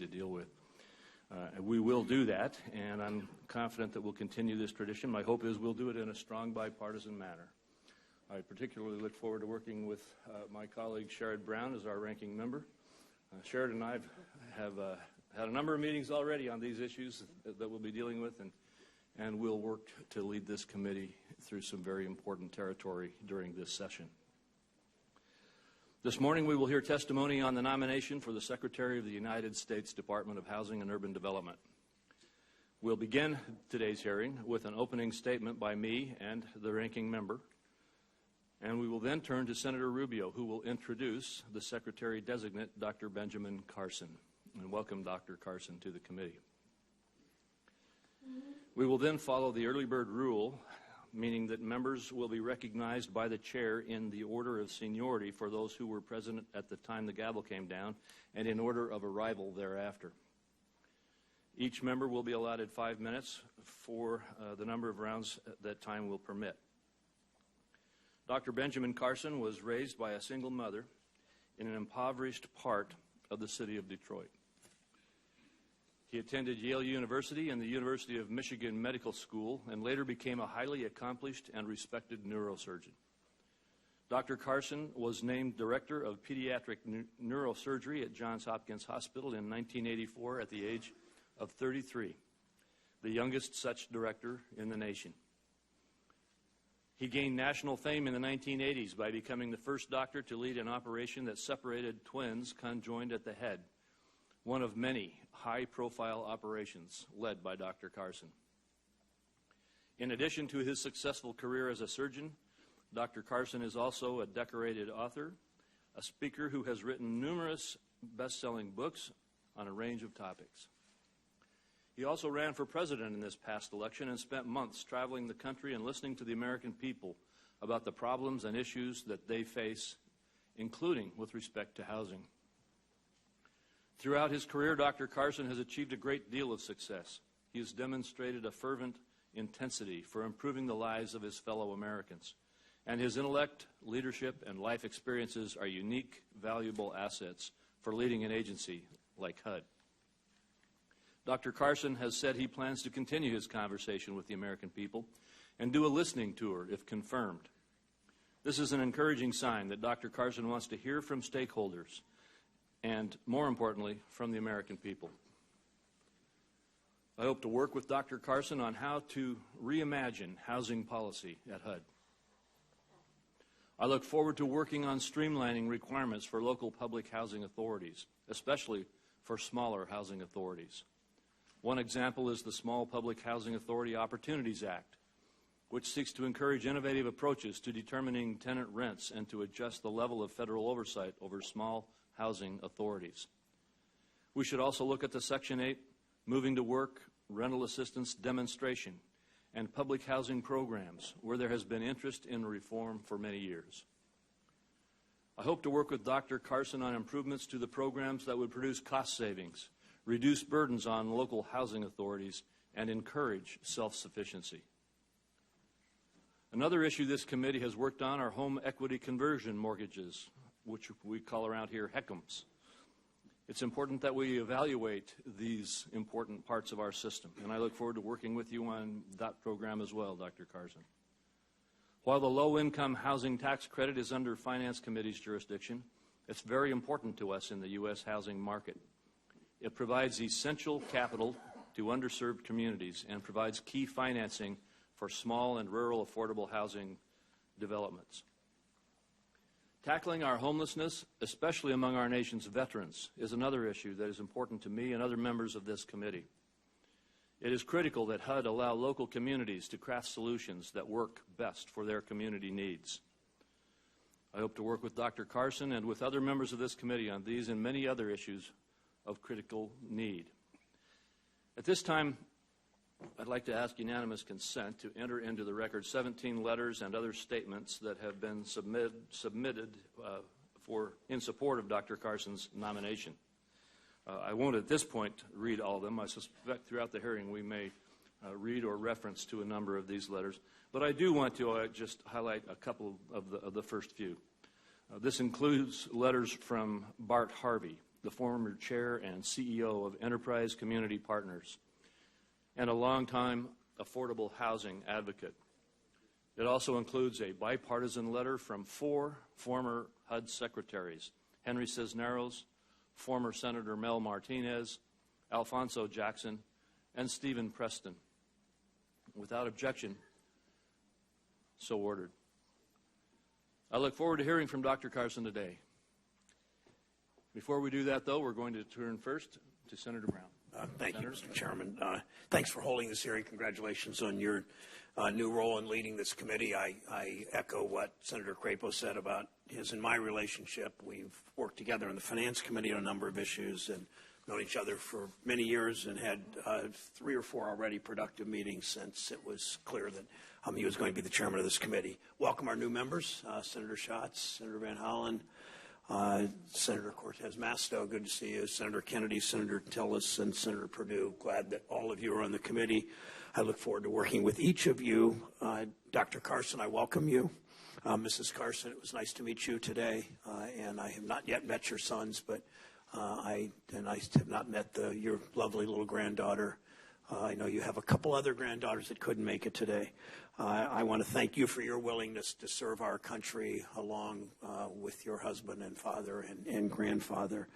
to deal with. We will do that, and I'm confident that we'll continue this tradition. My hope is we'll do it in a strong bipartisan manner. I particularly look forward to working with my colleague Sherrod Brown as our ranking member. Sherrod and I have had a number of meetings already on these issues that we'll be dealing with, and we'll work to lead this committee through some very important territory during this session. This morning we will hear testimony on the nomination for the Secretary of the United States Department of Housing and Urban Development. We'll begin today's hearing with an opening statement by me and the ranking member, and we will then turn to Senator Rubio, who will introduce the Secretary-designate, Dr. Benjamin Carson. And welcome Dr. Carson to the committee. We will then follow the early bird rule, meaning that members will be recognized by the chair in the order of seniority for those who were present at the time the gavel came down and in order of arrival thereafter. Each member will be allotted 5 minutes for the number of rounds that time will permit. Dr. Benjamin Carson was raised by a single mother in an impoverished part of the city of Detroit. He attended Yale University and the University of Michigan Medical School and later became a highly accomplished and respected neurosurgeon. Dr. Carson was named Director of Pediatric Neurosurgery at Johns Hopkins Hospital in 1984 at the age of 33, the youngest such director in the nation. He gained national fame in the 1980s by becoming the first doctor to lead an operation that separated twins conjoined at the head, one of many high-profile operations led by Dr. Carson. In addition to his successful career as a surgeon, Dr. Carson is also a decorated author, a speaker who has written numerous best-selling books on a range of topics. He also ran for president in this past election and spent months traveling the country and listening to the American people about the problems and issues that they face, including with respect to housing. Throughout his career, Dr. Carson has achieved a great deal of success. He has demonstrated a fervent intensity for improving the lives of his fellow Americans, and his intellect, leadership, and life experiences are unique, valuable assets for leading an agency like HUD. Dr. Carson has said he plans to continue his conversation with the American people and do a listening tour if confirmed. This is an encouraging sign that Dr. Carson wants to hear from stakeholders and, more importantly, from the American people. I hope to work with Dr. Carson on how to reimagine housing policy at HUD. I look forward to working on streamlining requirements for local public housing authorities, especially for smaller housing authorities. One example is the Small Public Housing Authority Opportunities Act, which seeks to encourage innovative approaches to determining tenant rents and to adjust the level of federal oversight over small housing authorities. We should also look at the Section 8 moving to work, rental assistance demonstration, and public housing programs where there has been interest in reform for many years. I hope to work with Dr. Carson on improvements to the programs that would produce cost savings, reduce burdens on local housing authorities, and encourage self-sufficiency. Another issue this committee has worked on are home equity conversion mortgages, which we call around here HECMs. It's important that we evaluate these important parts of our system, and I look forward to working with you on that program as well, Dr. Carson. While the low-income housing tax credit is under Finance Committee's jurisdiction, it's very important to us in the U.S. housing market. It provides essential capital to underserved communities and provides key financing for small and rural affordable housing developments. Tackling our homelessness, especially among our nation's veterans, is another issue that is important to me and other members of this committee. It is critical that HUD allow local communities to craft solutions that work best for their community needs. I hope to work with Dr. Carson and with other members of this committee on these and many other issues of critical need. At this time, I'd like to ask unanimous consent to enter into the record 17 letters and other statements that have been submitted in support of Dr. Carson's nomination. I won't at this point read all of them. I suspect throughout the hearing we may read or reference to a number of these letters, but I do want to just highlight a couple of the first few. This includes letters from Bart Harvey, the former chair and CEO of Enterprise Community Partners, and a longtime affordable housing advocate. It also includes a bipartisan letter from 4 former HUD secretaries: Henry Cisneros, former Senator Mel Martinez, Alfonso Jackson, and Stephen Preston. Without objection, so ordered. I look forward to hearing from Dr. Carson today. Before we do that, though, we're going to turn first to Senator Brown. Thank you, Mr. Chairman. Thanks for holding this hearing. Congratulations on your new role in leading this committee. I echo what Senator Crapo said about his and my relationship. We've worked together in the Finance Committee on a number of issues and known each other for many years and had 3 or 4 already productive meetings since it was clear that he was going to be the chairman of this committee. Welcome our new members, Senator Schatz, Senator Van Hollen, Senator Cortez Masto, good to see you, Senator Kennedy, Senator Tillis, and Senator Perdue. Glad that all of you are on the committee. I look forward to working with each of you. Dr. Carson, I welcome you. Mrs. Carson, it was nice to meet you today, and I have not yet met your sons, but I have not met your lovely little granddaughter. I know you have a couple other granddaughters that couldn't make it today. I want to thank you for your willingness to serve our country along with your husband and father and grandfather.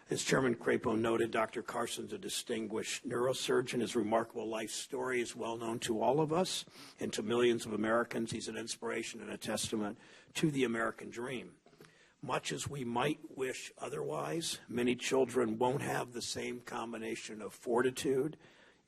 As Chairman Crapo noted, Dr. Carson's a distinguished neurosurgeon. His remarkable life story is well known to all of us and to millions of Americans. He's an inspiration and a testament to the American dream. Much as we might wish otherwise, many children won't have the same combination of fortitude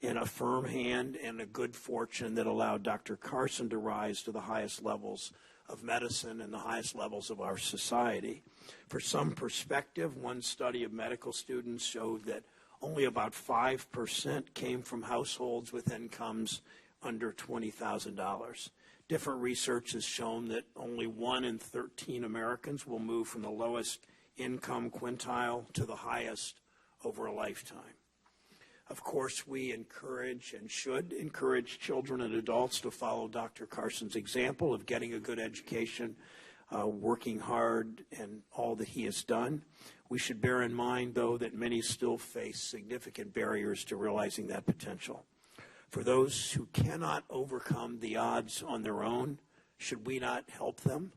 and a firm hand and a good fortune that allowed Dr. Carson to rise to the highest levels of medicine and the highest levels of our society. For some perspective, one study of medical students showed that only about 5% came from households with incomes under $20,000. Different research has shown that only 1 in 13 Americans will move from the lowest income quintile to the highest over a lifetime. Of course, we encourage and should encourage children and adults to follow Dr. Carson's example of getting a good education, working hard, and all that he has done. We should bear in mind, though, that many still face significant barriers to realizing that potential. For those who cannot overcome the odds on their own, should we not help them?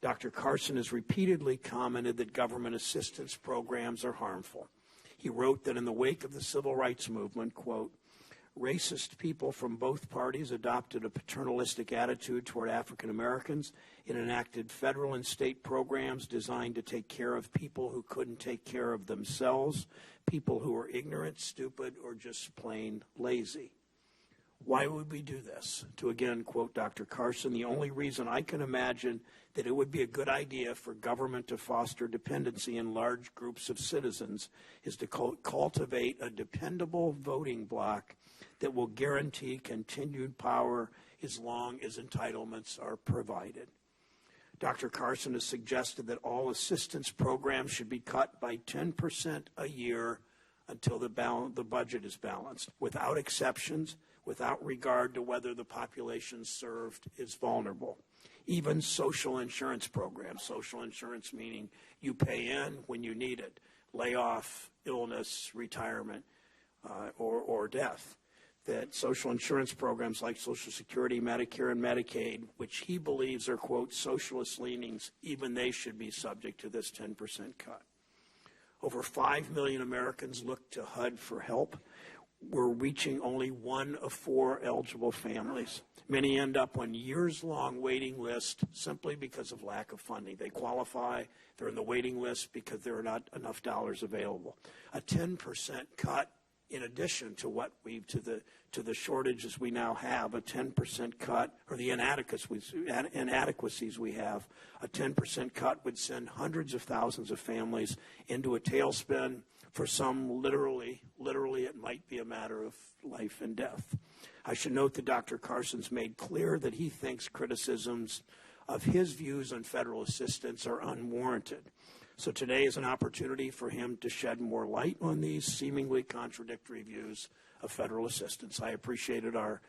Dr. Carson has repeatedly commented that government assistance programs are harmful. He wrote that in the wake of the civil rights movement, quote, racist people from both parties adopted a paternalistic attitude toward African Americans and enacted federal and state programs designed to take care of people who couldn't take care of themselves, people who were ignorant, stupid, or just plain lazy. Why would we do this? To again quote Dr. Carson, the only reason I can imagine that it would be a good idea for government to foster dependency in large groups of citizens is to cultivate a dependable voting bloc that will guarantee continued power as long as entitlements are provided. Dr. Carson has suggested that all assistance programs should be cut by 10% a year until the budget is balanced, without exceptions, without regard to whether the population served is vulnerable. Even social insurance programs, social insurance meaning you pay in when you need it, layoff, illness, retirement, or death. That social insurance programs like Social Security, Medicare, and Medicaid, which he believes are, quote, socialist leanings, even they should be subject to this 10% cut. Over 5 million Americans look to HUD for help. We're reaching only 1 of 4 eligible families. Many end up on years-long waiting lists simply because of lack of funding. They qualify, they're in the waiting list because there are not enough dollars available. A 10% cut, in addition to what to the shortages we now have, a 10% cut, or the inadequacies we have, a 10% cut would send hundreds of thousands of families into a tailspin. For some, literally, it might be a matter of life and death. I should note that Dr. Carson's made clear that he thinks criticisms of his views on federal assistance are unwarranted. So today is an opportunity for him to shed more light on these seemingly contradictory views of federal assistance. I appreciated our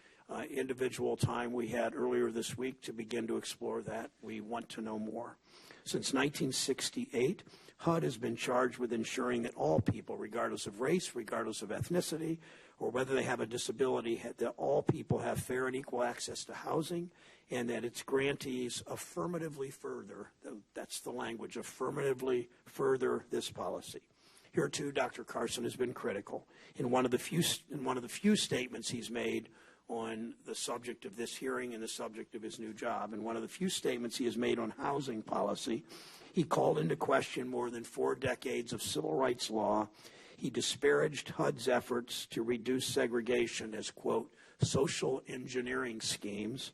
individual time we had earlier this week to begin to explore that. We want to know more. Since 1968, HUD has been charged with ensuring that all people, regardless of race, regardless of ethnicity, or whether they have a disability, that all people have fair and equal access to housing, and that its grantees affirmatively further, that's the language, affirmatively further this policy. Here, too, Dr. Carson has been critical. In one of the few statements he's made on the subject of this hearing and the subject of his new job, and one of the few statements he has made on housing policy, he called into question more than 4 decades of civil rights law. He disparaged HUD's efforts to reduce segregation as, quote, social engineering schemes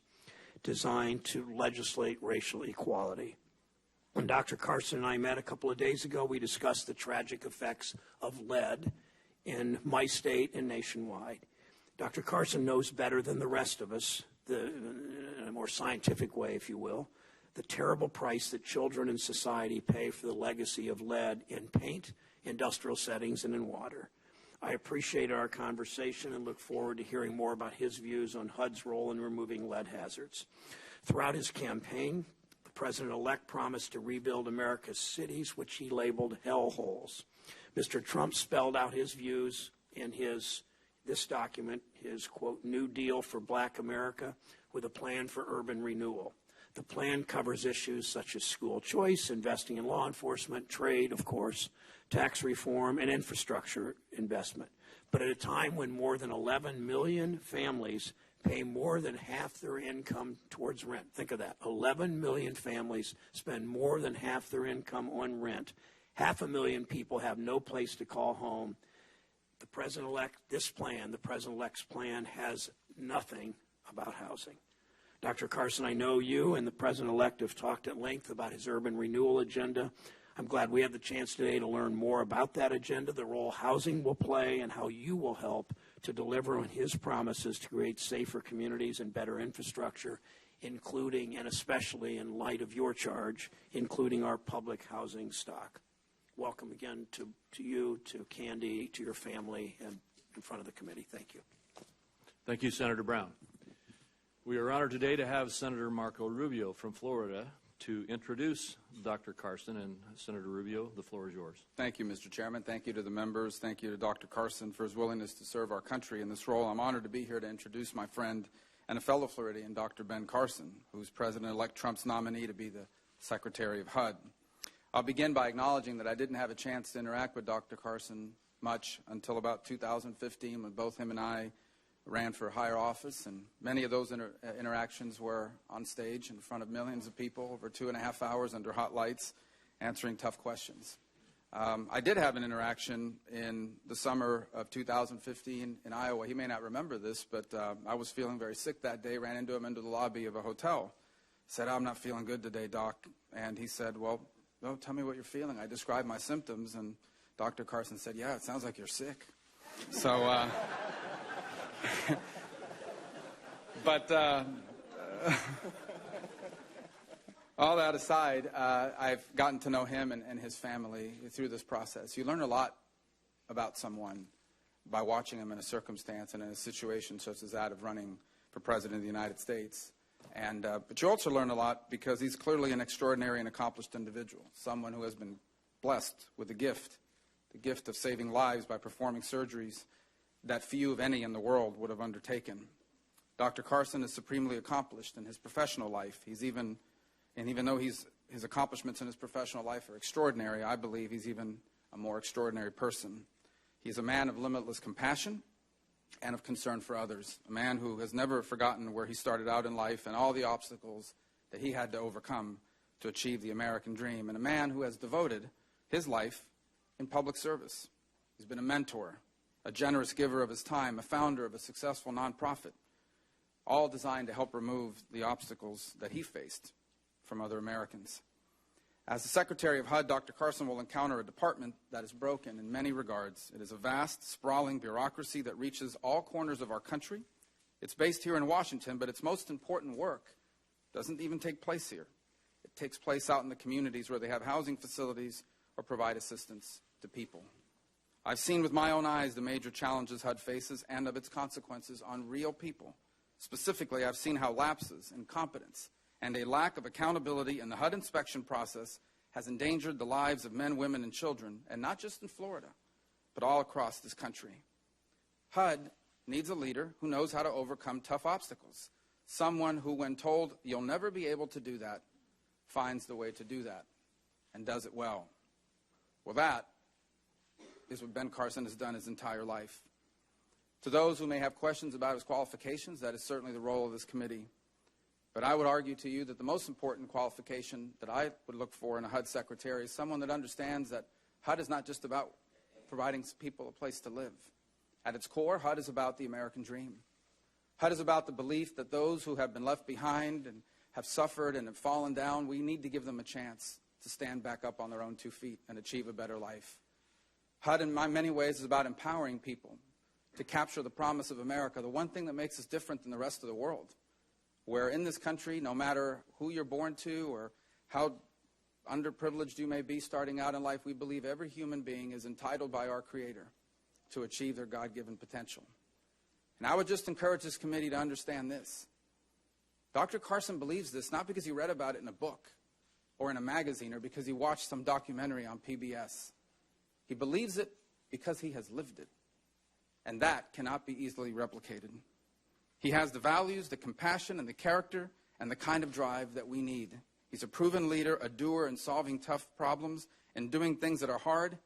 designed to legislate racial equality. When Dr. Carson and I met a couple of days ago, we discussed the tragic effects of lead in my state and nationwide. Dr. Carson knows better than the rest of us, in a more scientific way, if you will, the terrible price that children in society pay for the legacy of lead in paint, industrial settings, and in water. I appreciate our conversation and look forward to hearing more about his views on HUD's role in removing lead hazards. Throughout his campaign, the President-elect promised to rebuild America's cities, which he labeled hellholes. Mr. Trump spelled out his views in this document, his, quote, New Deal for Black America, with a plan for urban renewal. The plan covers issues such as school choice, investing in law enforcement, trade, of course, tax reform, and infrastructure investment. But at a time when more than 11 million families pay more than half their income towards rent. Think of that. 11 million families spend more than half their income on rent. 500,000 people have no place to call home. The President-elect, the President-elect's plan has nothing about housing. Dr. Carson, I know you and the President-elect have talked at length about his urban renewal agenda. I'm glad we had the chance today to learn more about that agenda, the role housing will play, and how you will help to deliver on his promises to create safer communities and better infrastructure, including and especially in light of your charge, including our public housing stock. Welcome again to you, to Candy, to your family, and in front of the committee. Thank you. Thank you, Senator Brown. We are honored today to have Senator Marco Rubio from Florida to introduce Dr. Carson. And Senator Rubio, the floor is yours. Thank you, Mr. Chairman. Thank you to the members. Thank you to Dr. Carson for his willingness to serve our country in this role. I'm honored to be here to introduce my friend and a fellow Floridian, Dr. Ben Carson, who's President-elect Trump's nominee to be the Secretary of HUD. I'll begin by acknowledging that I didn't have a chance to interact with Dr. Carson much until about 2015 when both him and I ran for higher office, and many of those interactions were on stage in front of millions of people over 2.5 hours under hot lights, answering tough questions. I did have an interaction in the summer of 2015 in Iowa. He may not remember this, but I was feeling very sick that day, ran into him into the lobby of a hotel, said, I'm not feeling good today, Doc. And he said, well, tell me what you're feeling. I described my symptoms, and Dr. Carson said, yeah, it sounds like you're sick. So, but all that aside, I've gotten to know him and his family through this process. You learn a lot about someone by watching him in a circumstance and in a situation such as that of running for President of the United States. And but you also learn a lot because he's clearly an extraordinary and accomplished individual, someone who has been blessed with the gift of saving lives by performing surgeries that few, if any, in the world would have undertaken. Dr. Carson is supremely accomplished in his professional life. Even though his accomplishments in his professional life are extraordinary, I believe he's even a more extraordinary person. He's a man of limitless compassion and of concern for others, a man who has never forgotten where he started out in life and all the obstacles that he had to overcome to achieve the American dream, and a man who has devoted his life in public service. He's been a mentor, a generous giver of his time, a founder of a successful nonprofit, all designed to help remove the obstacles that he faced from other Americans. As the Secretary of HUD, Dr. Carson will encounter a department that is broken in many regards. It is a vast, sprawling bureaucracy that reaches all corners of our country. It's based here in Washington, but its most important work doesn't even take place here. It takes place out in the communities where they have housing facilities or provide assistance to people. I've seen with my own eyes the major challenges HUD faces and of its consequences on real people Specifically, I've seen how lapses, incompetence, and a lack of accountability in the HUD inspection process has endangered the lives of men, women, and children, and not just in Florida, but all across this country. HUD needs a leader who knows how to overcome tough obstacles, someone who, when told you'll never be able to do that, finds the way to do that and does it well. Well, that is what Ben Carson has done his entire life. To those who may have questions about his qualifications, that is certainly the role of this committee. But I would argue to you that the most important qualification that I would look for in a HUD secretary is someone that understands that HUD is not just about providing people a place to live. At its core, HUD is about the American dream. HUD is about the belief that those who have been left behind and have suffered and have fallen down, we need to give them a chance to stand back up on their own 2 feet and achieve a better life. HUD, in many ways, is about empowering people to capture the promise of America, the one thing that makes us different than the rest of the world, where in this country, no matter who you're born to or how underprivileged you may be starting out in life, we believe every human being is entitled by our Creator to achieve their God-given potential. And I would just encourage this committee to understand this. Dr. Carson believes this not because he read about it in a book or in a magazine or because he watched some documentary on PBS. He believes it because he has lived it. And that cannot be easily replicated. He has the values, the compassion, and the character, and the kind of drive that we need. He's a proven leader, a doer in solving tough problems and doing things that are hard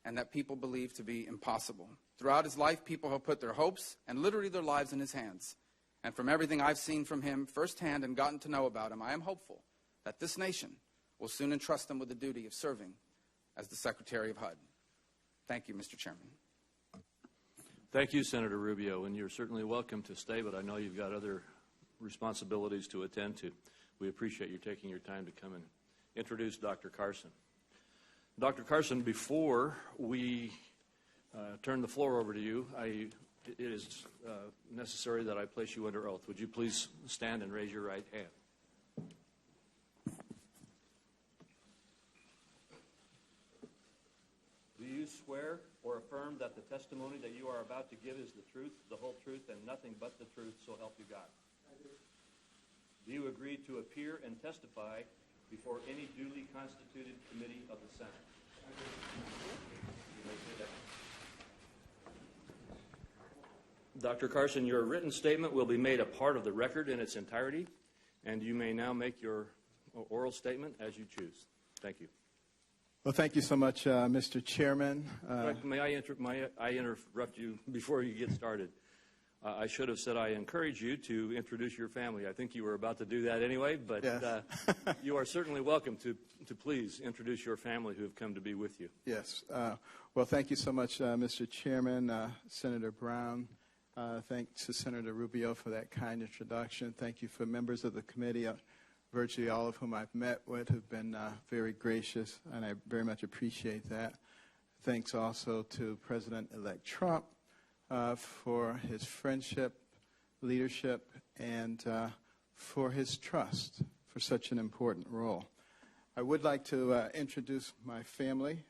and that people believe to be impossible. Throughout his life, people have put their hopes and literally their lives in his hands. And from everything I've seen from him firsthand and gotten to know about him, I am hopeful that this nation will soon entrust him with the duty of serving as the Secretary of HUD. Thank you, Mr. Chairman. Thank you, Senator Rubio, and you're certainly welcome to stay, but I know you've got other responsibilities to attend to. We appreciate you taking your time to come and introduce Dr. Carson. Dr. Carson, before we turn the floor over to you, it is necessary that I place you under oath. Would you please stand and raise your right hand? Do you swear or affirm that the testimony that you are about to give is the truth, the whole truth, and nothing but the truth, so help you God? I do. Do you agree to appear and testify before any duly constituted committee of the Senate? I do. You may say that. Dr. Carson, your written statement will be made a part of the record in its entirety, and you may now make your oral statement as you choose. Thank you. Well, thank you so much, Mr. Chairman. May I interrupt you before you get started? I should have said I encourage you to introduce your family. I think you were about to do that anyway, but yes. You are certainly welcome to please introduce your family who have come to be with you. Yes. Well, thank you so much, Mr. Chairman, Senator Brown. Thanks to Senator Rubio for that kind introduction. Thank you for members of the committee. Virtually all of whom I've met with have been very gracious, and I very much appreciate that. Thanks also to President-elect Trump for his friendship, leadership, and for his trust for such an important role. I would like to introduce my family.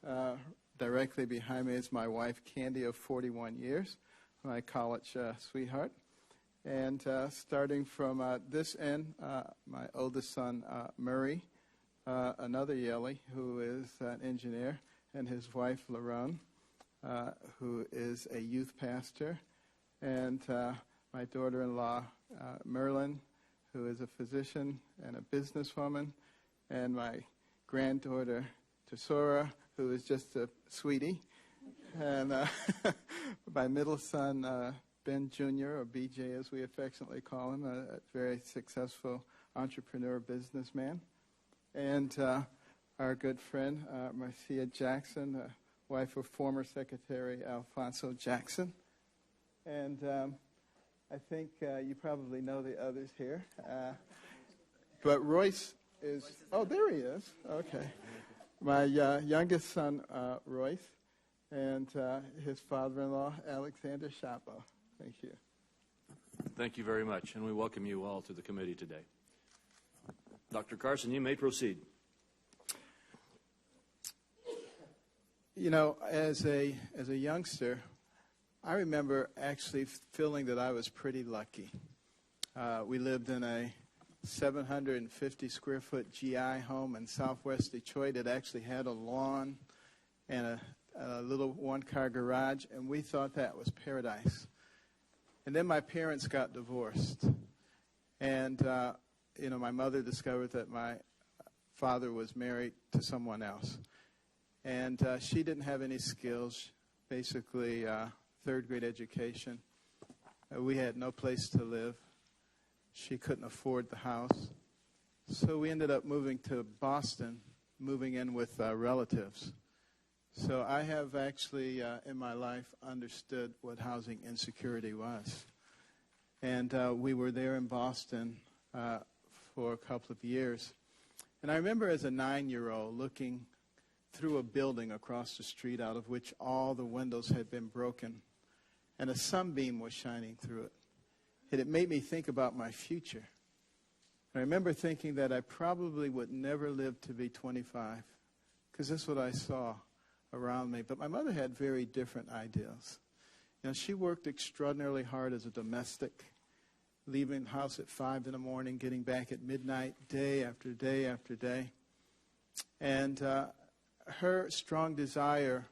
Directly behind me is my wife, Candy, of 41 years, my college sweetheart. And starting from this end, my oldest son, Murray, another Yelly, who is an engineer, and his wife, Lerone, who is a youth pastor, and my daughter-in-law, Merlin, who is a physician and a businesswoman, and my granddaughter, Tesora, who is just a sweetie, and my middle son, Ben Jr., or BJ as we affectionately call him, a very successful entrepreneur businessman. And our good friend, Marcia Jackson, wife of former Secretary Alfonso Jackson. And I think you probably know the others here. But Royce is, oh, there he is. Okay. My youngest son, Royce, and his father-in-law, Alexander Chapo. Thank you. Thank you very much, and we welcome you all to the committee today. Dr. Carson, you may proceed. You know, as a youngster, I remember actually feeling that I was pretty lucky. We lived in a 750 square foot GI home in southwest Detroit. It actually had a lawn and a little one-car garage, and we thought that was paradise. And then my parents got divorced. And, my mother discovered that my father was married to someone else. And she didn't have any skills, basically third grade education. We had no place to live. She couldn't afford the house. So we ended up moving to Boston, moving in with relatives. So I have actually, in my life, understood what housing insecurity was. And we were there in Boston for a couple of years. And I remember as a 9-year-old looking through a building across the street out of which all the windows had been broken, and a sunbeam was shining through it. And it made me think about my future. I remember thinking that I probably would never live to be 25, because this is what I saw around me. But my mother had very different ideals. She worked extraordinarily hard as a domestic, leaving the house at 5 in the morning, getting back at midnight, day after day after day. And her strong desire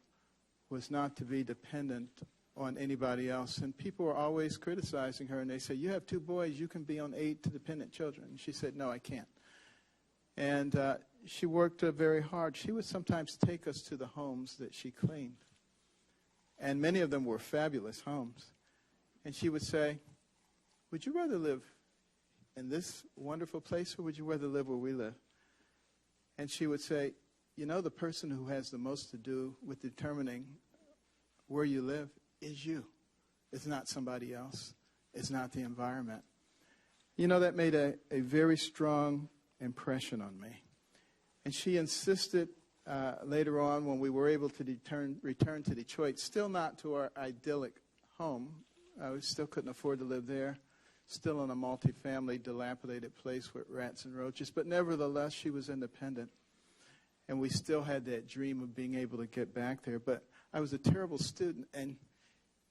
was not to be dependent on anybody else. And people were always criticizing her, and they said, "You have 2 boys, you can be on aid to dependent children." And she said, "No, I can't." And she worked very hard. She would sometimes take us to the homes that she cleaned. And many of them were fabulous homes. And she would say, "Would you rather live in this wonderful place, or would you rather live where we live?" And she would say, "The person who has the most to do with determining where you live is you. It's not somebody else. It's not the environment." That made a very strong impression on me. And she insisted later on, when we were able to return to Detroit, still not to our idyllic home. We still couldn't afford to live there. Still in a multifamily, dilapidated place with rats and roaches. But nevertheless, she was independent. And we still had that dream of being able to get back there. But I was a terrible student, and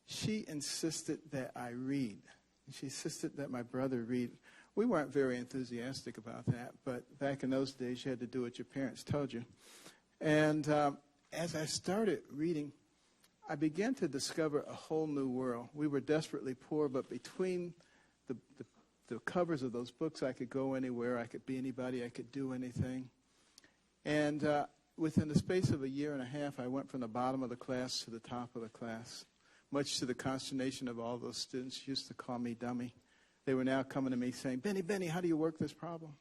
she insisted that I read. She insisted that my brother read. We weren't very enthusiastic about that, but back in those days, you had to do what your parents told you. And as I started reading, I began to discover a whole new world. We were desperately poor, but between the covers of those books, I could go anywhere, I could be anybody, I could do anything. And within the space of a year and a half, I went from the bottom of the class to the top of the class, much to the consternation of all those students who used to call me dummy. They were now coming to me saying, Benny, how do you work this problem?"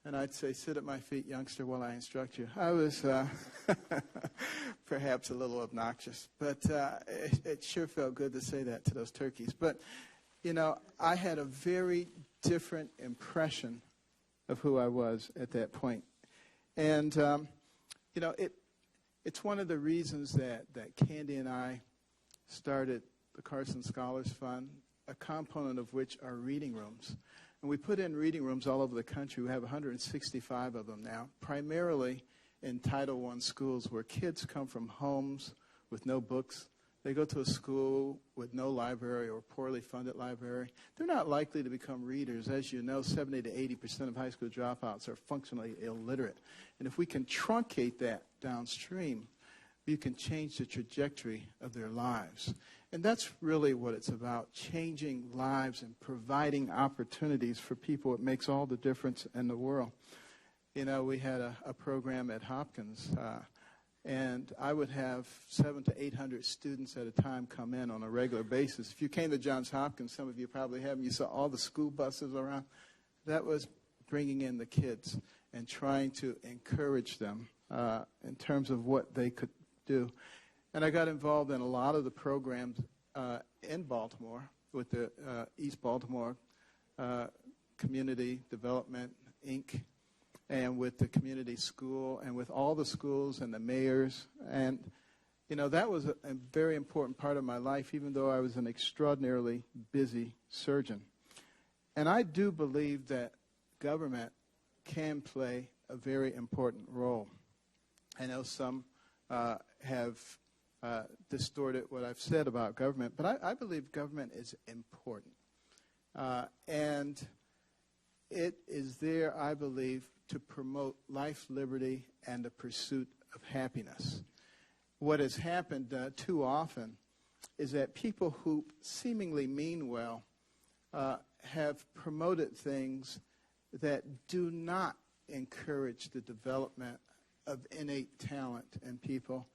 And I'd say, "Sit at my feet, youngster, while I instruct you." I was perhaps a little obnoxious, but it sure felt good to say that to those turkeys. But, I had a very different impression of who I was at that point. And, it's one of the reasons that Candy and I started the Carson Scholars Fund, a component of which are reading rooms. And we put in reading rooms all over the country. We have 165 of them now, primarily in Title I schools where kids come from homes with no books. They go to a school with no library or poorly funded library. They're not likely to become readers. As you know, 70 to 80% of high school dropouts are functionally illiterate. And if we can truncate that downstream, you can change the trajectory of their lives. And that's really what it's about, changing lives and providing opportunities for people. It makes all the difference in the world. We had a program at Hopkins, and I would have 700 to 800 students at a time come in on a regular basis. If you came to Johns Hopkins, some of you probably have, and you saw all the school buses around. That was bringing in the kids and trying to encourage them in terms of what they could do. And I got involved in a lot of the programs in Baltimore with the East Baltimore Community Development, Inc., and with the community school and with all the schools and the mayors. And, that was a very important part of my life, even though I was an extraordinarily busy surgeon. And I do believe that government can play a very important role. I know some have distorted what I've said about government, but I believe government is important. And it is there, I believe, to promote life, liberty, and the pursuit of happiness. What has happened too often is that people who seemingly mean well have promoted things that do not encourage the development of innate talent in people.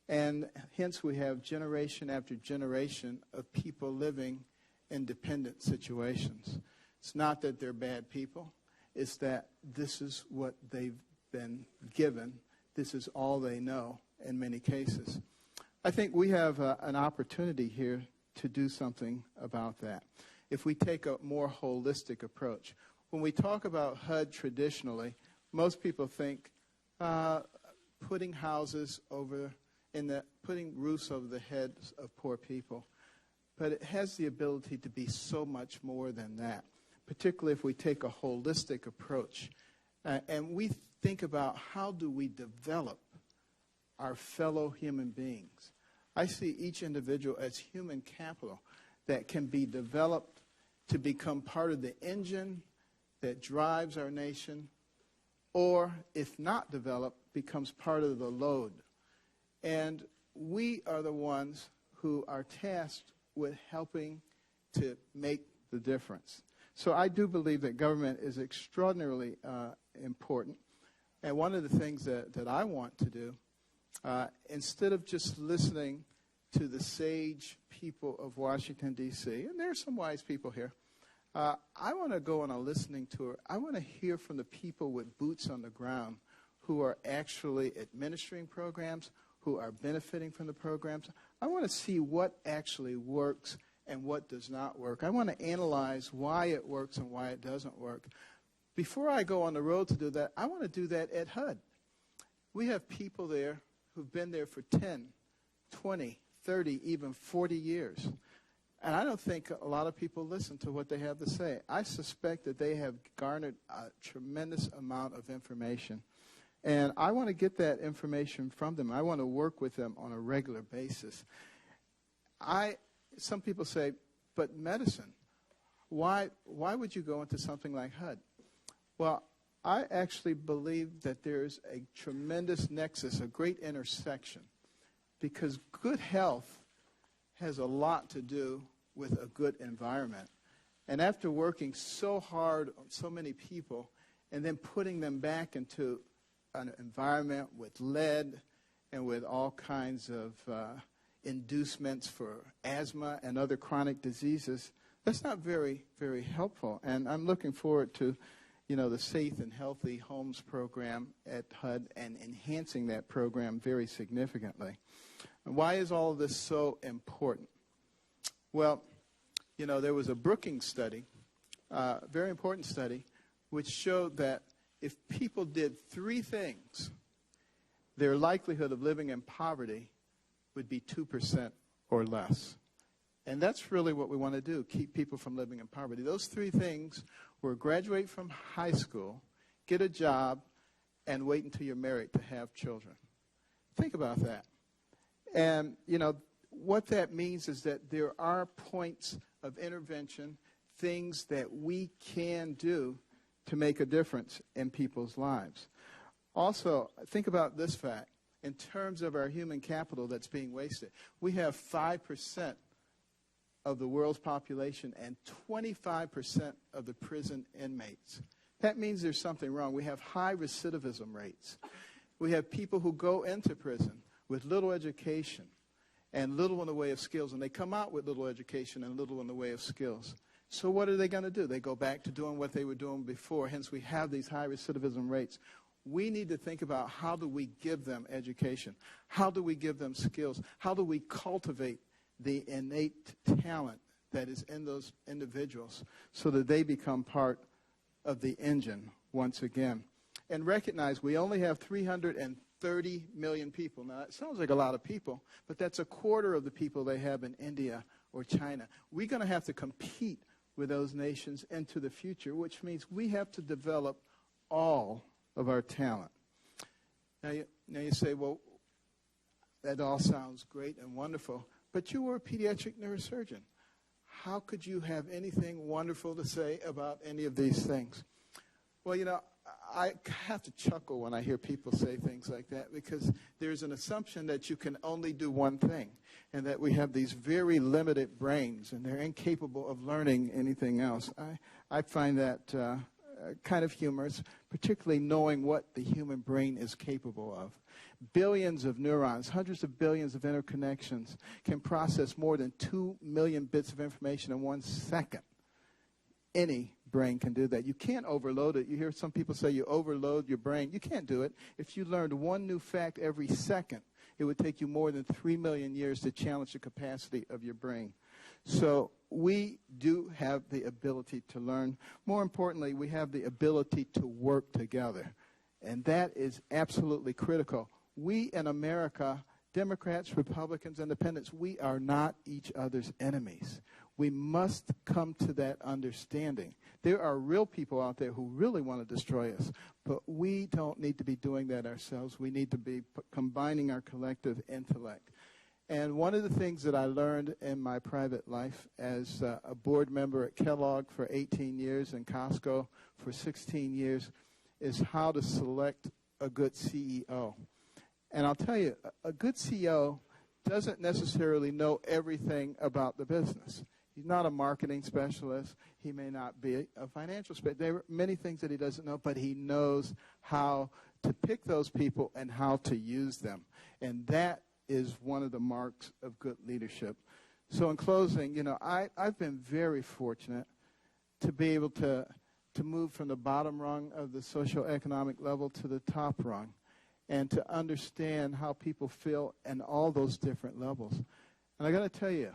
And hence we have generation after generation of people living in dependent situations. It's not that they're bad people. It's that this is what they've been given. This is all they know in many cases. I think we have an opportunity here to do something about that. If we take a more holistic approach. When we talk about HUD traditionally, most people think putting putting roofs over the heads of poor people. But it has the ability to be so much more than that, particularly if we take a holistic approach. And we think about how do we develop our fellow human beings. I see each individual as human capital that can be developed to become part of the engine that drives our nation, or if not developed, becomes part of the load. And we are the ones who are tasked with helping to make the difference. So I do believe that government is extraordinarily important. And one of the things that I want to do, instead of just listening to the sage people of Washington, D.C., and there are some wise people here, I want to go on a listening tour. I want to hear from the people with boots on the ground who are actually administering programs, who are benefiting from the programs. I want to see what actually works and what does not work. I want to analyze why it works and why it doesn't work. Before I go on the road to do that, I want to do that at HUD. We have people there who've been there for 10, 20, 30, even 40 years. And I don't think a lot of people listen to what they have to say. I suspect that they have garnered a tremendous amount of information. And I want to get that information from them. I want to work with them on a regular basis. Some people say, but medicine, why would you go into something like HUD? Well, I actually believe that there's a tremendous nexus, a great intersection, because good health has a lot to do with a good environment. And after working so hard on so many people and then putting them back into an environment with lead and with all kinds of inducements for asthma and other chronic diseases, that's not very, very helpful. And I'm looking forward to, the Safe and Healthy Homes program at HUD and enhancing that program very significantly. And why is all of this so important? Well, there was a Brookings study, very important study, which showed that if people did 3 things, their likelihood of living in poverty would be 2% or less. And that's really what we want to do, keep people from living in poverty. Those 3 things were graduate from high school, get a job, and wait until you're married to have children. Think about that. And, what that means is that there are points of intervention, things that we can do to make a difference in people's lives. Also, think about this fact. In terms of our human capital that's being wasted, we have 5% of the world's population and 25% of the prison inmates. That means there's something wrong. We have high recidivism rates. We have people who go into prison with little education and little in the way of skills, and they come out with little education and little in the way of skills. So what are they going to do? They go back to doing what they were doing before. Hence, we have these high recidivism rates. We need to think about how do we give them education? How do we give them skills? How do we cultivate the innate talent that is in those individuals so that they become part of the engine once again? And recognize we only have 330 million people. Now, that sounds like a lot of people, but that's a quarter of the people they have in India or China. We're going to have to compete with those nations into the future, which means we have to develop all of our talent. Now you say, well, that all sounds great and wonderful, but you were a pediatric neurosurgeon. how could you have anything wonderful to say about any of these things? Well, you know, I have to chuckle when I hear people say things like that, because there's an assumption that you can only do one thing, and that we have these very limited brains and they're incapable of learning anything else. I find that kind of humorous, particularly knowing what the human brain is capable of. Billions of neurons, hundreds of billions of interconnections can process more than 2 million bits of information in 1 second. Any brain can do that. You can't overload it. You hear some people say you overload your brain. You can't do it. If you learned one new fact every second, it would take you more than 3 million years to challenge the capacity of your brain. So we do have the ability to learn. More importantly, we have the ability to work together. And that is absolutely critical. We in America, Democrats, Republicans, Independents, we are not each other's enemies. We must come to that understanding. There are real people out there who really want to destroy us, but we don't need to be doing that ourselves. We need to be combining our collective intellect. And one of the things that I learned in my private life as a board member at Kellogg for 18 years and Costco for 16 years is how to select a good CEO. And I'll tell you, a good CEO doesn't necessarily know everything about the business. He's not a marketing specialist. He may not be a financial specialist. There are many things that he doesn't know, but he knows how to pick those people and how to use them. And that is one of the marks of good leadership. So in closing, you know, I've been very fortunate to be able to move from the bottom rung of the socioeconomic level to the top rung, and to understand how people feel in all those different levels. And I got to tell you,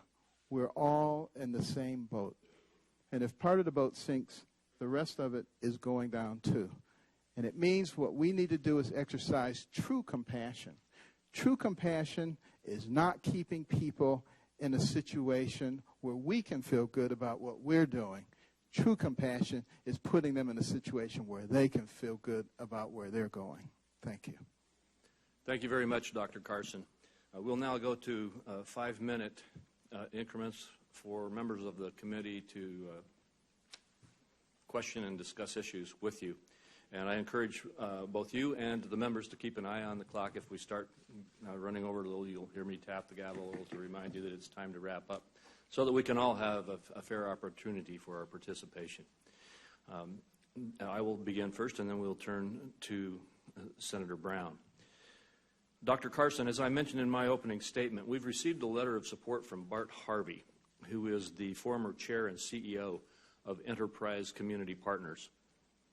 we're all in the same boat. And if part of the boat sinks, the rest of it is going down too. And it means what we need to do is exercise true compassion. True compassion is not keeping people in a situation where we can feel good about what we're doing. True compassion is putting them in a situation where they can feel good about where they're going. Thank you. Thank you very much, Dr. Carson. We'll now go to 5-minute increments for members of the committee to question and discuss issues with you. And I encourage both you and the members to keep an eye on the clock. If we start running over a little, you'll hear me tap the gavel a little to remind you that it's time to wrap up, so that we can all have a fair opportunity for our participation. I will begin first, and then we'll turn to Senator Brown. Dr. Carson, as I mentioned in my opening statement, we've received a letter of support from Bart Harvey, who is the former chair and CEO of Enterprise Community Partners.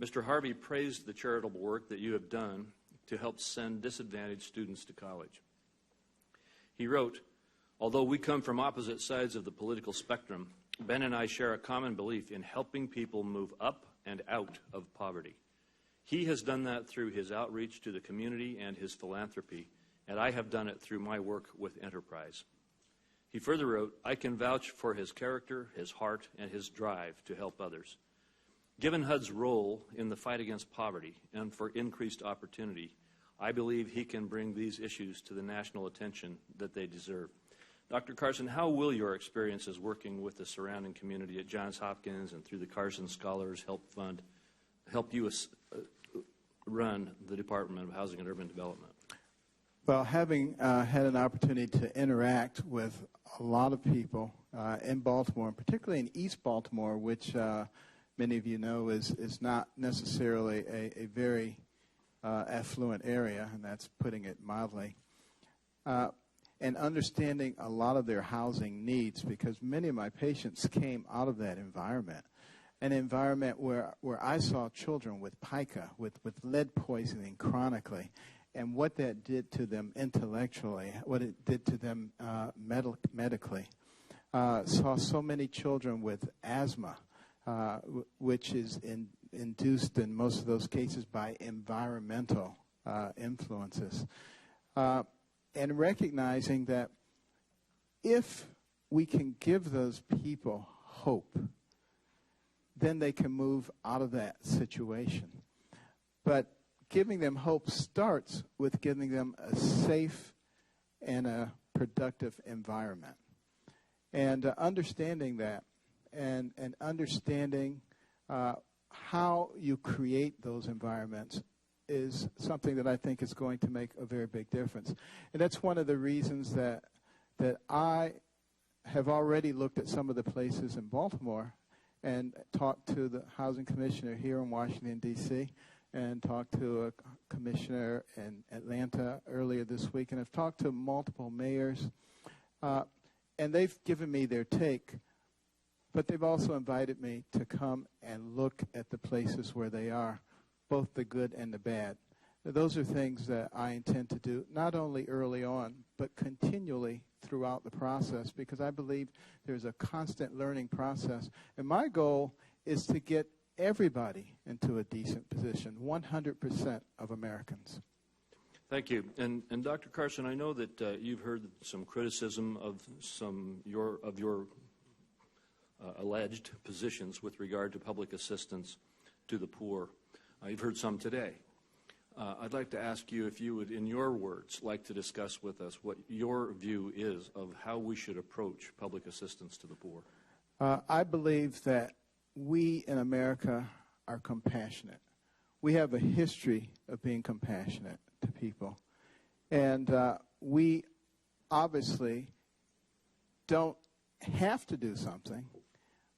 Mr. Harvey praised the charitable work that you have done to help send disadvantaged students to college. He wrote, "Although we come from opposite sides of the political spectrum, Ben and I share a common belief in helping people move up and out of poverty. He has done that through his outreach to the community and his philanthropy, and I have done it through my work with Enterprise." He further wrote, "I can vouch for his character, his heart, and his drive to help others. Given HUD's role in the fight against poverty and for increased opportunity, I believe he can bring these issues to the national attention that they deserve." Dr. Carson, how will your experiences working with the surrounding community at Johns Hopkins and through the Carson Scholars Help Fund help you run the Department of Housing and Urban Development? Well, having had an opportunity to interact with a lot of people in Baltimore, and particularly in East Baltimore, which many of you know is not necessarily a very affluent area, and that's putting it mildly, and understanding a lot of their housing needs, because many of my patients came out of that environment, an environment where I saw children with pica, with lead poisoning chronically, and what that did to them intellectually, what it did to them medically. Saw so many children with asthma, which is induced in most of those cases by environmental influences. And recognizing that if we can give those people hope, then they can move out of that situation. But giving them hope starts with giving them a safe and a productive environment. And understanding that and understanding how you create those environments is something that I think is going to make a very big difference. And that's one of the reasons that I have already looked at some of the places in Baltimore and talked to the housing commissioner here in Washington, D.C., and talked to a commissioner in Atlanta earlier this week, and I've talked to multiple mayors, and they've given me their take, but they've also invited me to come and look at the places where they are, both the good and the bad. Those are things that I intend to do, not only early on, but continually throughout the process, because I believe there's a constant learning process. And my goal is to get everybody into a decent position, 100% of Americans. Thank you. And Dr. Carson, I know that you've heard some criticism of your alleged positions with regard to public assistance to the poor. You've heard some today. I'd like to ask you if you would, in your words, like to discuss with us what your view is of how we should approach public assistance to the poor. I believe that we in America are compassionate. We have a history of being compassionate to people. And we obviously don't have to do something,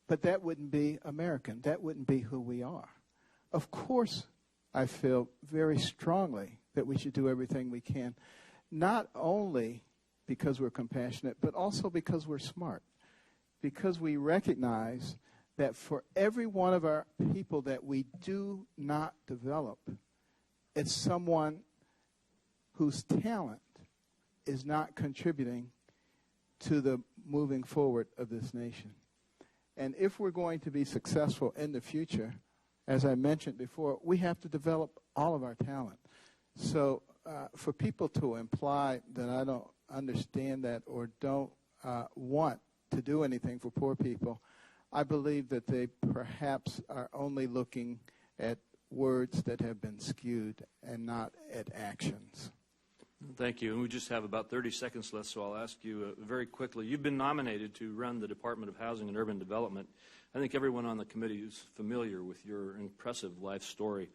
but that wouldn't be American. That wouldn't be who we are. Of course, I feel very strongly that we should do everything we can, not only because we're compassionate, but also because we're smart, because we recognize that for every one of our people that we do not develop, it's someone whose talent is not contributing to the moving forward of this nation. And if we're going to be successful in the future, as I mentioned before, we have to develop all of our talent. So for people to imply that I don't understand that or don't want to do anything for poor people, I believe that they perhaps are only looking at words that have been skewed and not at actions. Thank you. And we just have about 30 seconds left, so I'll ask you very quickly. You've been nominated to run the Department of Housing and Urban Development. I think everyone on the committee is familiar with your impressive life story.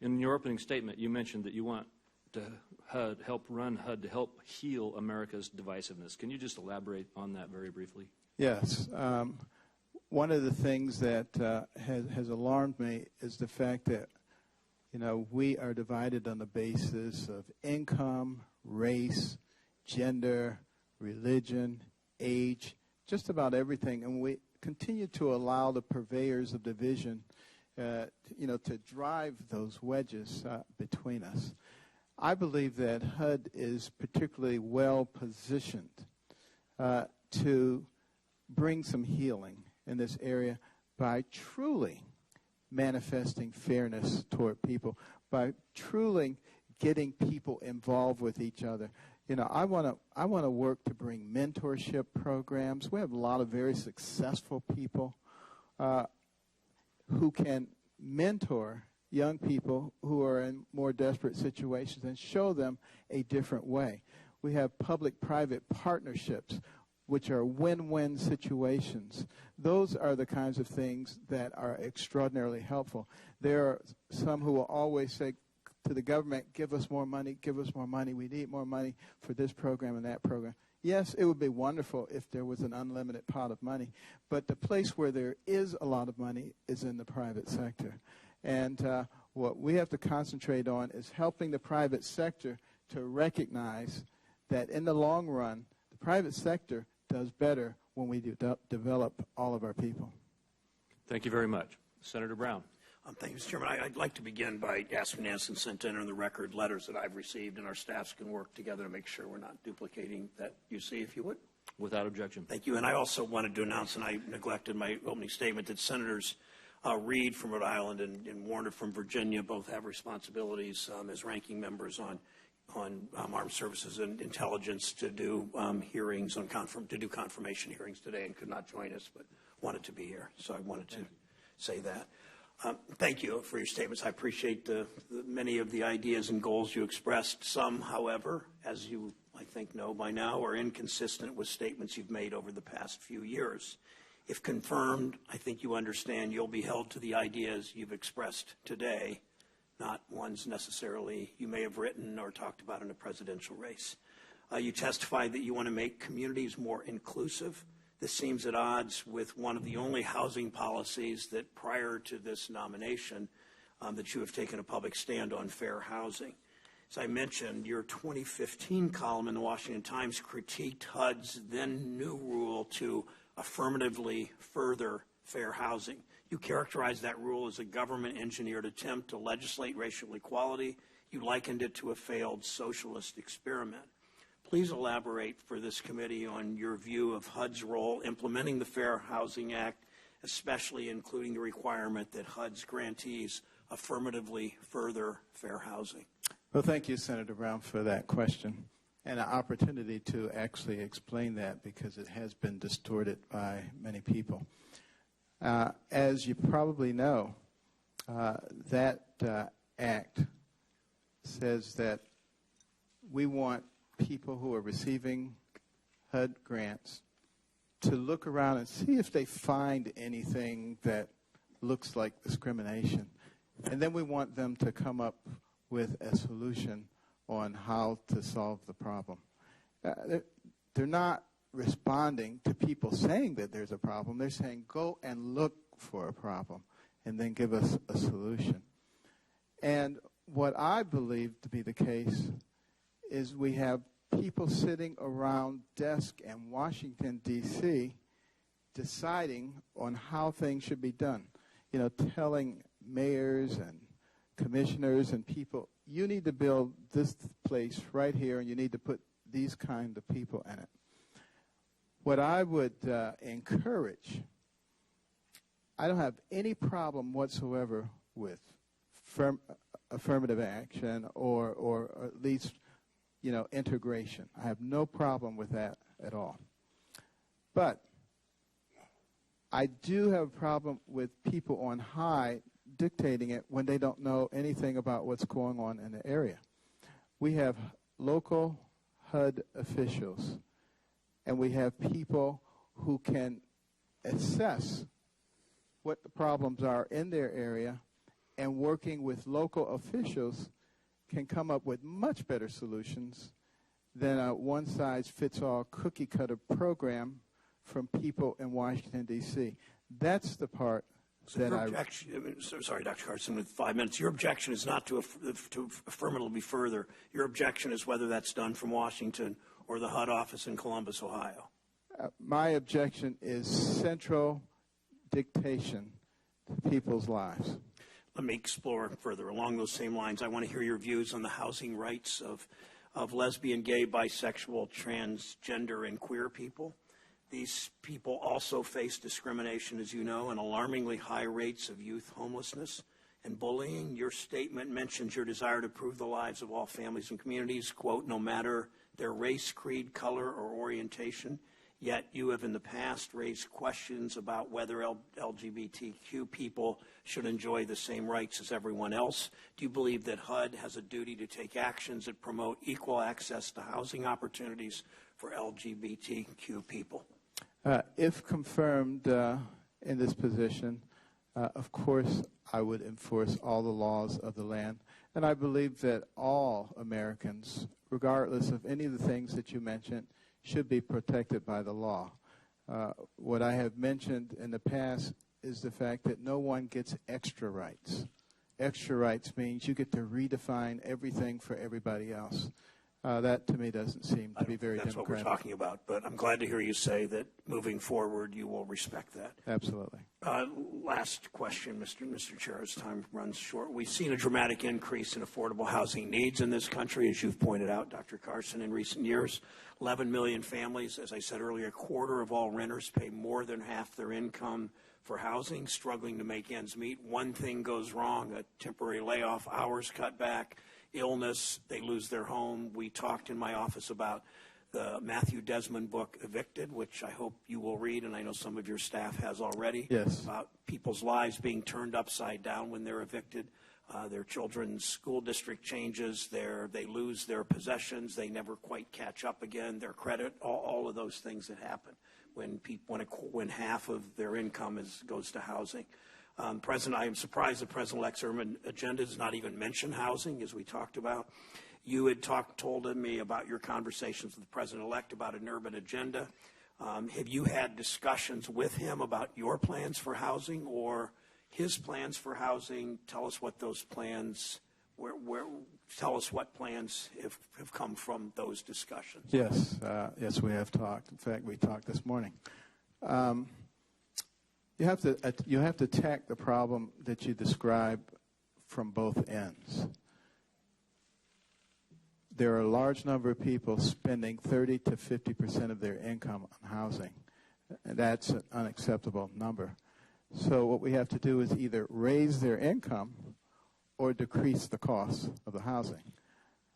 In your opening statement, you mentioned that you want to help run HUD to help heal America's divisiveness. Can you just elaborate on that very briefly? Yes. One of the things that has alarmed me is the fact that, we are divided on the basis of income, race, gender, religion, age, just about everything. And we continue to allow the purveyors of division, to drive those wedges between us. I believe that HUD is particularly well positioned to bring some healing in this area by truly manifesting fairness toward people, by truly getting people involved with each other. I want to work to bring mentorship programs. We have a lot of very successful people who can mentor young people who are in more desperate situations and show them a different way. We have public-private partnerships, which are win-win situations. Those are the kinds of things that are extraordinarily helpful. There are some who will always say to the government, give us more money, we need more money for this program and that program. Yes, it would be wonderful if there was an unlimited pot of money, but the place where there is a lot of money is in the private sector. And what we have to concentrate on is helping the private sector to recognize that in the long run, the private sector does better when we develop all of our people. Thank you very much. Senator Brown. Thank you, Mr. Chairman. I'd like to begin by asking Nancy to enter in the record letters that I've received, and our staffs can work together to make sure we're not duplicating that. You see, if you would. Without objection. Thank you. And I also wanted to announce, and I neglected my opening statement, that Senators Reed from Rhode Island and Warner from Virginia both have responsibilities as ranking members on armed services and intelligence to do hearings on confirmation hearings today, and could not join us, but wanted to be here. So I wanted to say that. Thank you for your statements. I appreciate the many of the ideas and goals you expressed. Some, however, as you I think know by now, are inconsistent with statements you've made over the past few years. If confirmed, I think you understand you'll be held to the ideas you've expressed today, not ones necessarily you may have written or talked about in a presidential race. You testified that you want to make communities more inclusive. This seems at odds with one of the only housing policies that prior to this nomination that you have taken a public stand on, fair housing. As I mentioned, your 2015 column in the Washington Times critiqued HUD's then new rule to affirmatively further fair housing. You characterized that rule as a government-engineered attempt to legislate racial equality. You likened it to a failed socialist experiment. Please elaborate for this committee on your view of HUD's role implementing the Fair Housing Act, especially including the requirement that HUD's grantees affirmatively further fair housing. Well, thank you, Senator Brown, for that question and an opportunity to actually explain that because it has been distorted by many people. As you probably know, that act says that we want people who are receiving HUD grants to look around and see if they find anything that looks like discrimination. And then we want them to come up with a solution on how to solve the problem. They're not responding to people saying that there's a problem. They're saying, go and look for a problem and then give us a solution. And what I believe to be the case is we have people sitting around desks in Washington, D.C., deciding on how things should be done. You know, telling mayors and commissioners and people, you need to build this place right here, and you need to put these kind of people in it. What I would encourage, I don't have any problem whatsoever with affirmative action or at least, you know, integration. I have no problem with that at all. But I do have a problem with people on high dictating it when they don't know anything about what's going on in the area. We have local HUD officials, and we have people who can assess what the problems are in their area, and working with local officials can come up with much better solutions than a one-size-fits-all cookie-cutter program from people in Washington, D.C. That's the part that sorry, Dr. Carson, with 5 minutes. Your objection is not to affirmatively further. Your objection is whether that's done from Washington or the HUD office in Columbus, Ohio. My objection is central dictation to people's lives. Let me explore further. Along those same lines, I want to hear your views on the housing rights of lesbian, gay, bisexual, transgender, and queer people. These people also face discrimination, as you know, and alarmingly high rates of youth homelessness and bullying. Your statement mentions your desire to improve the lives of all families and communities, quote, no matter their race, creed, color, or orientation. Yet you have in the past raised questions about whether LGBTQ people should enjoy the same rights as everyone else. Do you believe that HUD has a duty to take actions that promote equal access to housing opportunities for LGBTQ people? If confirmed in this position, of course, I would enforce all the laws of the land. And I believe that all Americans, regardless of any of the things that you mentioned, should be protected by the law. What I have mentioned in the past is the fact that no one gets extra rights. Extra rights means you get to redefine everything for everybody else. That, to me, doesn't seem to be very democratic. That's what we're talking about, but I'm glad to hear you say that moving forward you will respect that. Absolutely. Last question, Mr. Chair, as time runs short. We've seen a dramatic increase in affordable housing needs in this country, as you've pointed out, Dr. Carson, in recent years. 11 million families, as I said earlier, a quarter of all renters pay more than half their income for housing, struggling to make ends meet. One thing goes wrong, a temporary layoff, hours cut back, illness, they lose their home. We talked in my office about the Matthew Desmond book, Evicted, which I hope you will read, and I know some of your staff has already. Yes. About people's lives being turned upside down when they're evicted. Their children's school district changes, they lose their possessions, they never quite catch up again, their credit, all of those things that happen. when half of their income goes to housing. President, I am surprised the President-elect's urban agenda does not even mention housing, as we talked about. You had told me about your conversations with the President-elect about an urban agenda. Have you had discussions with him about your plans for housing or his plans for housing? Tell us what those plans, tell us what plans have come from those discussions. Yes, yes, we have talked. In fact, we talked this morning. You have to attack the problem that you describe from both ends. There are a large number of people spending 30 to 50% of their income on housing. And that's an unacceptable number. So what we have to do is either raise their income or decrease the cost of the housing.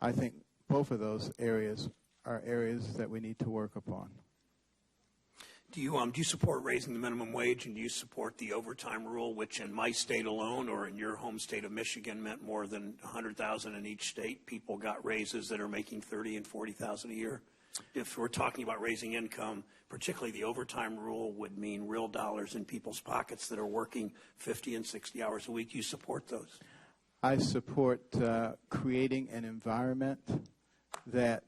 I think both of those areas are areas that we need to work upon. Do you support raising the minimum wage, and do you support the overtime rule, which in my state alone or in your home state of Michigan meant more than 100,000 in each state? People got raises that are making 30 and 40,000 a year. If we're talking about raising income, particularly the overtime rule would mean real dollars in people's pockets that are working 50 and 60 hours a week. You support those? I support creating an environment that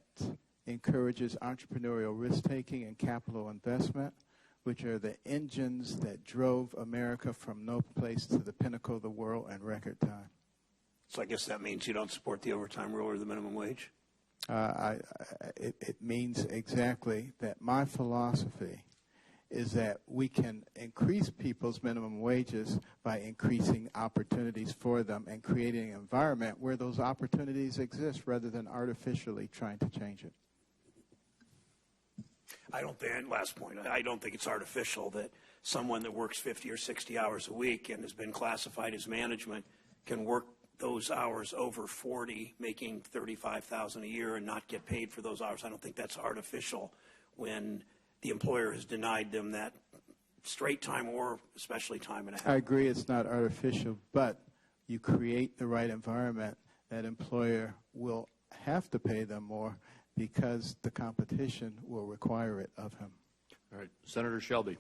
encourages entrepreneurial risk-taking and capital investment, which are the engines that drove America from no place to the pinnacle of the world in record time. So I guess that means you don't support the overtime rule or the minimum wage? It means exactly that my philosophy is that we can increase people's minimum wages by increasing opportunities for them and creating an environment where those opportunities exist rather than artificially trying to change it. Last point, I don't think it's artificial that someone that works 50 or 60 hours a week and has been classified as management can work those hours over 40, making $35,000 a year and not get paid for those hours. I don't think that's artificial when the employer has denied them that straight time or especially time and a half. I agree it's not artificial, but you create the right environment, that employer will have to pay them more because the competition will require it of him. All right, Senator Shelby.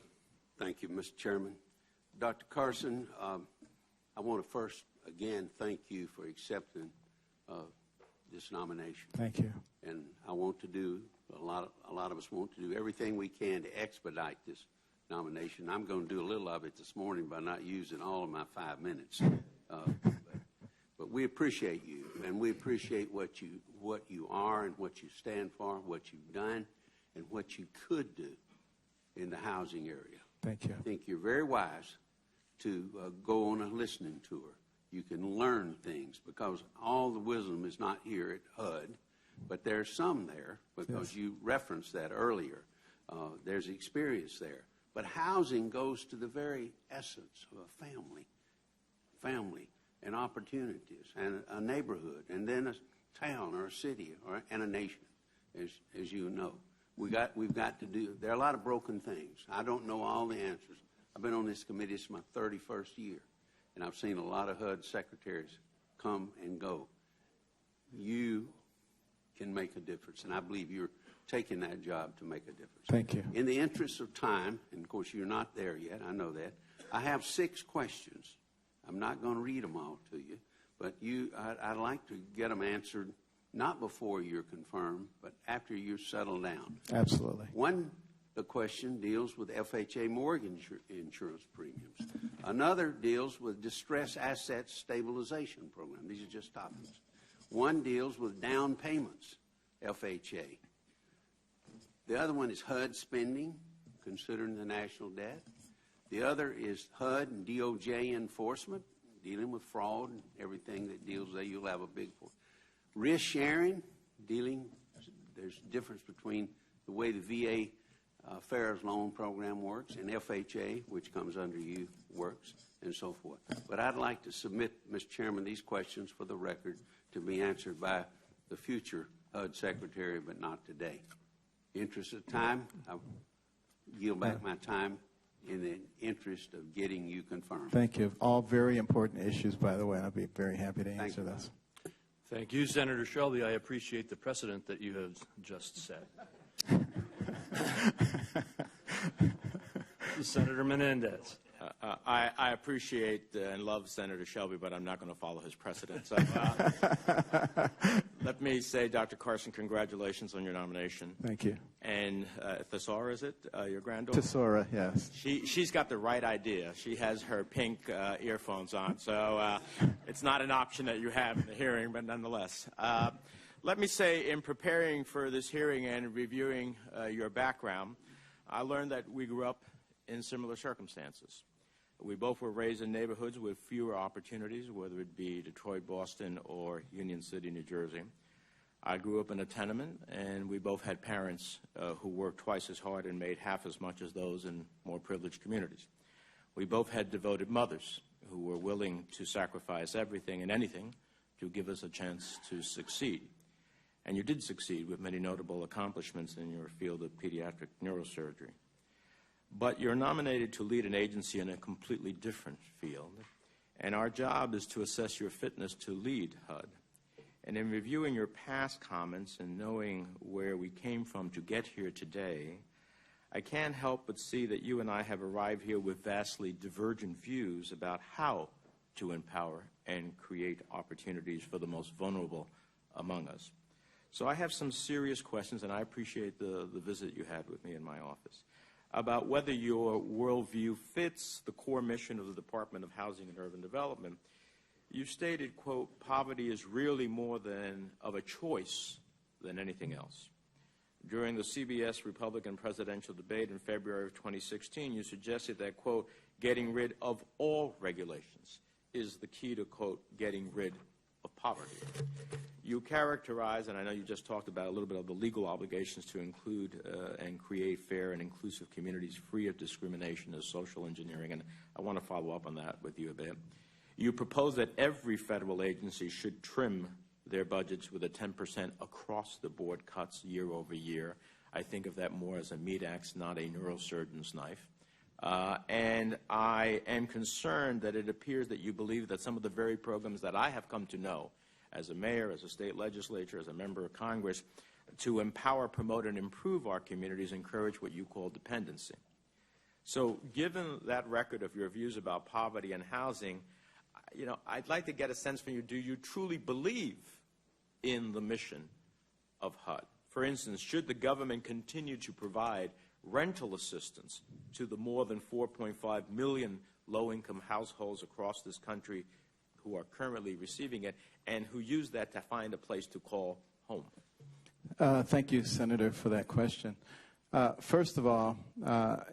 Thank you, Mr. Chairman. Dr. Carson, I want to first, again, thank you for accepting this nomination. Thank you. And I want to do, a lot of us want to do everything we can to expedite this nomination. I'm going to do a little of it this morning by not using all of my 5 minutes. But we appreciate you, and we appreciate what you are and what you stand for, what you've done, and what you could do in the housing area. Thank you. I think you're very wise to go on a listening tour. You can learn things because all the wisdom is not here at HUD, but there's some there because you referenced that earlier. There's experience there. But housing goes to the very essence of a family and opportunities and a neighborhood and then a town or a city and a nation, as you know. We've got to do, there are a lot of broken things. I don't know all the answers. I've been on this committee, it's my 31st year, and I've seen a lot of HUD secretaries come and go. You can make a difference, and I believe you're taking that job to make a difference. Thank you. In the interest of time, and of course you're not there yet, I know that, I have 6 questions. I'm not going to read them all to you, but I'd like to get them answered not before you're confirmed, but after you're settled down. Absolutely. The question deals with FHA mortgage insurance premiums. Another deals with distress asset stabilization program. These are just topics. One deals with down payments, FHA. The other one is HUD spending, considering the national debt. The other is HUD and DOJ enforcement, dealing with fraud and everything that deals there. You'll have a big point. Risk sharing, there's a difference between the way the VA Farrah's loan program works and FHA, which comes under you, works, and so forth. But I'd like to submit, Mr. Chairman, these questions for the record to be answered by the future HUD Secretary, but not today. Interest of time, I'll yield back my time in the interest of getting you confirmed. Thank you. All very important issues, by the way, and I'll be very happy to answer those. Thank you, Senator Shelby. I appreciate the precedent that you have just set. Senator Menendez. I appreciate and love Senator Shelby, but I'm not going to follow his precedent. So, let me say, Dr. Carson, congratulations on your nomination. Thank you. And Thesaura, is it, your granddaughter? Tesora, yes. She's got the right idea. She has her pink earphones on, so it's not an option that you have in the hearing, but nonetheless. Let me say, in preparing for this hearing and reviewing your background, I learned that we grew up in similar circumstances. We both were raised in neighborhoods with fewer opportunities, whether it be Detroit, Boston, or Union City, New Jersey. I grew up in a tenement, and we both had parents who worked twice as hard and made half as much as those in more privileged communities. We both had devoted mothers who were willing to sacrifice everything and anything to give us a chance to succeed. And you did succeed with many notable accomplishments in your field of pediatric neurosurgery. But you're nominated to lead an agency in a completely different field, and our job is to assess your fitness to lead HUD. And in reviewing your past comments and knowing where we came from to get here today, I can't help but see that you and I have arrived here with vastly divergent views about how to empower and create opportunities for the most vulnerable among us. So I have some serious questions, and I appreciate the visit you had with me in my office, about whether your worldview fits the core mission of the Department of Housing and Urban Development. You stated, quote, poverty is really more of a choice than anything else. During the CBS Republican presidential debate in February of 2016, you suggested that, quote, getting rid of all regulations is the key to, quote, getting rid of poverty. You characterize, and I know you just talked about a little bit of the legal obligations to include and create fair and inclusive communities free of discrimination as social engineering, and I want to follow up on that with you a bit. You propose that every federal agency should trim their budgets with a 10% across-the-board cuts year over year. I think of that more as a meat axe, not a neurosurgeon's knife. And I am concerned that it appears that you believe that some of the very programs that I have come to know as a mayor, as a state legislature, as a member of Congress, to empower, promote, and improve our communities, encourage what you call dependency. So given that record of your views about poverty and housing, you know, I'd like to get a sense from you, do you truly believe in the mission of HUD? For instance, should the government continue to provide rental assistance to the more than 4.5 million low-income households across this country who are currently receiving it and who use that to find a place to call home? Thank you, Senator, for that question. First of all,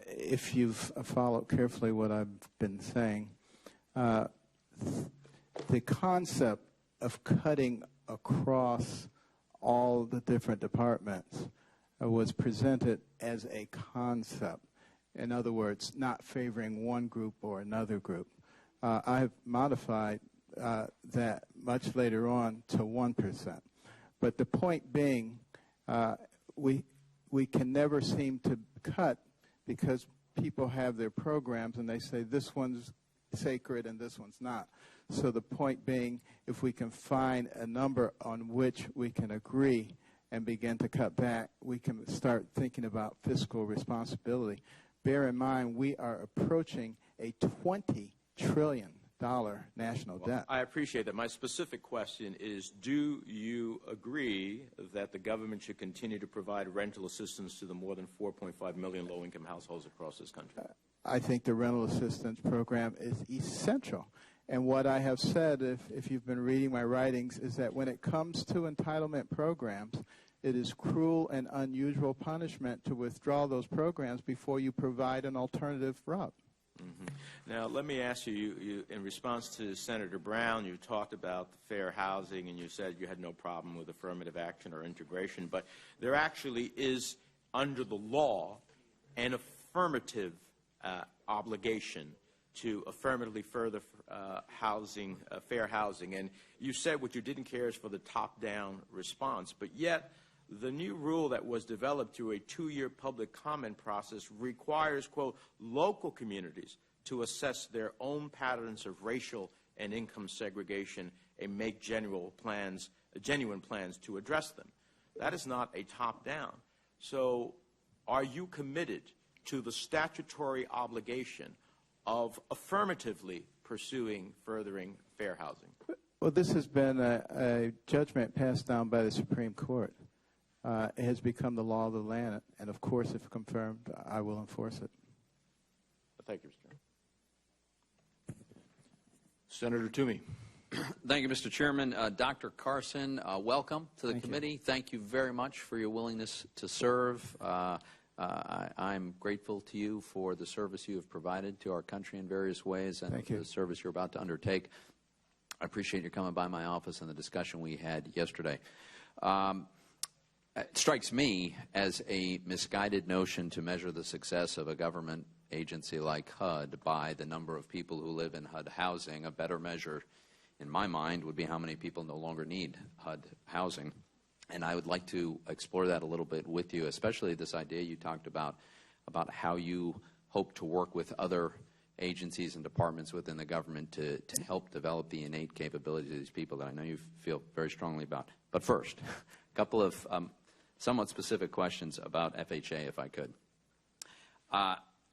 if you've followed carefully what I've been saying, the concept of cutting across all the different departments was presented as a concept. In other words, not favoring one group or another group. I've modified that much later on to 1%. But the point being, we can never seem to cut because people have their programs and they say this one's sacred and this one's not. So the point being, if we can find a number on which we can agree and begin to cut back, we can start thinking about fiscal responsibility. Bear in mind, we are approaching a $20 trillion national debt. I appreciate that. My specific question is, do you agree that the government should continue to provide rental assistance to the more than 4.5 million low-income households across this country? I think the rental assistance program is essential. And what I have said, if you've been reading my writings, is that when it comes to entitlement programs, it is cruel and unusual punishment to withdraw those programs before you provide an alternative route. Mm-hmm. Now, let me ask you, in response to Senator Brown, you talked about fair housing and you said you had no problem with affirmative action or integration, but there actually is, under the law, an affirmative obligation to affirmatively further housing, fair housing. And you said what you didn't care is for the top-down response, but yet the new rule that was developed through a 2-year public comment process requires, quote, local communities to assess their own patterns of racial and income segregation and make genuine plans to address them. That is not a top-down. So are you committed to the statutory obligation of affirmatively pursuing furthering fair housing? Well, this has been a judgment passed down by the Supreme Court. It has become the law of the land, and of course, if confirmed, I will enforce it. Thank you, Mr. Chairman. Senator Toomey. Thank you, Mr. Chairman. Dr. Carson, welcome to the committee. Thank you very much for your willingness to serve. I'm grateful to you for the service you have provided to our country in various ways and the service you're about to undertake. I appreciate you coming by my office and the discussion we had yesterday. It strikes me as a misguided notion to measure the success of a government agency like HUD by the number of people who live in HUD housing. A better measure, in my mind, would be how many people no longer need HUD housing. And I would like to explore that a little bit with you, especially this idea you talked about how you hope to work with other agencies and departments within the government to help develop the innate capabilities of these people that I know you feel very strongly about. But first, a couple of somewhat specific questions about FHA, if I could.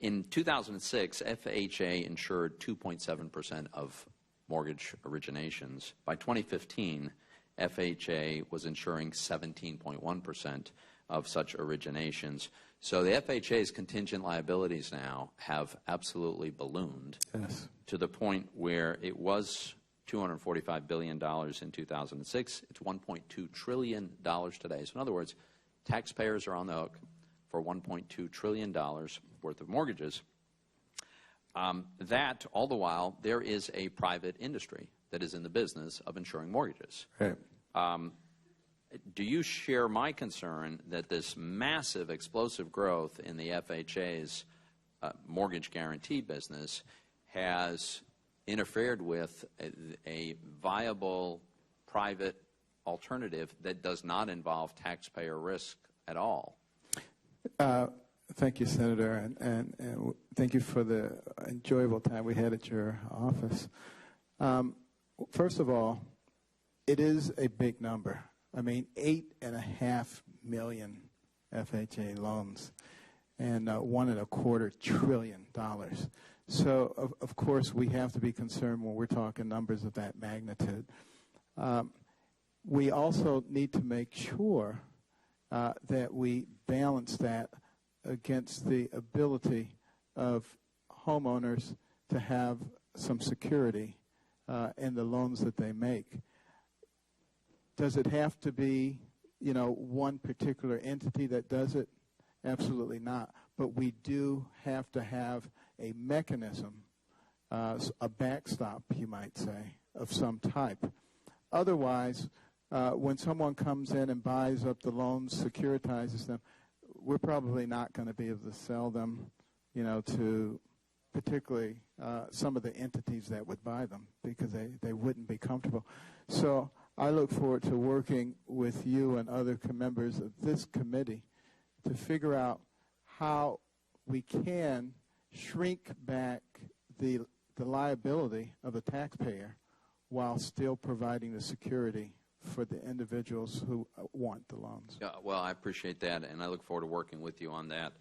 In 2006, FHA insured 2.7% of mortgage originations. By 2015, FHA was insuring 17.1% of such originations. So the FHA's contingent liabilities now have absolutely ballooned to the point where it was $245 billion in 2006. It's $1.2 trillion today. So in other words, taxpayers are on the hook for $1.2 trillion worth of mortgages. That, all the while, there is a private industry that is in the business of insuring mortgages. Right. Do you share my concern that this massive, explosive growth in the FHA's mortgage guarantee business has interfered with a viable private alternative that does not involve taxpayer risk at all? Thank you, Senator, and thank you for the enjoyable time we had at your office. First of all, it is a big number. I mean, 8.5 million FHA loans and $1.25 trillion. So, of course, we have to be concerned when we're talking numbers of that magnitude. We also need to make sure that we balance that against the ability of homeowners to have some security in the loans that they make. Does it have to be, one particular entity that does it? Absolutely not. But we do have to have a mechanism, a backstop, you might say, of some type. Otherwise, when someone comes in and buys up the loans, securitizes them, we're probably not going to be able to sell them, to particularly some of the entities that would buy them because they wouldn't be comfortable. So I look forward to working with you and other members of this committee to figure out how we can shrink back the liability of the taxpayer while still providing the security for the individuals who want the loans. Yeah, well, I appreciate that, and I look forward to working with you on that.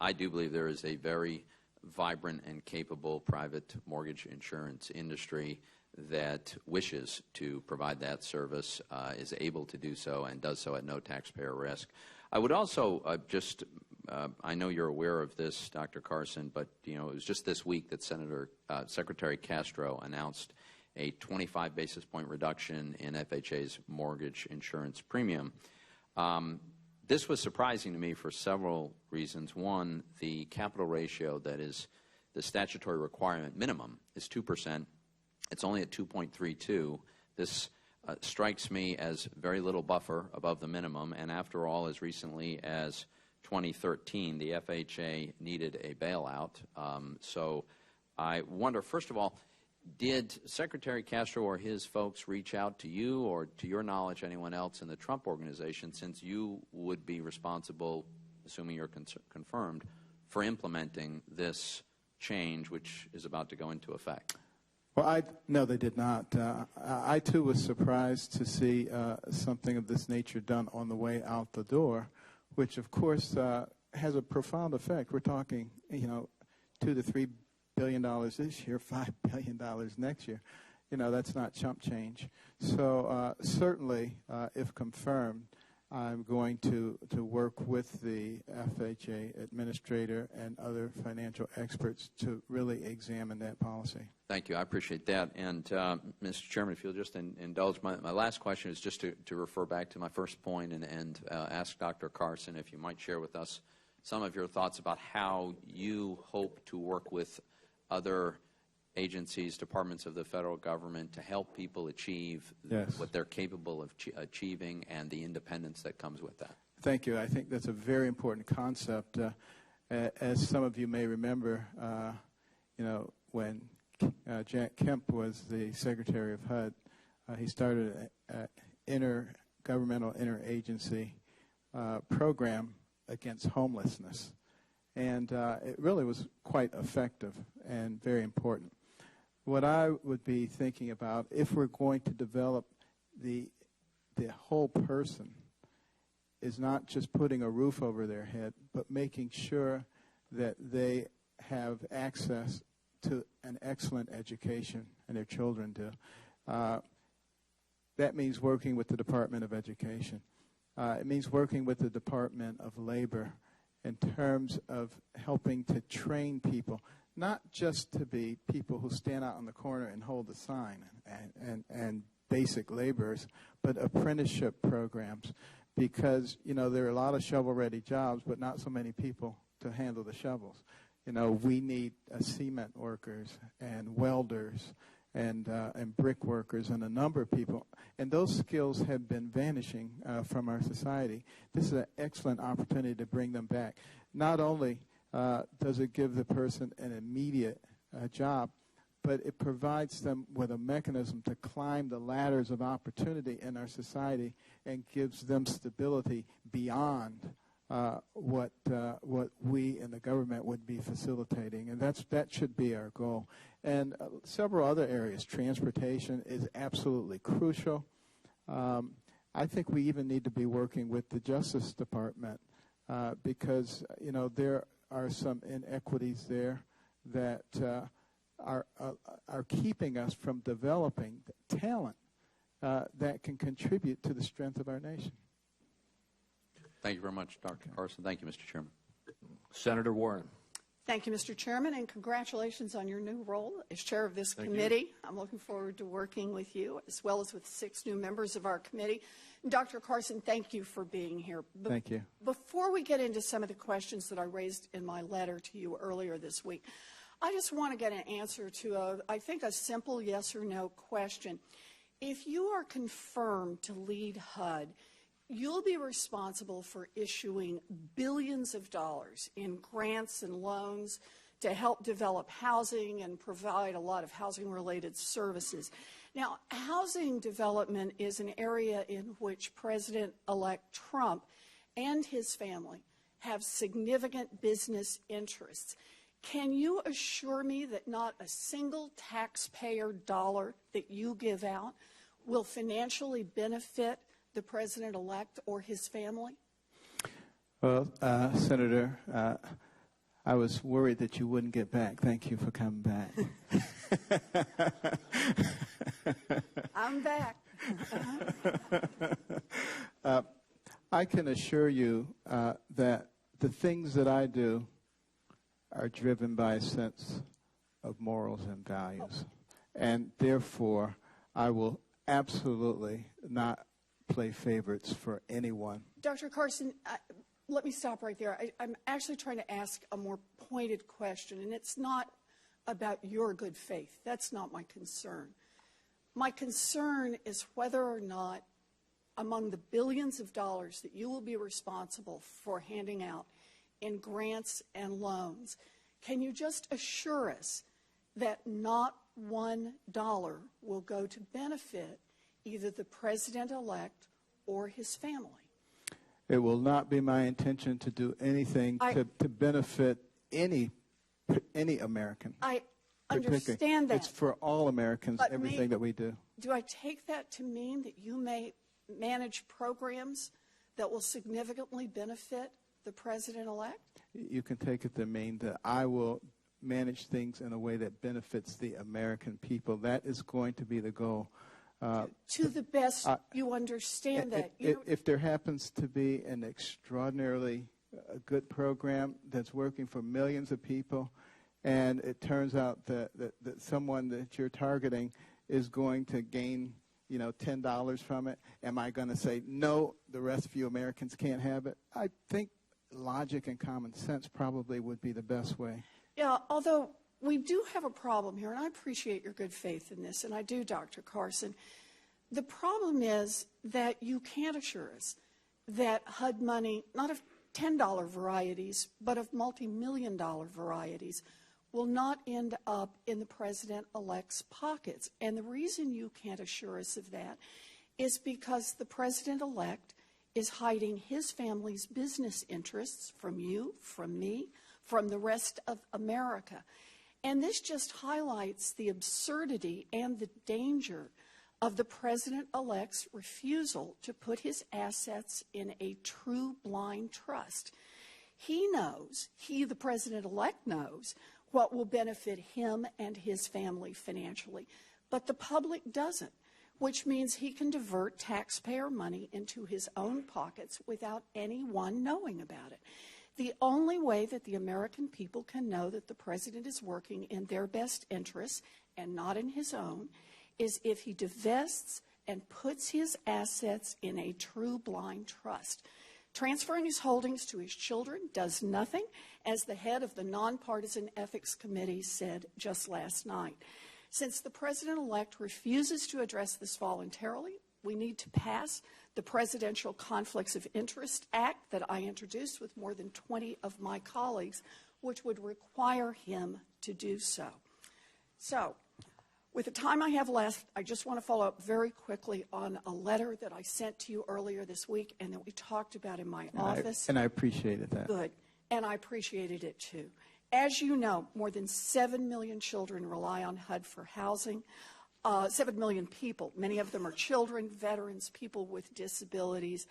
I do believe there is a very vibrant and capable private mortgage insurance industry that wishes to provide that service, is able to do so, and does so at no taxpayer risk. I would also I know you're aware of this, Dr. Carson, but it was just this week that Secretary Castro announced a 25 basis point reduction in FHA's mortgage insurance premium. This was surprising to me for several reasons. One, the capital ratio that is the statutory requirement minimum is 2%. It's only at 2.32. This strikes me as very little buffer above the minimum, and after all, as recently as 2013, the FHA needed a bailout. So I wonder, first of all, did Secretary Castro or his folks reach out to you or, to your knowledge, anyone else in the Trump organization, since you would be responsible, assuming you're confirmed, for implementing this change, which is about to go into effect? Well, no, they did not. I, too, was surprised to see something of this nature done on the way out the door, which, of course, has a profound effect. We're talking, $2 to $3 billion this year, $5 billion next year. That's not chump change. So certainly, if confirmed, I'm going to work with the FHA administrator and other financial experts to really examine that policy. Thank you. I appreciate that. And, Mr. Chairman, if you'll just indulge, my last question is just to refer back to my first point and ask Dr. Carson if you might share with us some of your thoughts about how you hope to work with other agencies, departments of the federal government to help people achieve what they're capable of achieving and the independence that comes with that. Thank you. I think that's a very important concept. As some of you may remember, when Jack Kemp was the Secretary of HUD, he started an intergovernmental, interagency program against homelessness. And it really was quite effective and very important. What I would be thinking about, if we're going to develop the whole person, is not just putting a roof over their head, but making sure that they have access to an excellent education, and their children do. That means working with the Department of Education. It means working with the Department of Labor in terms of helping to train people, not just to be people who stand out on the corner and hold the sign and basic laborers, but apprenticeship programs, because, there are a lot of shovel-ready jobs, but not so many people to handle the shovels. We need cement workers and welders and brick workers and a number of people, and those skills have been vanishing from our society. This is an excellent opportunity to bring them back. Not only does it give the person an immediate job, but it provides them with a mechanism to climb the ladders of opportunity in our society and gives them stability beyond what we in the government would be facilitating, and that should be our goal. And several other areas. Transportation is absolutely crucial. I think we even need to be working with the Justice Department because there are some inequities there that are keeping us from developing talent that can contribute to the strength of our nation. Thank you very much, Dr. Carson. Thank you, Mr. Chairman. Senator Warren. Thank you, Mr. Chairman, and congratulations on your new role as chair of this committee. I'm looking forward to working with you, as well as with 6 new members of our committee. Dr. Carson, thank you for being here. Thank you. Before we get into some of the questions that I raised in my letter to you earlier this week, I just want to get an answer to, I think, a simple yes or no question. If you are confirmed to lead HUD, you'll be responsible for issuing billions of dollars in grants and loans to help develop housing and provide a lot of housing-related services. Now, housing development is an area in which President-elect Trump and his family have significant business interests. Can you assure me that not a single taxpayer dollar that you give out will financially benefit the president-elect or his family? Well, Senator, I was worried that you wouldn't get back. Thank you for coming back. I'm back. I can assure you that the things that I do are driven by a sense of morals and values. And therefore, I will absolutely not play favorites for anyone. Dr. Carson, let me stop right there. I'm actually trying to ask a more pointed question, and it's not about your good faith. That's not my concern. My concern is whether or not, among the billions of dollars that you will be responsible for handing out in grants and loans, can you just assure us that not $1 will go to benefit either the president-elect or his family? It will not be my intention to do anything to benefit any American. I understand that. It's for all Americans, everything that we do. Do I take that to mean that you may manage programs that will significantly benefit the president-elect? You can take it to mean that I will manage things in a way that benefits the American people. That is going to be the goal. To the best you understand that. If there happens to be an extraordinarily good program that's working for millions of people, and it turns out that someone that you're targeting is going to gain, $10 from it, am I going to say, no, the rest of you Americans can't have it? I think logic and common sense probably would be the best way. Yeah, although we do have a problem here, and I appreciate your good faith in this, and I do, Dr. Carson. The problem is that you can't assure us that HUD money, not of $10 varieties, but of multi-million-dollar varieties, will not end up in the president-elect's pockets. And the reason you can't assure us of that is because the president-elect is hiding his family's business interests from you, from me, from the rest of America. And this just highlights the absurdity and the danger of the president-elect's refusal to put his assets in a true blind trust. He knows, the president-elect knows, what will benefit him and his family financially, but the public doesn't, which means he can divert taxpayer money into his own pockets without anyone knowing about it. The only way that the American people can know that the president is working in their best interests and not in his own is if he divests and puts his assets in a true blind trust. Transferring his holdings to his children does nothing, as the head of the Nonpartisan Ethics Committee said just last night. Since the president-elect refuses to address this voluntarily, we need to pass the Presidential Conflicts of Interest Act that I introduced with more than 20 of my colleagues, which would require him to do so. So, with the time I have left, I just want to follow up very quickly on a letter that I sent to you earlier this week and that we talked about in my office. And I appreciated that. Good. And I appreciated it, too. As you know, more than 7 million children rely on HUD for housing. 7 million people. Many of them are children, veterans, people with disabilities.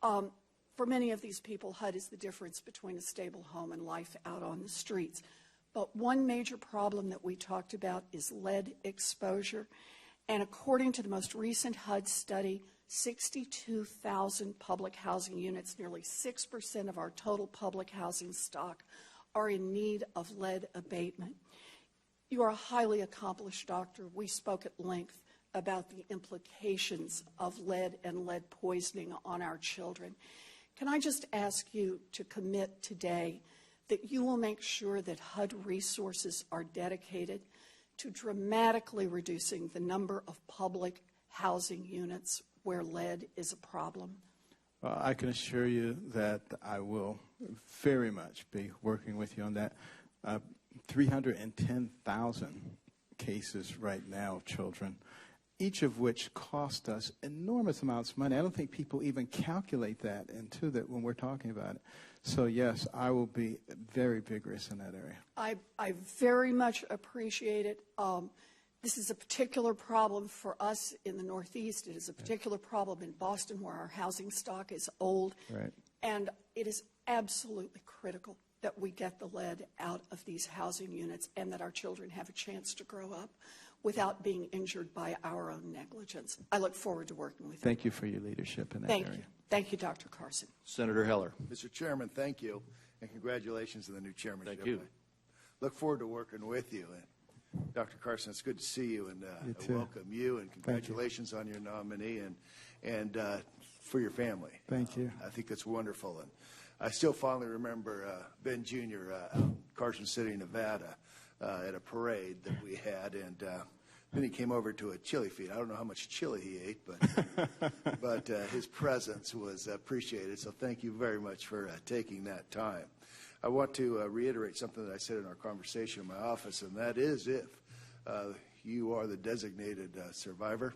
For many of these people, HUD is the difference between a stable home and life out on the streets. But one major problem that we talked about is lead exposure. And according to the most recent HUD study, 62,000 public housing units, nearly 6% of our total public housing stock, are in need of lead abatement. You are a highly accomplished doctor. We spoke at length about the implications of lead and lead poisoning on our children. Can I just ask you to commit today that you will make sure that HUD resources are dedicated to dramatically reducing the number of public housing units where lead is a problem? I can assure you that I will very much be working with you on that. 310,000 cases right now of children, each of which cost us enormous amounts of money. I don't think people even calculate that into that when we're talking about it. So, yes, I will be very vigorous in that area. I very much appreciate it. This is a particular problem for us in the Northeast. It is a particular problem in Boston where our housing stock is old. Right. And it is absolutely critical that we get the lead out of these housing units and that our children have a chance to grow up without being injured by our own negligence. I look forward to working with you. Thank you for your leadership in that area. Thank you. Thank you, Dr. Carson. Senator Heller. Mr. Chairman, thank you, and congratulations on the new chairmanship. Thank you. I look forward to working with you. And Dr. Carson, it's good to see you, and I welcome you, and congratulations on your nominee and for your family. Thank you. I think that's wonderful. And I still fondly remember Ben Jr. Out in Carson City, Nevada, at a parade that we had, and then he came over to a chili feed. I don't know how much chili he ate, but his presence was appreciated. So thank you very much for taking that time. I want to reiterate something that I said in our conversation in my office, and that is if you are the designated survivor,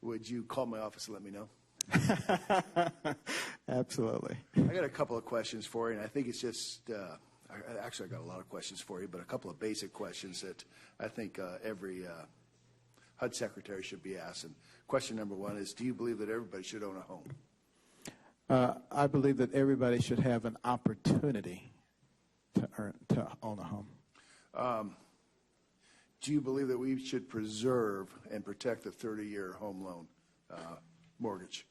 would you call my office and let me know? Absolutely. I got a couple of questions for you, and I think it's just actually, I got a lot of questions for you, but a couple of basic questions that I think every HUD secretary should be asked. And question number one is, do you believe that everybody should own a home? I believe that everybody should have an opportunity to own a home. Do you believe that we should preserve and protect the 30-year home loan mortgage?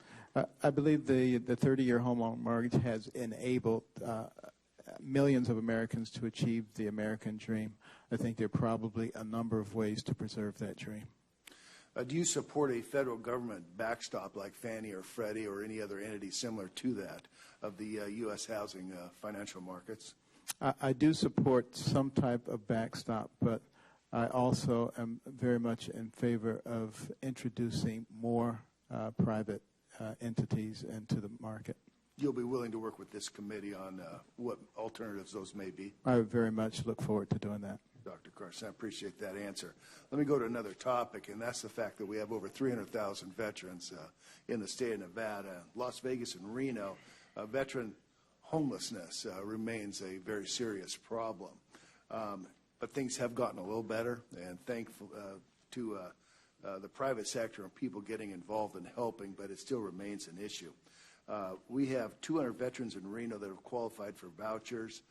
I believe the 30-year home loan mortgage has enabled millions of Americans to achieve the American dream. I think there are probably a number of ways to preserve that dream. Do you support a federal government backstop like Fannie or Freddie or any other entity similar to that of the U.S. housing financial markets? I do support some type of backstop, but I also am very much in favor of introducing more private entities into the market. You'll be willing to work with this committee on what alternatives those may be? I very much look forward to doing that. Dr. Carson, I appreciate that answer. Let me go to another topic, and that's the fact that we have over 300,000 veterans in the state of Nevada. Las Vegas and Reno, veteran homelessness remains a very serious problem. But things have gotten a little better, and thankful to the private sector and people getting involved and helping, but it still remains an issue. We have 200 veterans in Reno that have qualified for vouchers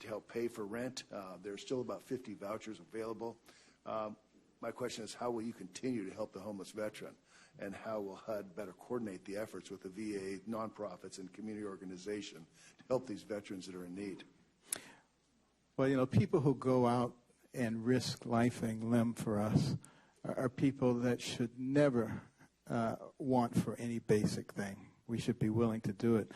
to help pay for rent. There's still about 50 vouchers available. My question is, how will you continue to help the homeless veteran, and how will HUD better coordinate the efforts with the VA, nonprofits, and community organization to help these veterans that are in need? Well, you know, people who go out and risk life and limb for us are people that should never want for any basic thing. We should be willing to do it.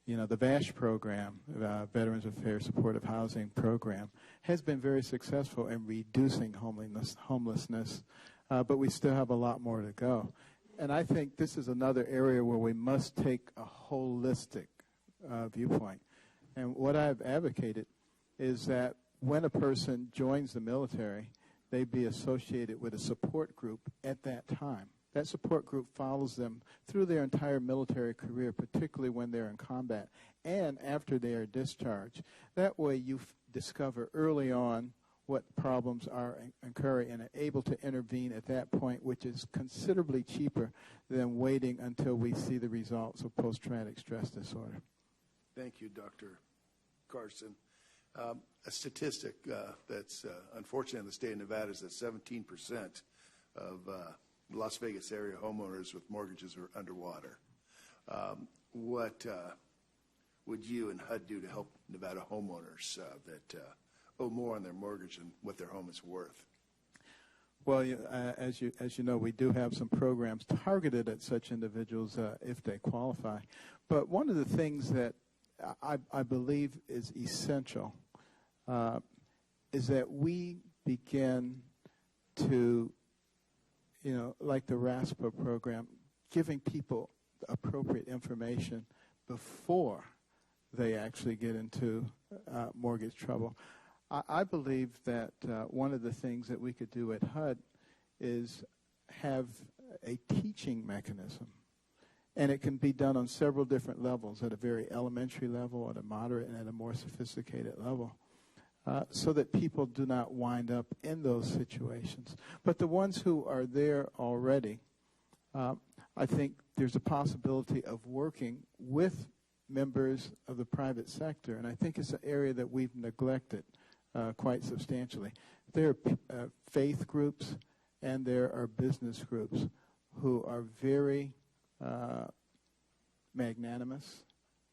You know, the VASH program, Veterans Affairs Supportive Housing Program, has been very successful in reducing homelessness, but we still have a lot more to go. And I think this is another area where we must take a holistic viewpoint. And what I've advocated is that when a person joins the military, they be associated with a support group at that time. That support group follows them through their entire military career, particularly when they're in combat and after they are discharged. That way you discover early on what problems are occurring and are able to intervene at that point, which is considerably cheaper than waiting until we see the results of post-traumatic stress disorder. Thank you, Dr. Carson. A statistic that's unfortunate in the state of Nevada is that 17% of Las Vegas area homeowners with mortgages are underwater. What would you and HUD do to help Nevada homeowners that owe more on their mortgage than what their home is worth? Well, as you know, we do have some programs targeted at such individuals if they qualify. But one of the things that I believe is essential is that we begin to, you know, like the RASPA program, giving people appropriate information before they actually get into mortgage trouble. I believe that one of the things that we could do at HUD is have a teaching mechanism. And it can be done on several different levels, at a very elementary level, at a moderate, and at a more sophisticated level, so that people do not wind up in those situations. But the ones who are there already, I think there's a possibility of working with members of the private sector, and I think it's an area that we've neglected quite substantially. There are faith groups and there are business groups who are very magnanimous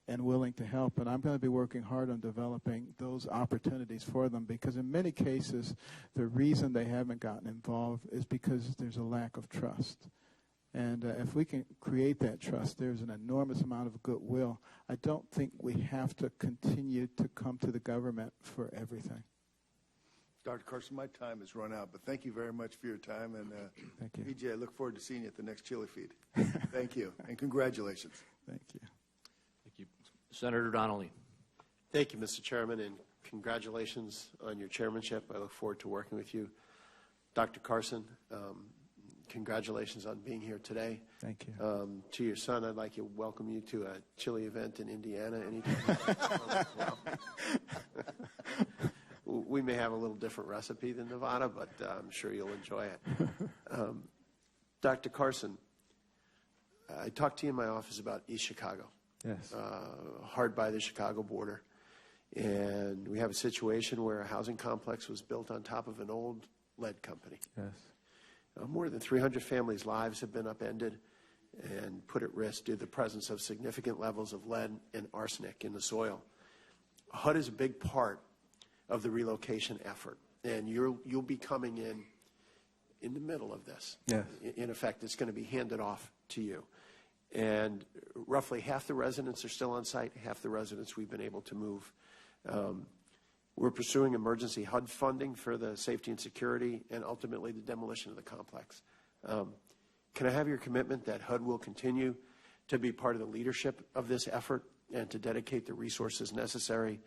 and willing to help, and I'm going to be working hard on developing those opportunities for them, because in many cases the reason they haven't gotten involved is because there's a lack of trust. And if we can create that trust, there's an enormous amount of goodwill. I don't think we have to continue to come to the government for everything. Dr. Carson, my time has run out, but thank you very much for your time. And thank you. BJ, I look forward to seeing you at the next chili feed. Thank you, and congratulations. Thank you. Thank you. Senator Donnelly. Thank you, Mr. Chairman, and congratulations on your chairmanship. I look forward to working with you. Dr. Carson, congratulations on being here today. Thank you. To your son, I'd like to welcome you to a chili event in Indiana anytime. We may have a little different recipe than Nevada, but I'm sure you'll enjoy it. Dr. Carson, I talked to you in my office about East Chicago. Yes. hard by the Chicago border. And we have a situation where a housing complex was built on top of an old lead company. Yes. More than 300 families' lives have been upended and put at risk due to the presence of significant levels of lead and arsenic in the soil. HUD is a big part of the relocation effort, and you'll be coming in the middle of this. Yes. In effect, it's going to be handed off to you. And roughly half the residents are still on site, half the residents we've been able to move. We're pursuing emergency HUD funding for the safety and security and ultimately the demolition of the complex. Can I have your commitment that HUD will continue to be part of the leadership of this effort and to dedicate the resources necessary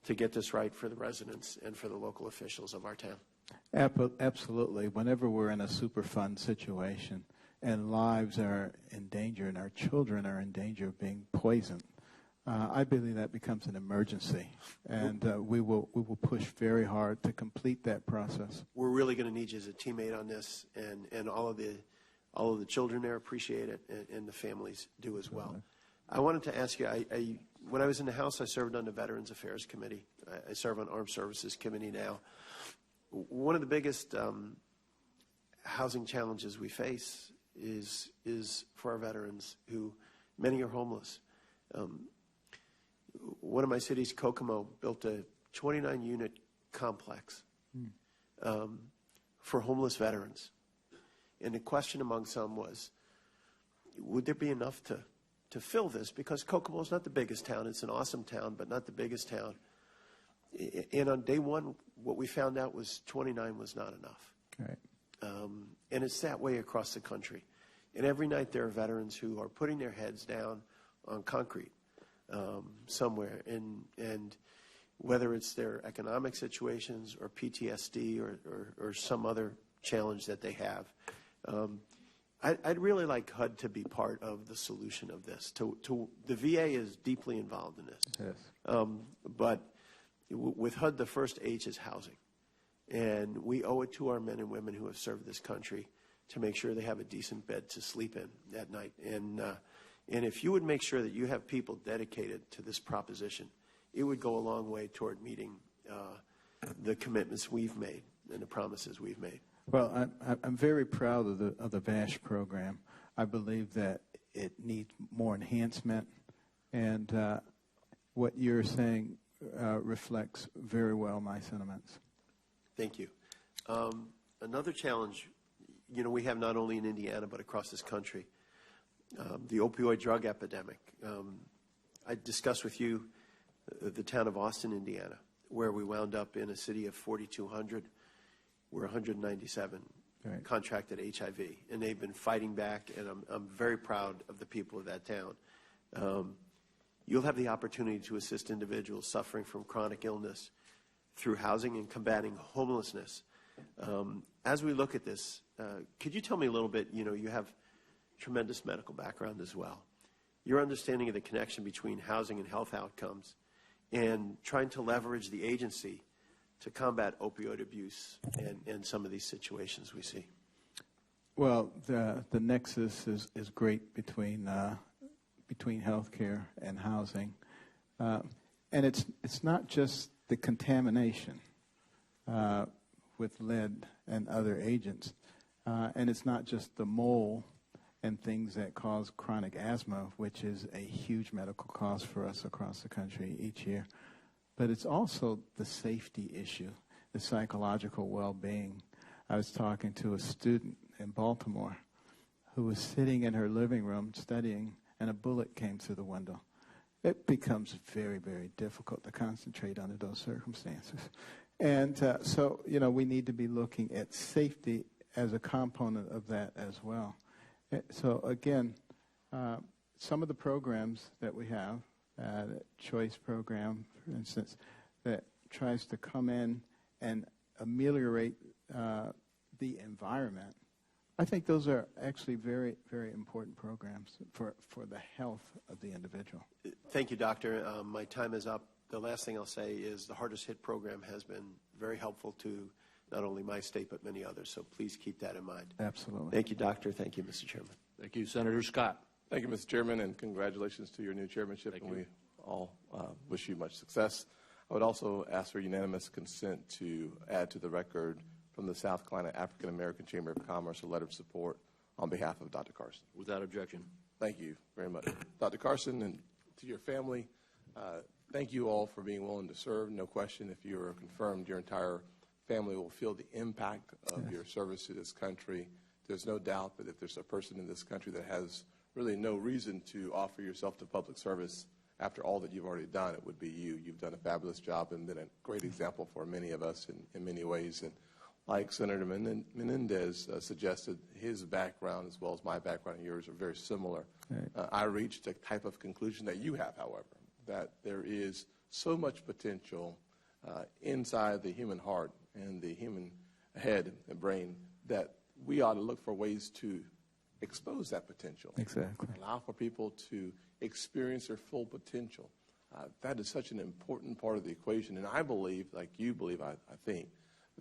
to get this right for the residents and for the local officials of our town? Absolutely. Whenever we're in a Superfund situation and lives are in danger and our children are in danger of being poisoned, I believe that becomes an emergency, and we will push very hard to complete that process. We're really going to need you as a teammate on this, and all of the children there appreciate it, and the families do as well. I wanted to ask you, when I was in the House, I served on the Veterans Affairs Committee. I serve on Armed Services Committee now. One of the biggest housing challenges we face is for our veterans, who many are homeless. One of my cities, Kokomo, built a 29-unit complex for homeless veterans. And the question among some was, would there be enough to fill this? Because Kokomo is not the biggest town. It's an awesome town, but not the biggest town. And on day one, what we found out was 29 was not enough. Right. And it's that way across the country. And every night there are veterans who are putting their heads down on concrete somewhere. And whether it's their economic situations or PTSD or some other challenge that they have, I'd really like HUD to be part of the solution of this. The VA is deeply involved in this. Yes. But with HUD, the first H is housing. And we owe it to our men and women who have served this country to make sure they have a decent bed to sleep in at night. And if you would make sure that you have people dedicated to this proposition, it would go a long way toward meeting the commitments we've made and the promises we've made. Well, I'm very proud of the VASH program. I believe that it needs more enhancement, and what you're saying reflects very well my sentiments. Thank you. Another challenge, we have not only in Indiana but across this country, the opioid drug epidemic. I discussed with you the town of Austin, Indiana, where we wound up in a city of 4,200, where 197 contracted HIV, and they've been fighting back, and I'm very proud of the people of that town. You'll have the opportunity to assist individuals suffering from chronic illness through housing and combating homelessness. As we look at this, could you tell me a little bit, you have tremendous medical background as well. Your understanding of the connection between housing and health outcomes and trying to leverage the agency to combat opioid abuse and some of these situations we see. Well, the nexus is great between healthcare and housing, and it's not just the contamination with lead and other agents, and it's not just the mold and things that cause chronic asthma, which is a huge medical cost for us across the country each year. But it's also the safety issue, the psychological well-being. I was talking to a student in Baltimore who was sitting in her living room studying, and a bullet came through the window. It becomes very, very difficult to concentrate under those circumstances. And so, we need to be looking at safety as a component of that as well. So, again, some of the programs that we have, the Choice program, for instance, that tries to come in and ameliorate the environment, I think those are actually very, very important programs for the health of the individual. Thank you, Doctor. My time is up. The last thing I'll say is the Hardest Hit program has been very helpful to not only my state but many others, so please keep that in mind. Absolutely. Thank you, Doctor. Thank you, Mr. Chairman. Thank you, Senator Scott. Thank you, Mr. Chairman, and congratulations to your new chairmanship. Thank and you. we all wish you much success. I would also ask for unanimous consent to add to the record from the South Carolina African American Chamber of Commerce a letter of support on behalf of Dr. Carson. Without objection. Thank you very much. Dr. Carson, and to your family, thank you all for being willing to serve. No question, if you are confirmed, your entire family will feel the impact of your service to this country. There's no doubt that if there's a person in this country that has really no reason to offer yourself to public service after all that you've already done, it would be you. You've done a fabulous job and been a great example for many of us in many ways. And like Senator Menendez suggested, his background as well as my background and yours are very similar. Right. I reached a type of conclusion that you have, however, that there is so much potential inside the human heart and the human head and brain that we ought to look for ways to expose that potential. Exactly. Allow for people to experience their full potential. That is such an important part of the equation. And I believe, like you believe, I think,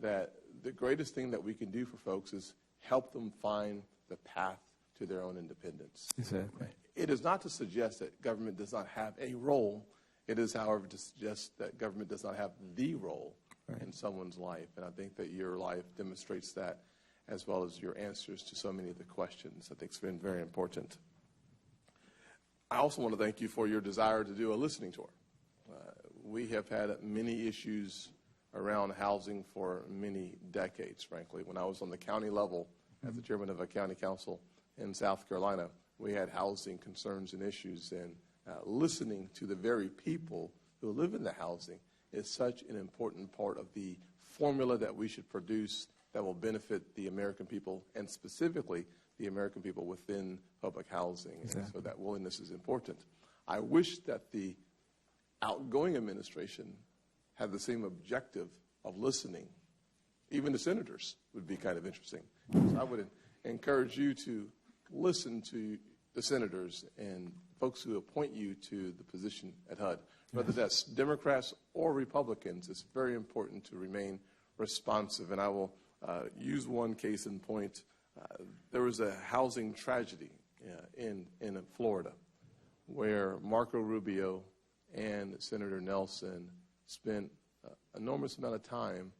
that the greatest thing that we can do for folks is help them find the path to their own independence. Exactly. It is not to suggest that government does not have a role. It is, however, to suggest that government does not have the role in someone's life. And I think that your life demonstrates that, as well as your answers to so many of the questions. I think it's been very important. I also want to thank you for your desire to do a listening tour. We have had many issues around housing for many decades, frankly. When I was on the county level as the chairman of a county council in South Carolina, we had housing concerns and issues, and listening to the very people who live in the housing is such an important part of the formula that we should produce that will benefit the American people, and specifically the American people within public housing. Exactly. And so that willingness is important. I wish that the outgoing administration had the same objective of listening. Even the senators would be kind of interesting. So I would encourage you to listen to the senators and folks who appoint you to the position at HUD. Whether that's Democrats or Republicans, it's very important to remain responsive. And I will use one case in point. There was a housing tragedy in Florida where Marco Rubio and Senator Nelson spent an enormous amount of time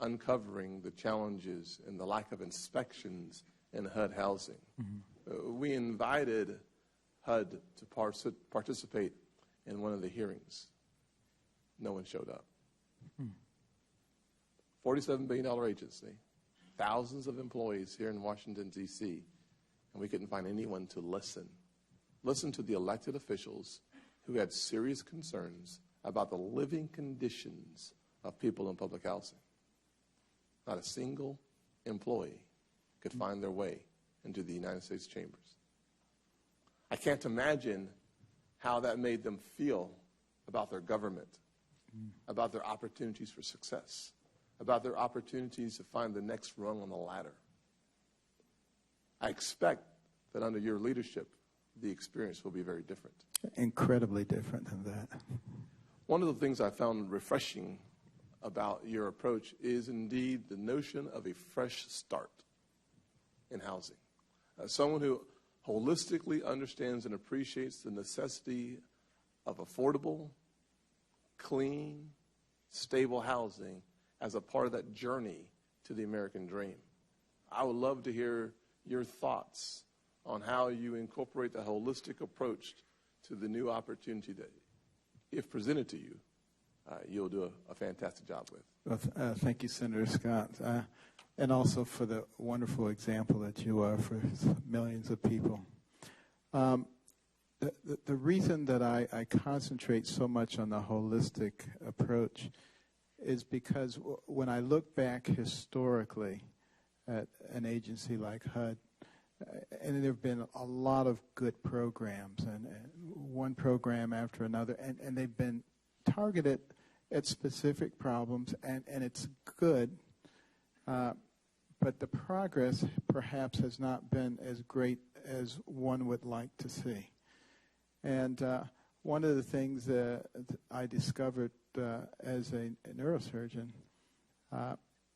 uncovering the challenges and the lack of inspections in HUD housing. Mm-hmm. We invited HUD to participate in one of the hearings. No one showed up. $47 billion agency, thousands of employees here in Washington, D.C., and we couldn't find anyone to listen. Listen to the elected officials who had serious concerns about the living conditions of people in public housing. Not a single employee could find their way into the United States chambers. I can't imagine how that made them feel about their government, about their opportunities for success, about their opportunities to find the next rung on the ladder. I expect that under your leadership, the experience will be very different. Incredibly different than that. One of the things I found refreshing about your approach is indeed the notion of a fresh start in housing. Someone who holistically understands and appreciates the necessity of affordable, clean, stable housing as a part of that journey to the American dream. I would love to hear your thoughts on how you incorporate the holistic approach to the new opportunity that, if presented to you, you'll do a fantastic job with. Well, thank you, Senator Scott, and also for the wonderful example that you are for millions of people. The reason that I concentrate so much on the holistic approach is because when I look back historically at an agency like HUD, and there have been a lot of good programs, and one program after another, and they've been targeted at specific problems, and it's good, but the progress perhaps has not been as great as one would like to see. And one of the things that I discovered as a neurosurgeon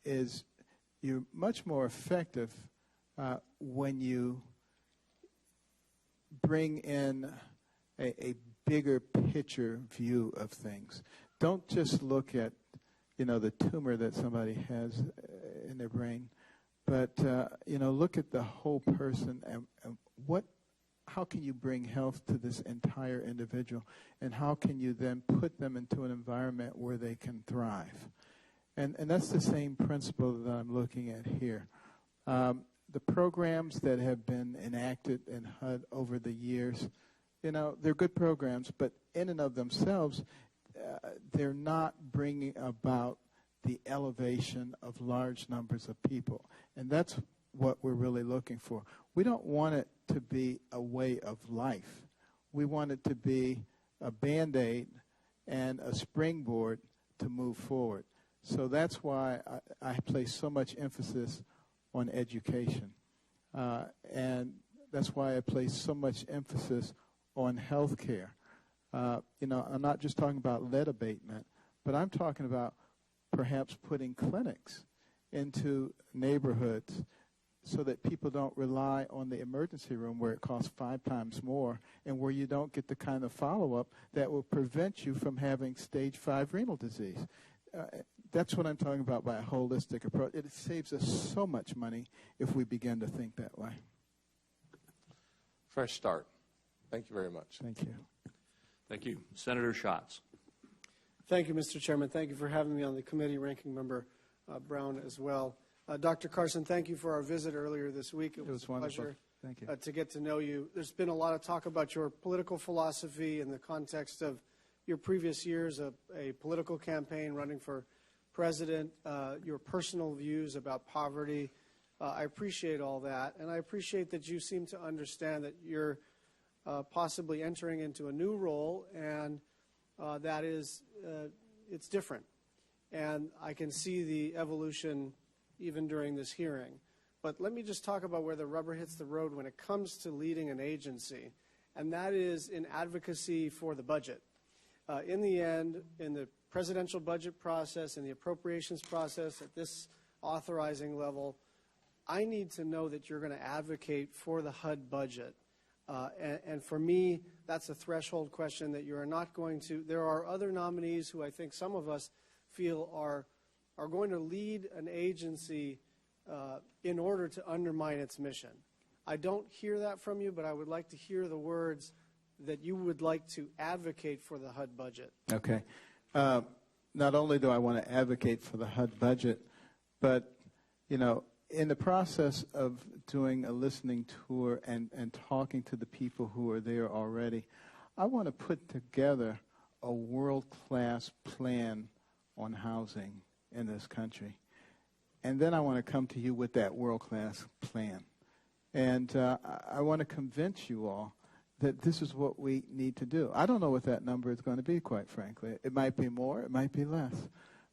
is you're much more effective when you bring in a bigger picture view of things. Don't just look at, the tumor that somebody has in their brain, but, look at the whole person and how can you bring health to this entire individual, and how can you then put them into an environment where they can thrive? And that's the same principle that I'm looking at here. The programs that have been enacted in HUD over the years, they're good programs, but in and of themselves, they're not bringing about the elevation of large numbers of people. And that's what we're really looking for. We don't want it to be a way of life. We want it to be a Band-Aid and a springboard to move forward. So that's why I place so much emphasis on education. And that's why I place so much emphasis on health care. I'm not just talking about lead abatement, but I'm talking about perhaps putting clinics into neighborhoods so that people don't rely on the emergency room where it costs 5 times more and where you don't get the kind of follow-up that will prevent you from having stage 5 renal disease. That's what I'm talking about by a holistic approach. It saves us so much money if we begin to think that way. Fresh start. Thank you very much. Thank you. Thank you. Senator Schatz. Thank you, Mr. Chairman. Thank you for having me on the committee, Ranking Member Brown as well. Dr. Carson, thank you for our visit earlier this week. It was a wonderful. pleasure Thank you. To get to know you. There's been a lot of talk about your political philosophy in the context of your previous years, a political campaign running for president, your personal views about poverty. I appreciate all that, and I appreciate that you seem to understand that you're possibly entering into a new role, and that is, it's different. And I can see the evolution even during this hearing. But let me just talk about where the rubber hits the road when it comes to leading an agency, and that is in advocacy for the budget. In the end, in the presidential budget process and the appropriations process at this authorizing level, I need to know that you're going to advocate for the HUD budget. And for me, that's a threshold question that you are not going to. There are other nominees who I think some of us feel are going to lead an agency in order to undermine its mission. I don't hear that from you, but I would like to hear the words that you would like to advocate for the HUD budget. Okay. Not only do I want to advocate for the HUD budget, but, in the process of doing a listening tour and talking to the people who are there already, I want to put together a world-class plan on housing in this country. And then I want to come to you with that world-class plan. And I want to convince you all that this is what we need to do. I don't know what that number is going to be, quite frankly. It might be more, it might be less.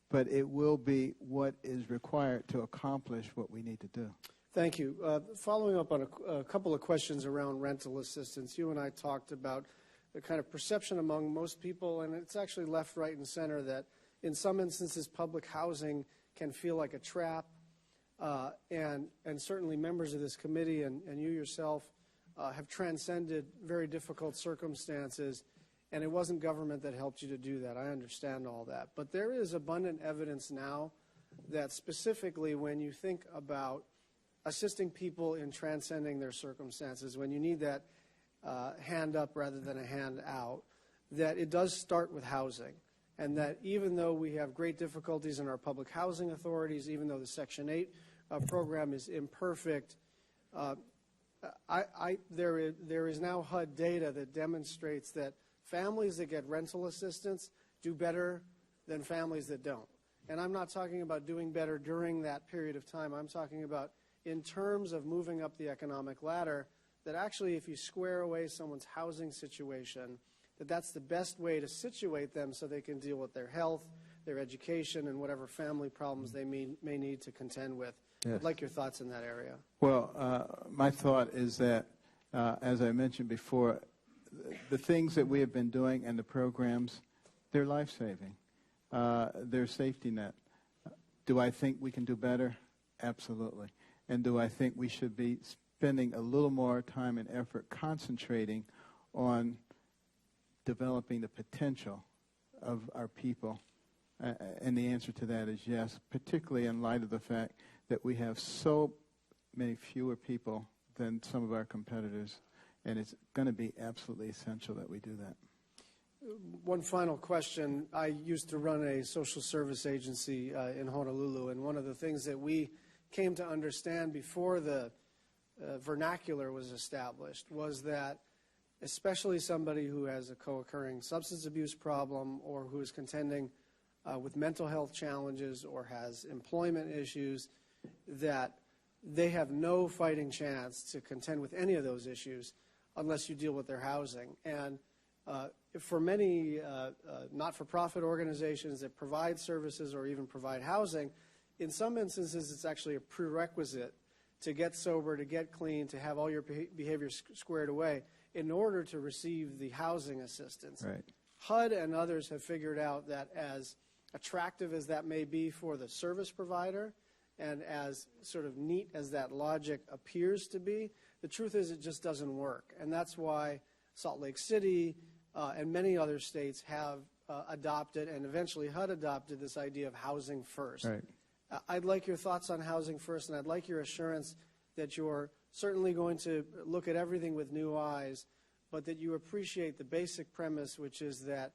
But it will be what is required to accomplish what we need to do. Thank you. Following up on a couple of questions around rental assistance, you and I talked about the kind of perception among most people, and it's actually left, right, and center, that in some instances public housing can feel like a trap. And certainly members of this committee and you yourself have transcended very difficult circumstances, and it wasn't government that helped you to do that. I understand all that. But there is abundant evidence now that specifically when you think about assisting people in transcending their circumstances, when you need that hand up rather than a hand out, that it does start with housing. And that even though we have great difficulties in our public housing authorities, even though the Section 8 program is imperfect, there is now HUD data that demonstrates that families that get rental assistance do better than families that don't. And I'm not talking about doing better during that period of time. I'm talking about in terms of moving up the economic ladder, that actually if you square away someone's housing situation, that's the best way to situate them so they can deal with their health, their education, and whatever family problems they may need to contend with. Yes. I'd like your thoughts in that area. Well, my thought is that, as I mentioned before, the things that we have been doing and the programs, they're life-saving. They're safety net. Do I think we can do better? Absolutely. And do I think we should be spending a little more time and effort concentrating on developing the potential of our people? And the answer to that is yes, particularly in light of the fact that we have so many fewer people than some of our competitors, and it's going to be absolutely essential that we do that. One final question. I used to run a social service agency in Honolulu, and one of the things that we came to understand before the vernacular was established was that especially somebody who has a co-occurring substance abuse problem or who is contending with mental health challenges or has employment issues, that they have no fighting chance to contend with any of those issues unless you deal with their housing. And for many not-for-profit organizations that provide services or even provide housing, in some instances it's actually a prerequisite to get sober, to get clean, to have all your behaviors squared away in order to receive the housing assistance. Right. HUD and others have figured out that as attractive as that may be for the service provider and as sort of neat as that logic appears to be, the truth is it just doesn't work. And that's why Salt Lake City and many other states have adopted, and eventually HUD adopted, this idea of housing first. Right. I'd like your thoughts on housing first, and I'd like your assurance that you're certainly going to look at everything with new eyes, but that you appreciate the basic premise, which is that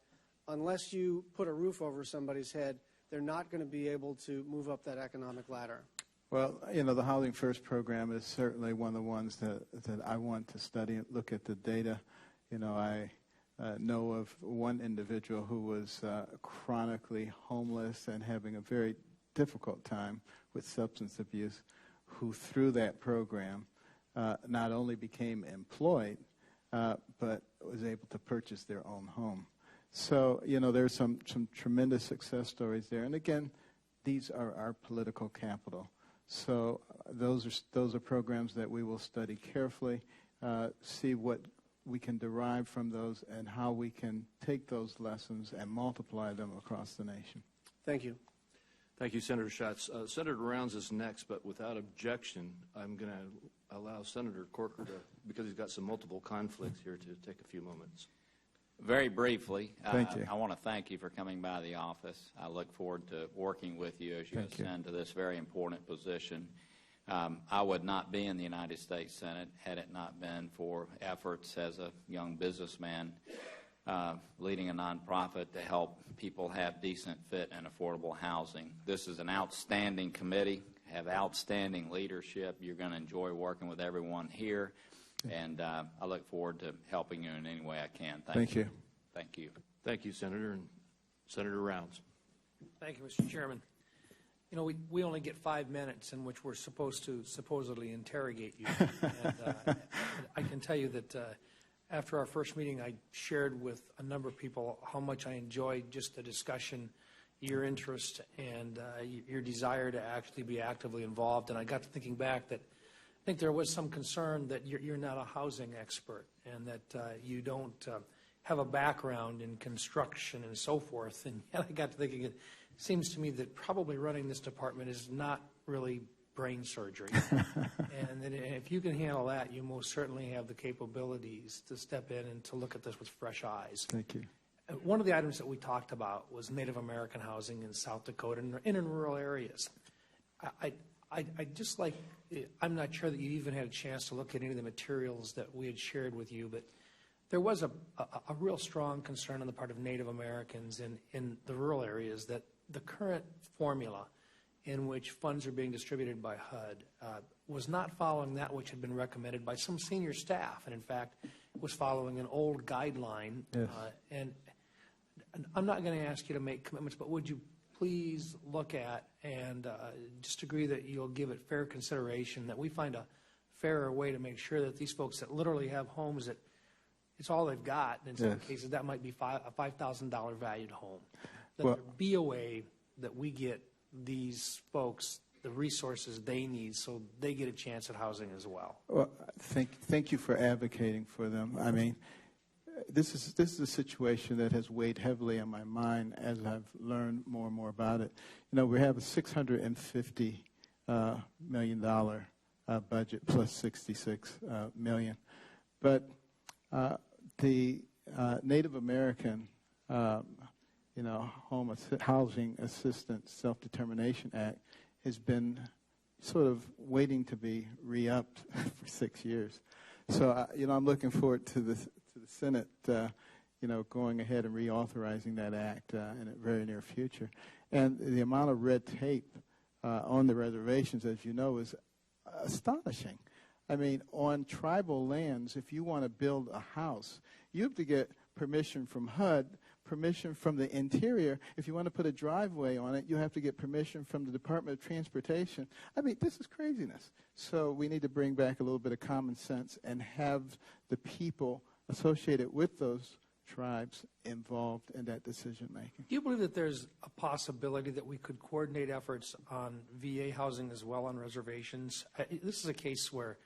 unless you put a roof over somebody's head, they're not going to be able to move up that economic ladder. Well, the Housing First program is certainly one of the ones that I want to study and look at the data. I know of one individual who was chronically homeless and having a very difficult time with substance abuse, who through that program not only became employed, but was able to purchase their own home. So, there's some tremendous success stories there. And again, these are our political capital. So those are programs that we will study carefully, see what we can derive from those and how we can take those lessons and multiply them across the nation. Thank you. Thank you, Senator Schatz. Senator Rounds is next, but without objection, I'm going to allow Senator Corker to, because he's got some multiple conflicts here, to take a few moments. Very briefly, Thank you. I want to thank you for coming by the office. I look forward to working with you as you ascend to this very important position. I would not be in the United States Senate had it not been for efforts as a young businessman leading a nonprofit to help people have decent, fit, and affordable housing. This is an outstanding committee, have outstanding leadership. You're going to enjoy working with everyone here. And I look forward to helping you in any way I can. Thank you. Thank you. Thank you, Senator. And Senator Rounds. Thank you, Mr. Chairman. We only get 5 minutes in which we're supposed to supposedly interrogate you. And I can tell you that after our first meeting, I shared with a number of people how much I enjoyed just the discussion, your interest, and your desire to actually be actively involved. And I got to thinking back that I think there was some concern that you're not a housing expert and that you don't have a background in construction and so forth. And I got to thinking, it seems to me that probably running this department is not really brain surgery. And that if you can handle that, you most certainly have the capabilities to step in and to look at this with fresh eyes. Thank you. One of the items that we talked about was Native American housing in South Dakota and in rural areas. I'd just like, I'm not sure that you even had a chance to look at any of the materials that we had shared with you, but there was a real strong concern on the part of Native Americans in the rural areas that the current formula in which funds are being distributed by HUD was not following that which had been recommended by some senior staff, and in fact was following an old guideline. Yes. And I'm not going to ask you to make commitments, but would you please look at and just agree that you'll give it fair consideration, that we find a fairer way to make sure that these folks that literally have homes that it's all they've got, and in some cases that might be a $5,000 valued home, that there be a way that we get these folks the resources they need so they get a chance at housing as well. Well, thank you for advocating for them. I mean, this is a situation that has weighed heavily on my mind as I've learned more and more about it. We have a $650 million budget plus 66 million. But the Native American, Housing Assistance Self-Determination Act has been sort of waiting to be re-upped for 6 years. So, I'm looking forward to the Senate, going ahead and reauthorizing that act in the very near future. And the amount of red tape on the reservations, as you know, is astonishing. I mean, on tribal lands, if you want to build a house, you have to get permission from HUD, permission from the interior. If you want to put a driveway on it, you have to get permission from the Department of Transportation. I mean, this is craziness. So we need to bring back a little bit of common sense and have the people associated with those tribes involved in that decision making. Do you believe that there's a possibility that we could coordinate efforts on VA housing as well on reservations? This is a case where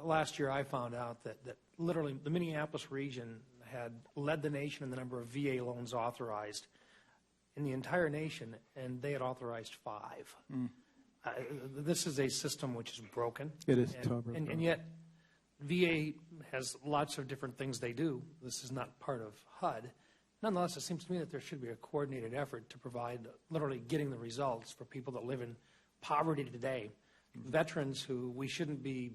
last year I found out that literally the Minneapolis region had led the nation in the number of VA loans authorized in the entire nation, and they had authorized 5. This is a system which is broken. It is totally broken. And yet VA has lots of different things they do. This is not part of HUD. Nonetheless, it seems to me that there should be a coordinated effort to provide literally getting the results for people that live in poverty today. Veterans who we shouldn't be,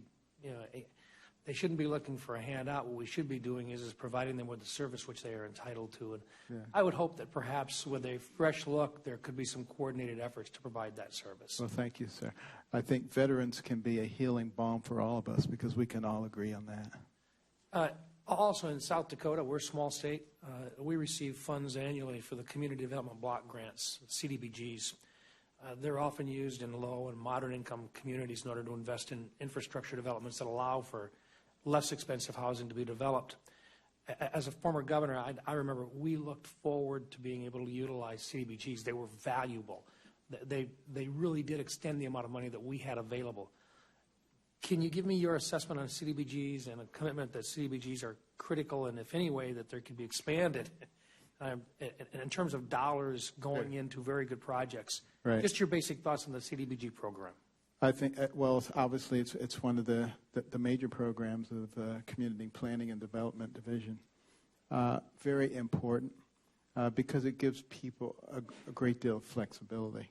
they shouldn't be looking for a handout. What we should be doing is providing them with the service which they are entitled to. And I would hope that perhaps with a fresh look, there could be some coordinated efforts to provide that service. Well, thank you, sir. I think veterans can be a healing balm for all of us because we can all agree on that. Also in South Dakota, we're a small state. We receive funds annually for the Community Development Block Grants, CDBGs. They're often used in low and moderate income communities in order to invest in infrastructure developments that allow for less expensive housing to be developed. As a former governor, I remember we looked forward to being able to utilize CDBGs. They were valuable. They really did extend the amount of money that we had available. Can you give me your assessment on CDBGs and a commitment that CDBGs are critical, and if any way that they can be expanded in terms of dollars going into very good projects? Right. Just your basic thoughts on the CDBG program. I think, well, obviously it's one of the major programs of the Community Planning and Development Division. Very important because it gives people a great deal of flexibility.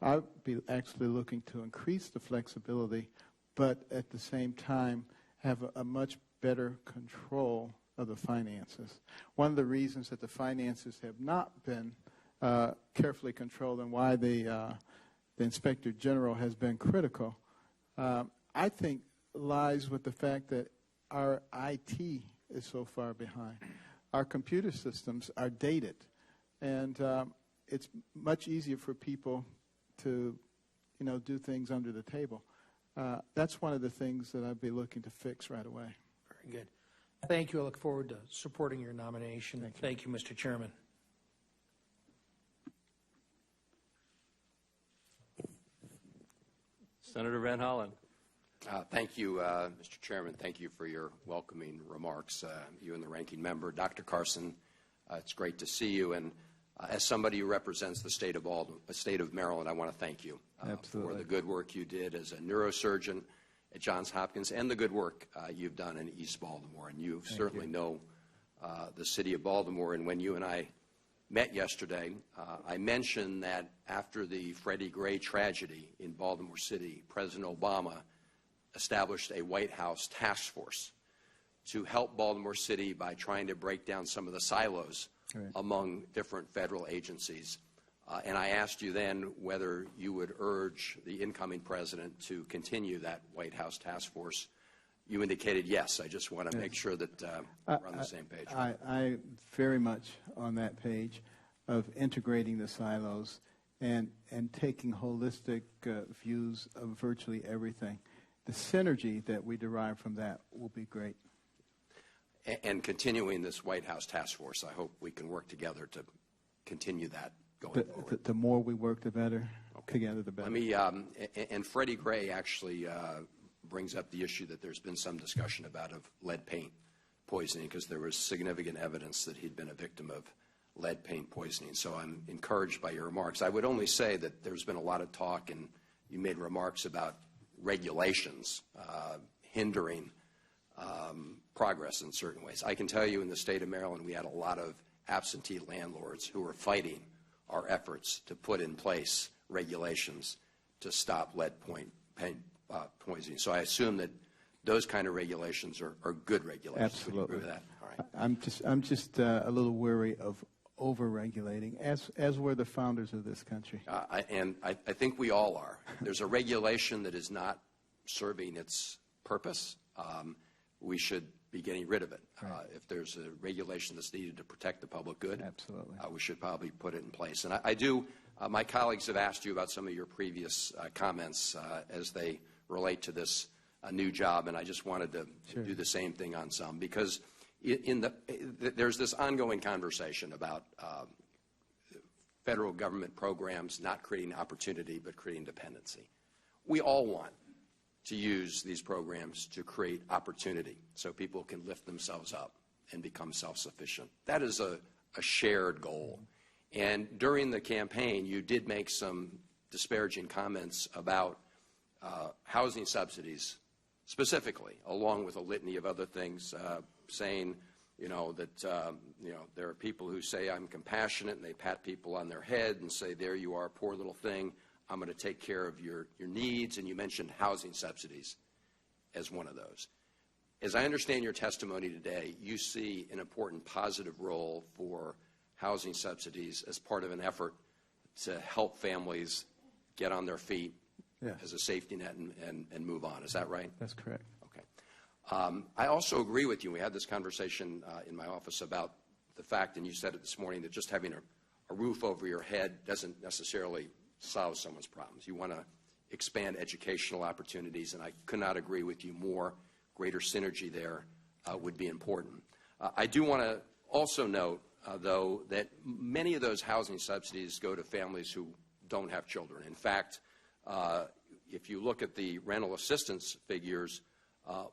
I'd be actually looking to increase the flexibility, but at the same time have a much better control of the finances. One of the reasons that the finances have not been carefully controlled and why the Inspector General has been critical, I think lies with the fact that our IT is so far behind. Our computer systems are dated, and it's much easier for people to, do things under the table. That's one of the things that I'd be looking to fix right away. Very good. Thank you. I look forward to supporting your nomination. Thank you, Mr. Chairman. Senator Van Hollen. Thank you, Mr. Chairman. Thank you for your welcoming remarks, you and the ranking member. Dr. Carson, it's great to see you. And as somebody who represents the state of Maryland, I want to thank you for the good work you did as a neurosurgeon at Johns Hopkins and the good work you've done in East Baltimore. And you certainly know the city of Baltimore. And when you and I met yesterday, I mentioned that after the Freddie Gray tragedy in Baltimore City, President Obama established a White House task force to help Baltimore City by trying to break down some of the silos among different federal agencies. And I asked you then whether you would urge the incoming president to continue that White House task force. You indicated yes. I just want to make sure that we're on the same page. I very much on that page of integrating the silos and taking holistic views of virtually everything. The synergy that we derive from that will be great. And continuing this White House task force, I hope we can work together to continue that going forward. The more we work, the better. Together, the better. Let me, and Freddie Gray actually brings up the issue that there's been some discussion about of lead paint poisoning because there was significant evidence that he'd been a victim of lead paint poisoning. So I'm encouraged by your remarks. I would only say that there's been a lot of talk, and you made remarks about regulations hindering progress in certain ways. I can tell you in the state of Maryland, we had a lot of absentee landlords who were fighting our efforts to put in place regulations to stop lead poisoning. So I assume that those kind of regulations are good regulations. Absolutely. Would you agree with that? All right. I'm just a little weary of over-regulating, as were the founders of this country. I think we all are. There's a regulation that is not serving its purpose. We should be getting rid of it. Right. If there's a regulation that's needed to protect the public good, absolutely, we should probably put it in place. And I do, my colleagues have asked you about some of your previous comments as they relate to this new job, and I just wanted to do the same thing on some, because there's this ongoing conversation about federal government programs not creating opportunity but creating dependency. We all want to use these programs to create opportunity so people can lift themselves up and become self-sufficient. That is a shared goal. And during the campaign, you did make some disparaging comments about housing subsidies specifically, along with a litany of other things, saying, that, there are people who say I'm compassionate, and they pat people on their head and say, there you are, poor little thing. I'm going to take care of your needs, and you mentioned housing subsidies as one of those. As I understand your testimony today, you see an important positive role for housing subsidies as part of an effort to help families get on their feet as a safety net and move on. Is that right? That's correct. Okay. I also agree with you. We had this conversation in my office about the fact, and you said it this morning, that just having a roof over your head doesn't necessarily solve someone's problems. You want to expand educational opportunities, and I could not agree with you more. Greater synergy there would be important. I do want to also note, though, that many of those housing subsidies go to families who don't have children. In fact, if you look at the rental assistance figures,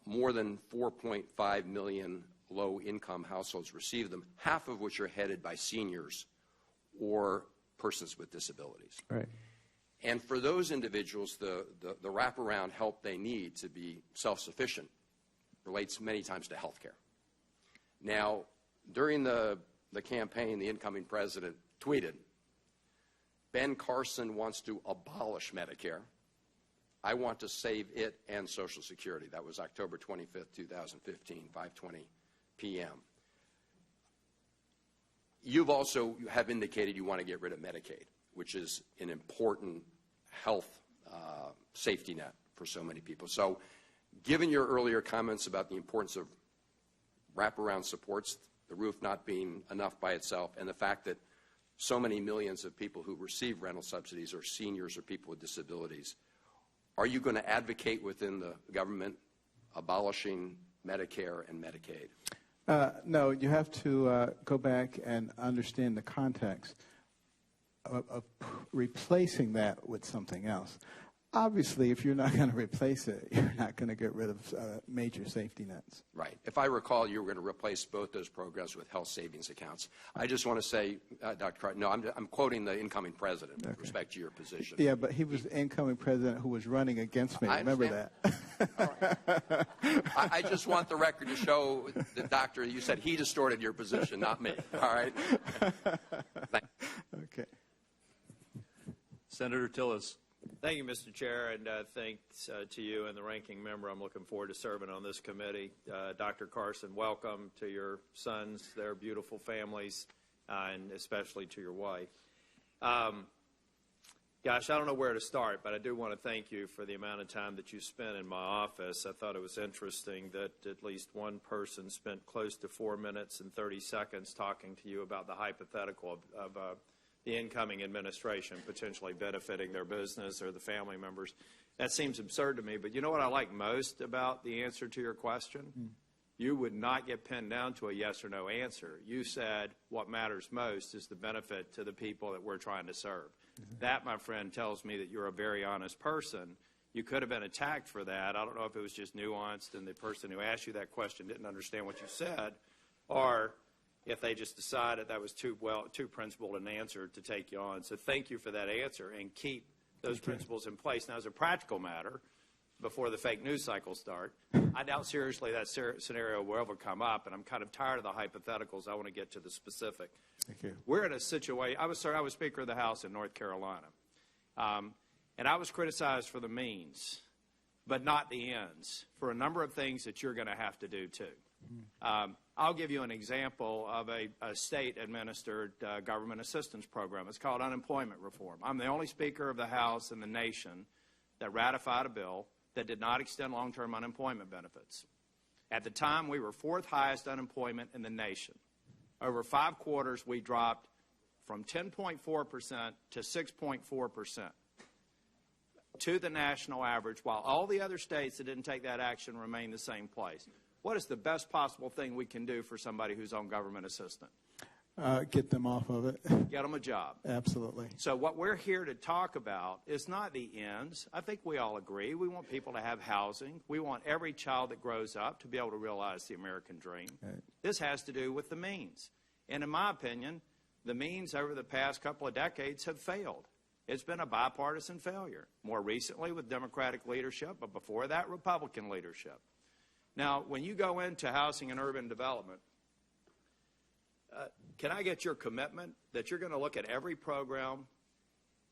more than 4.5 million low-income households receive them, half of which are headed by seniors or persons with disabilities. Right. And for those individuals, the wraparound help they need to be self-sufficient relates many times to health care. Now, during the campaign, the incoming president tweeted, Ben Carson wants to abolish Medicare. I want to save it and Social Security. That was October 25th, 2015, 5:20 p.m. You've also have indicated you want to get rid of Medicaid, which is an important health safety net for so many people. So given your earlier comments about the importance of wraparound supports, the roof not being enough by itself, and the fact that so many millions of people who receive rental subsidies are seniors or people with disabilities, are you going to advocate within the government abolishing Medicare and Medicaid? No, you have to go back and understand the context of replacing that with something else. Obviously, if you're not going to replace it, you're not going to get rid of major safety nets. Right. If I recall, you were going to replace both those programs with health savings accounts. I just want to say, Dr. Carson, no, I'm quoting the incoming president with respect to your position. Yeah, but he was the incoming president who was running against me. Remember that. All right. I just want the record to show the doctor, you said he distorted your position, not me. All right? Okay. Senator Tillis. Thank you, Mr. Chair, and thanks to you and the ranking member. I'm looking forward to serving on this committee. Dr. Carson, welcome to your sons, their beautiful families, and especially to your wife. Gosh, I don't know where to start, but I do want to thank you for the amount of time that you spent in my office. I thought it was interesting that at least one person spent close to 4 minutes and 30 seconds talking to you about the hypothetical of the incoming administration potentially benefiting their business or the family members. That seems absurd to me, but you know what I like most about the answer to your question? You would not get pinned down to a yes or no answer. You said what matters most is the benefit to the people that we're trying to serve. That, my friend, tells me that you're a very honest person. You could have been attacked for that. I don't know if it was just nuanced and the person who asked you that question didn't understand what you said, or if they just decided that was too principled an answer to take you on. So thank you for that answer, and keep those principles in place. Now, as a practical matter, before the fake news cycle start. I doubt seriously that scenario will ever come up, and I'm kind of tired of the hypotheticals. I want to get to the specific. Thank you. We're in a situation. I was Speaker of the House in North Carolina, and I was criticized for the means, but not the ends, for a number of things that you're going to have to do too. I'll give you an example of a state-administered government assistance program. It's called unemployment reform. I'm the only Speaker of the House in the nation that ratified a bill that did not extend long-term unemployment benefits. At the time, we were fourth highest unemployment in the nation. Over 5 quarters, we dropped from 10.4% to 6.4%, to the national average, while all the other states that didn't take that action remain the same place. What is the best possible thing we can do for somebody who's on government assistance? Get them off of it. Get them a job. Absolutely. So what we're here to talk about is not the ends. I think we all agree. We want people to have housing. We want every child that grows up to be able to realize the American dream. Right. This has to do with the means. And in my opinion, the means over the past couple of decades have failed. It's been a bipartisan failure, more recently with Democratic leadership, but before that, Republican leadership. Now, when you go into housing and urban development, can I get your commitment that you're going to look at every program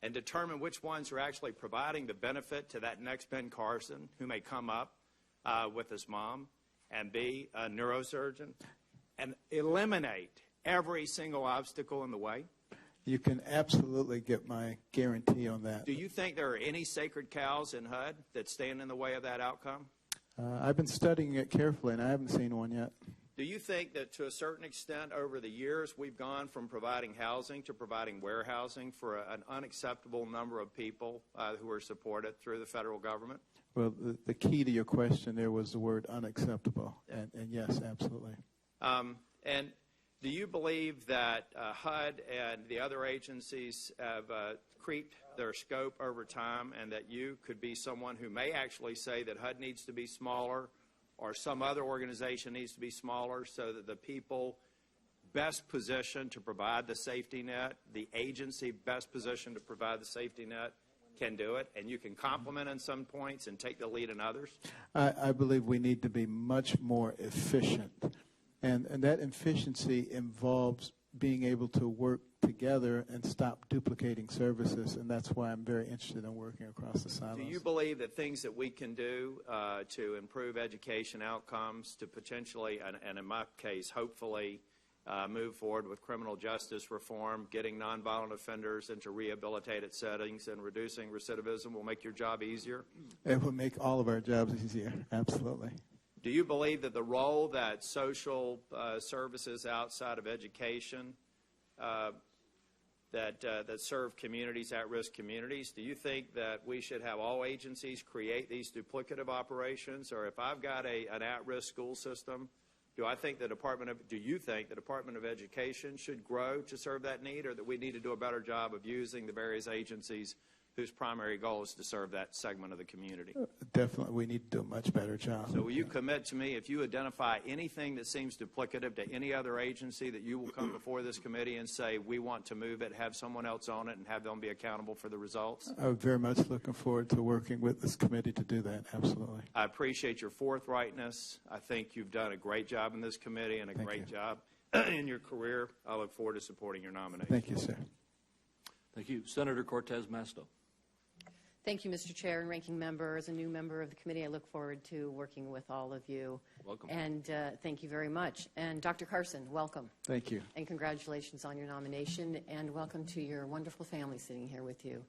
and determine which ones are actually providing the benefit to that next Ben Carson who may come up with his mom and be a neurosurgeon, and eliminate every single obstacle in the way? You can absolutely get my guarantee on that. Do you think there are any sacred cows in HUD that stand in the way of that outcome? I've been studying it carefully, and I haven't seen one yet. Do you think that to a certain extent over the years we've gone from providing housing to providing warehousing for an unacceptable number of people who are supported through the federal government? Well, the key to your question there was the word unacceptable, and yes, absolutely. And do you believe that HUD and the other agencies have creeped their scope over time, and that you could be someone who may actually say that HUD needs to be smaller or some other organization needs to be smaller so that the people best positioned to provide the safety net, the agency best positioned to provide the safety net, can do it, and you can complement in some points and take the lead in others? I believe we need to be much more efficient, and that efficiency involves being able to work together and stop duplicating services, and that's why I'm very interested in working across the silos. Do you believe that things that we can do to improve education outcomes, to potentially, and in my case, hopefully, move forward with criminal justice reform, getting nonviolent offenders into rehabilitated settings, and reducing recidivism will make your job easier? It will make all of our jobs easier, absolutely. Do you believe that the role that social services outside of education that serve communities, at-risk communities, do you think that we should have all agencies create these duplicative operations? Or if I've got an at-risk school system, do you think the Department of Education should grow to serve that need, or that we need to do a better job of using the various agencies whose primary goal is to serve that segment of the community? Definitely, we need to do a much better job. So will you commit to me, if you identify anything that seems duplicative to any other agency, that you will come before this committee and say, we want to move it, have someone else on it, and have them be accountable for the results? I'm very much looking forward to working with this committee to do that, absolutely. I appreciate your forthrightness. I think you've done a great job in this committee and a great job in your career. I look forward to supporting your nomination. Thank you, sir. Thank you. Senator Cortez Masto. Thank you, Mr. Chair and Ranking Member. As a new member of the committee, I look forward to working with all of you. Welcome. And thank you very much. And Dr. Carson, welcome. Thank you. And congratulations on your nomination, and welcome to your wonderful family sitting here with you.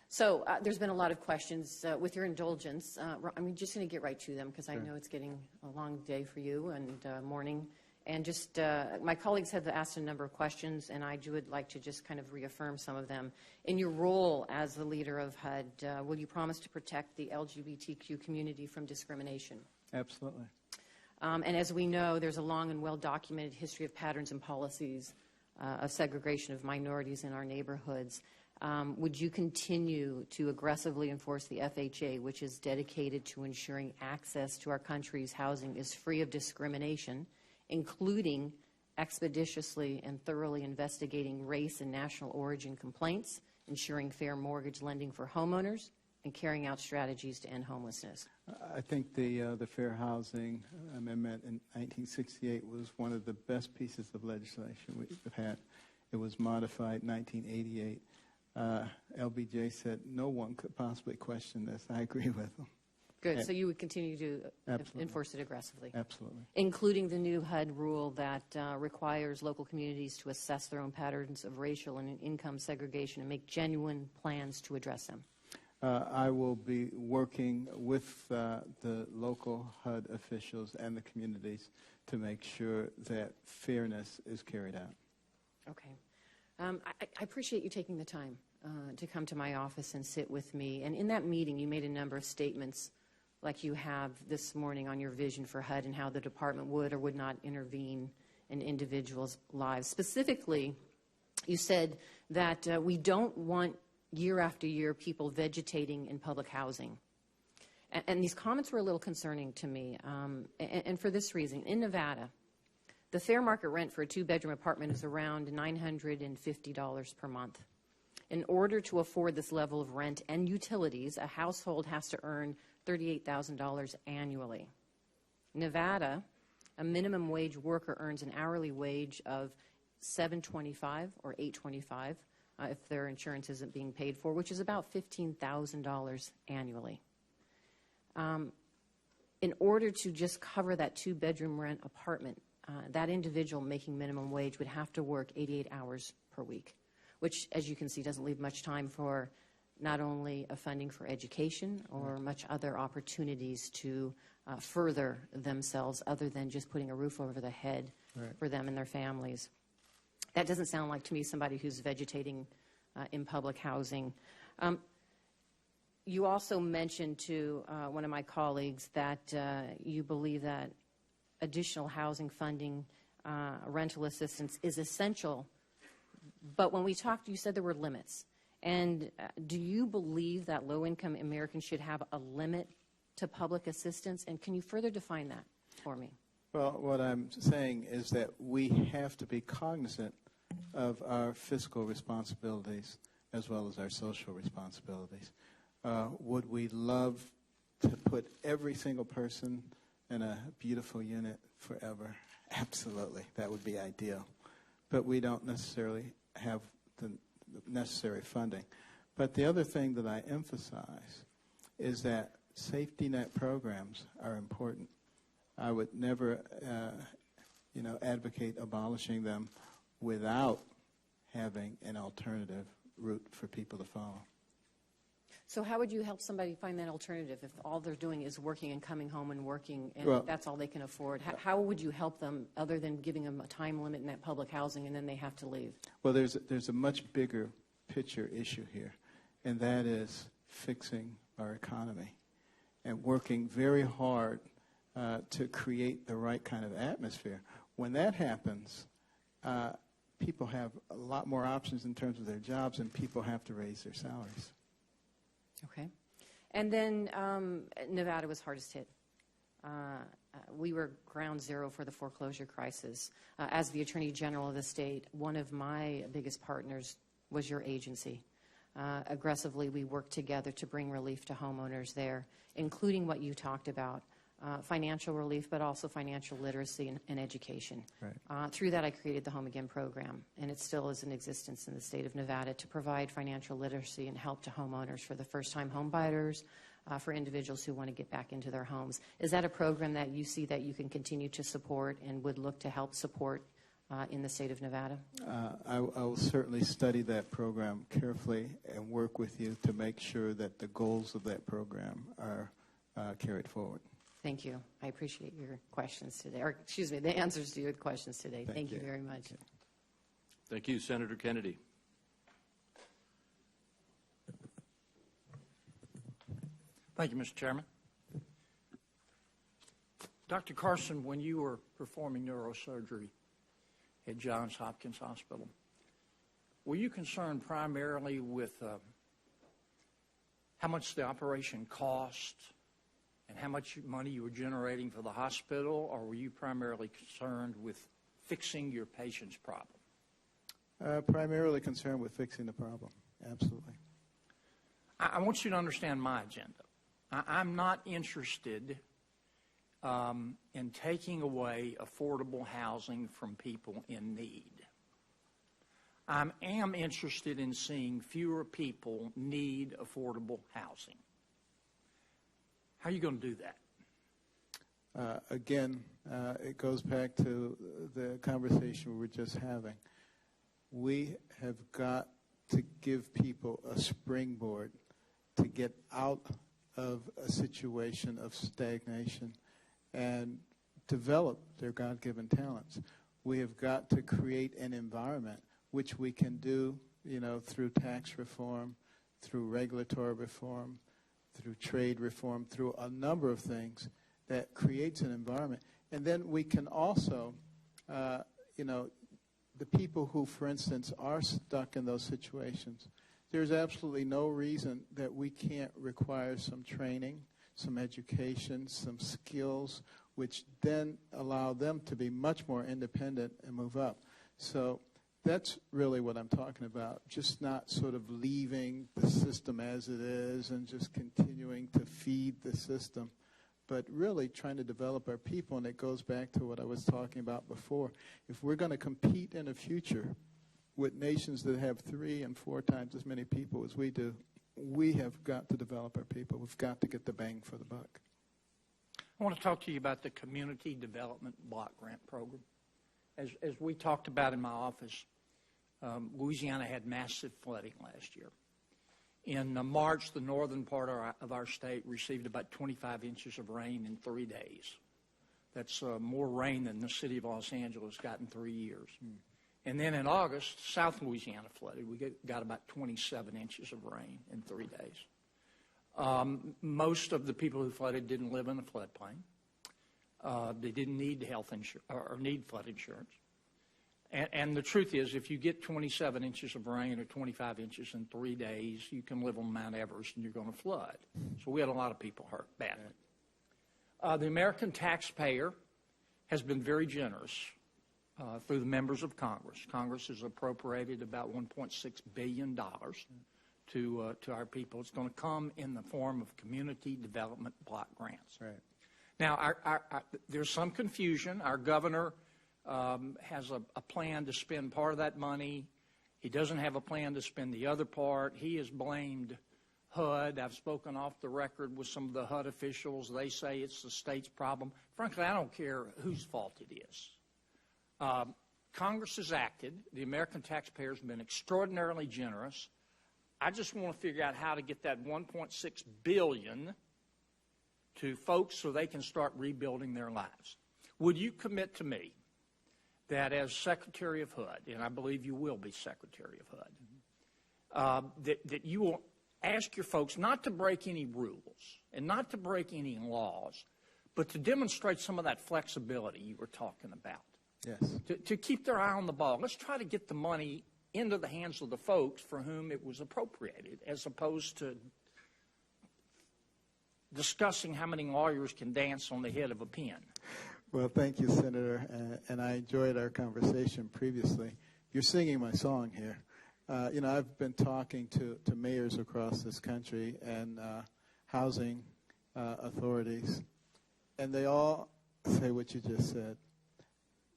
So there's been a lot of questions. With your indulgence, I'm just going to get right to them because I know it's getting a long day for you and morning. And just my colleagues have asked a number of questions, and I would like to just kind of reaffirm some of them. In your role as the leader of HUD, will you promise to protect the LGBTQ community from discrimination? Absolutely. And as we know, there's a long and well-documented history of patterns and policies of segregation of minorities in our neighborhoods. Would you continue to aggressively enforce the FHA, which is dedicated to ensuring access to our country's housing is free of discrimination, including expeditiously and thoroughly investigating race and national origin complaints, ensuring fair mortgage lending for homeowners, and carrying out strategies to end homelessness? I think the Fair Housing Amendment in 1968 was one of the best pieces of legislation we've had. It was modified in 1988. LBJ said no one could possibly question this. I agree with him. Good. So you would continue to enforce it aggressively? Absolutely. Including the new HUD rule that requires local communities to assess their own patterns of racial and income segregation and make genuine plans to address them. I will be working with the local HUD officials and the communities to make sure that fairness is carried out. Okay. I appreciate you taking the time to come to my office and sit with me. And in that meeting, you made a number of statements like you have this morning on your vision for HUD and how the department would or would not intervene in individuals' lives. Specifically, you said that we don't want year after year people vegetating in public housing. And these comments were a little concerning to me, and for this reason. In Nevada, the fair market rent for a two-bedroom apartment is around $950 per month. In order to afford this level of rent and utilities, a household has to earn $38,000 annually. Nevada, a minimum wage worker earns an hourly wage of $7.25 or $8.25 if their insurance isn't being paid for, which is about $15,000 annually. In order to just cover that two-bedroom rent apartment, that individual making minimum wage would have to work 88 hours per week, which, as you can see, doesn't leave much time for not only a funding for education or much other opportunities to further themselves other than just putting a roof over the head for them and their families. That doesn't sound like to me somebody who's vegetating in public housing. You also mentioned to one of my colleagues that you believe that additional housing funding, rental assistance is essential. But when we talked, you said there were limits. And do you believe that low-income Americans should have a limit to public assistance? And can you further define that for me? Well, what I'm saying is that we have to be cognizant of our fiscal responsibilities as well as our social responsibilities. Would we love to put every single person in a beautiful unit forever? Absolutely. That would be ideal. But we don't necessarily have the necessary funding. But the other thing that I emphasize is that safety net programs are important. I would never, advocate abolishing them without having an alternative route for people to follow. So how would you help somebody find that alternative if all they're doing is working and coming home and working and that's all they can afford? How would you help them other than giving them a time limit in that public housing and then they have to leave? Well, there's a much bigger picture issue here, and that is fixing our economy and working very hard to create the right kind of atmosphere. When that happens, people have a lot more options in terms of their jobs, and people have to raise their salaries. Okay. And then Nevada was hardest hit. We were ground zero for the foreclosure crisis. As the Attorney General of the state, one of my biggest partners was your agency. Aggressively, we worked together to bring relief to homeowners there, including what you talked about, financial relief, but also financial literacy and education. Right. Through that, I created the Home Again program, and it still is in existence in the state of Nevada to provide financial literacy and help to homeowners for the first-time home buyers, for individuals who want to get back into their homes. Is that a program that you see that you can continue to support and would look to help support in the state of Nevada? I will certainly study that program carefully and work with you to make sure that the goals of that program are carried forward. Thank you. I appreciate your questions today, or excuse me, the answers to your questions today. Thank you very much. Thank you, Senator Kennedy. Thank you, Mr. Chairman. Dr. Carson, when you were performing neurosurgery at Johns Hopkins Hospital, were you concerned primarily with how much the operation cost and how much money you were generating for the hospital, or were you primarily concerned with fixing your patient's problem? Primarily concerned with fixing the problem, absolutely. I want you to understand my agenda. I'm not interested in taking away affordable housing from people in need. I am interested in seeing fewer people need affordable housing. How are you going to do that? Again, it goes back to the conversation we were just having. We have got to give people a springboard to get out of a situation of stagnation and develop their God-given talents. We have got to create an environment which we can do, through tax reform, through regulatory reform, through trade reform, through a number of things that creates an environment. And then we can also, the people who, for instance, are stuck in those situations, there's absolutely no reason that we can't require some training, some education, some skills, which then allow them to be much more independent and move up. So that's really what I'm talking about, just not sort of leaving the system as it is and just continuing to feed the system, but really trying to develop our people. And it goes back to what I was talking about before. If we're going to compete in the future with nations that have 3 and 4 times as many people as we do, we have got to develop our people. We've got to get the bang for the buck. I want to talk to you about the Community Development Block Grant Program. As we talked about in my office, Louisiana had massive flooding last year. In March, the northern part of our state received about 25 inches of rain in 3 days. That's more rain than the city of Los Angeles got in 3 years. And then in August, South Louisiana flooded. We got about 27 inches of rain in 3 days. Most of the people who flooded didn't live in a floodplain. They didn't need health insurance or need flood insurance. And the truth is, if you get 27 inches of rain or 25 inches in 3 days, you can live on Mount Everest and you're going to flood. So we had a lot of people hurt badly. The American taxpayer has been very generous through the members of Congress. Congress has appropriated about $1.6 billion to our people. It's going to come in the form of community development block grants. Right. Now, there's some confusion. Our governor has a plan to spend part of that money. He doesn't have a plan to spend the other part. He has blamed HUD. I've spoken off the record with some of the HUD officials. They say it's the state's problem. Frankly, I don't care whose fault it is. Congress has acted. The American taxpayer has been extraordinarily generous. I just want to figure out how to get that $1.6 billion to folks so they can start rebuilding their lives. Would you commit to me that as Secretary of HUD, and I believe you will be Secretary of HUD, that you will ask your folks not to break any rules and not to break any laws, but to demonstrate some of that flexibility you were talking about? Yes. To keep their eye on the ball. Let's try to get the money into the hands of the folks for whom it was appropriated, as opposed to discussing how many lawyers can dance on the head of a pin. Well, thank you, Senator, and I enjoyed our conversation previously. You're singing my song here. I've been talking to mayors across this country and housing authorities, and they all say what you just said.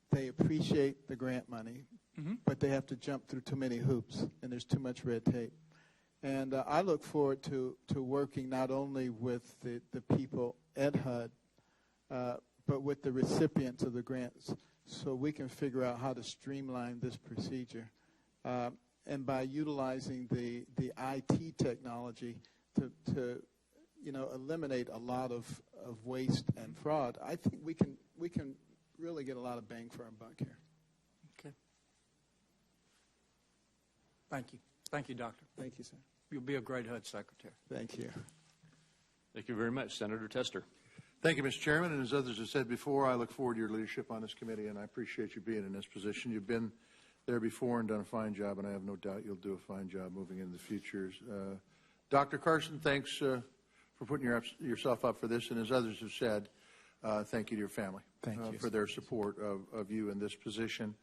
They appreciate the grant money, but they have to jump through too many hoops, and there's too much red tape. And I look forward to working not only with the people at HUD, but with the recipients of the grants, so we can figure out how to streamline this procedure. And by utilizing the IT technology to eliminate a lot of waste and fraud, I think we can really get a lot of bang for our buck here. Okay. Thank you. Thank you, Doctor. Thank you, sir. You'll be a great HUD secretary. Thank you. Thank you very much, Senator Tester. Thank you, Mr. Chairman. And as others have said before, I look forward to your leadership on this committee, and I appreciate you being in this position. You've been there before and done a fine job, and I have no doubt you'll do a fine job moving into the future. Dr. Carson, thanks for putting yourself up for this, and as others have said, thank you to your family Thank you. for their support of you in this position.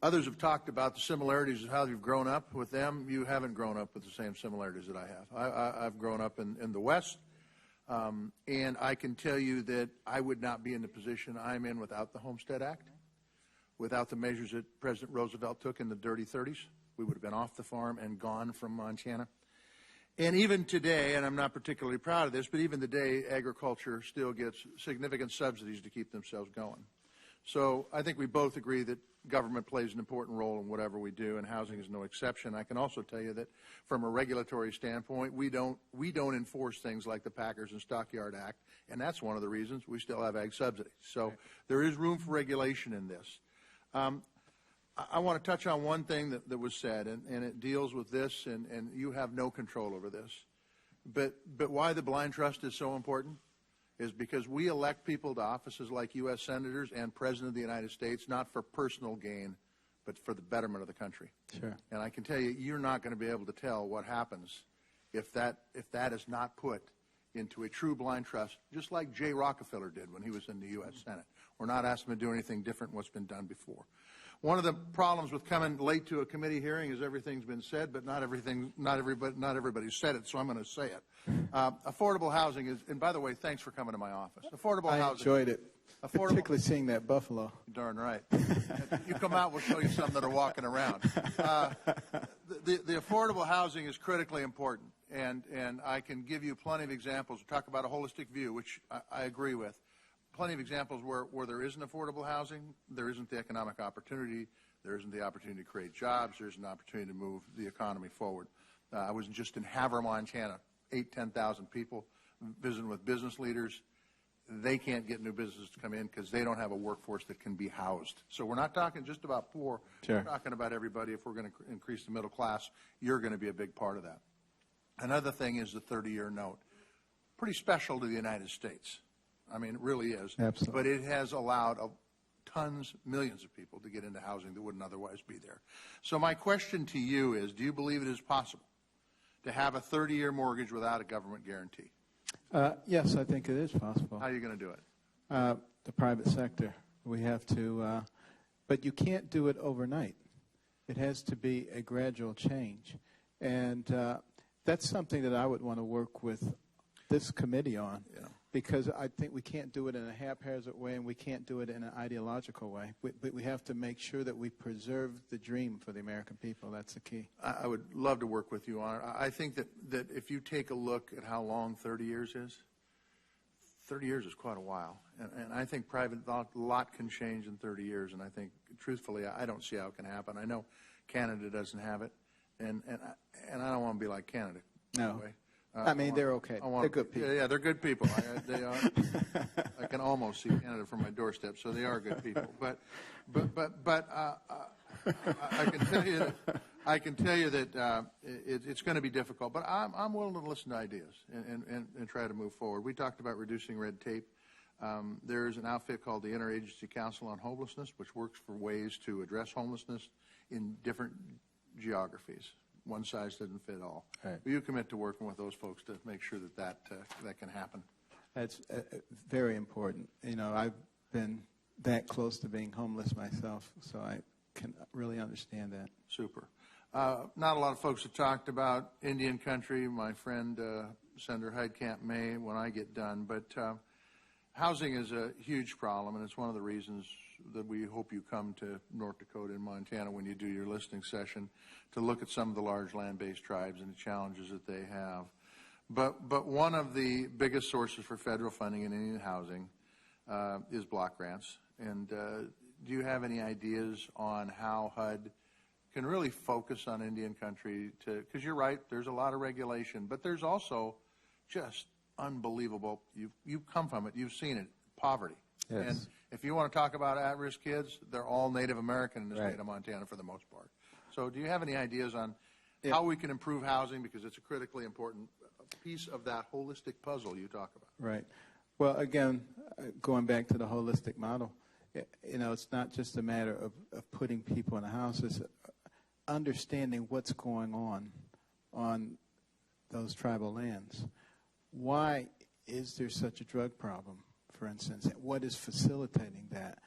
Others have talked about the similarities of how you've grown up with them. You haven't grown up with the same similarities that I have. I've grown up in the West, and I can tell you that I would not be in the position I'm in without the Homestead Act, without the measures that President Roosevelt took in the dirty 30s. We would have been off the farm and gone from Montana. And even today, and I'm not particularly proud of this, but even today, agriculture still gets significant subsidies to keep themselves going. So I think we both agree that government plays an important role in whatever we do, and housing is no exception. I can also tell you that from a regulatory standpoint, we don't enforce things like the Packers and Stockyard Act, and that's one of the reasons we still have ag subsidies. So there is room for regulation in this. I want to touch on one thing that was said, and it deals with this, and you have no control over this. But why the blind trust is so important is because we elect people to offices like U.S. senators and President of the United States, not for personal gain, but for the betterment of the country. Sure. And I can tell you, you're not going to be able to tell what happens if that is not put into a true blind trust, just like Jay Rockefeller did when he was in the U.S. Senate. We're not asking him to do anything different than what's been done before. One of the problems with coming late to a committee hearing is everything's been said, but not everybody said it, so I'm going to say it. Affordable housing is, and by the way, thanks for coming to my office. Affordable housing. I enjoyed it, particularly seeing that buffalo. Darn right. You come out, we'll show you some that are walking around. The affordable housing is critically important, and I can give you plenty of examples. We talk about a holistic view, which I agree with. Plenty of examples where there isn't affordable housing, there isn't the economic opportunity, there isn't the opportunity to create jobs, there isn't an opportunity to move the economy forward. I was just in Havre, Montana, 10,000 people visiting with business leaders. They can't get new businesses to come in because they don't have a workforce that can be housed. So we're not talking just about poor. Sure. We're talking about everybody. If we're going to increase the middle class, you're going to be a big part of that. Another thing is the 30-year note. Pretty special to the United States. I mean, it really is. Absolutely. But it has allowed millions of people to get into housing that wouldn't otherwise be there. So my question to you is, do you believe it is possible to have a 30-year mortgage without a government guarantee? Yes, I think it is possible. How are you going to do it? The private sector. We have to, but you can't do it overnight. It has to be a gradual change. And that's something that I would want to work with this committee on. Yeah. Because I think we can't do it in a haphazard way and we can't do it in an ideological way. But we have to make sure that we preserve the dream for the American people. That's the key. I would love to work with you on it. I think that if you take a look at how long 30 years is, 30 years is quite a while. And I think private thought, a lot can change in 30 years. And I think, truthfully, I don't see how it can happen. I know Canada doesn't have it. And I don't want to be like Canada. No. I mean, they're okay. They're good people. Yeah, they're good people. They are. I can almost see Canada from my doorstep, so they are good people. But I can tell you that it's going to be difficult. But I'm willing to listen to ideas and try to move forward. We talked about reducing red tape. There's an outfit called the Interagency Council on Homelessness, which works for ways to address homelessness in different geographies. One size doesn't fit all. Right. Will you commit to working with those folks to make sure that can happen? That's very important. You know, I've been that close to being homeless myself, so I can really understand that. Super. Not a lot of folks have talked about Indian country. My friend Senator Heitkamp may when I get done. But housing is a huge problem, and it's one of the reasons that we hope you come to North Dakota and Montana when you do your listening session to look at some of the large land-based tribes and the challenges that they have. But one of the biggest sources for federal funding in Indian housing is block grants. And do you have any ideas on how HUD can really focus on Indian country? Because you're right, there's a lot of regulation, but there's also just unbelievable, you've come from it, you've seen it, poverty. Yes. And if you want to talk about at-risk kids, they're all Native American in the state of Montana for the most part. So do you have any ideas on how we can improve housing, because it's a critically important piece of that holistic puzzle you talk about? Right. Well, again, going back to the holistic model, you know, it's not just a matter of putting people in a house. It's understanding what's going on those tribal lands. Why is there such a drug problem, for instance? What is facilitating that?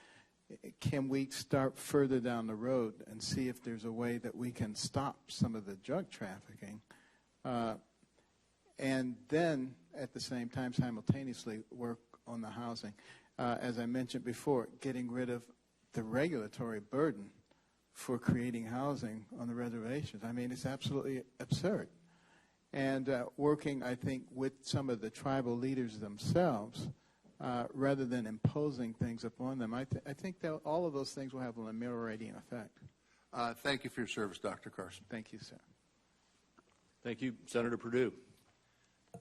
can we start further down the road and see if there's a way that we can stop some of the drug trafficking, and then at the same time simultaneously work on the housing. As I mentioned before, getting rid of the regulatory burden for creating housing on the reservations. I mean, it's absolutely absurd. And working, I think, with some of the tribal leaders themselves, rather than imposing things upon them. I think that all of those things will have an ameliorating effect. Thank you for your service, Dr. Carson. Thank you, sir. Thank you. Senator Perdue.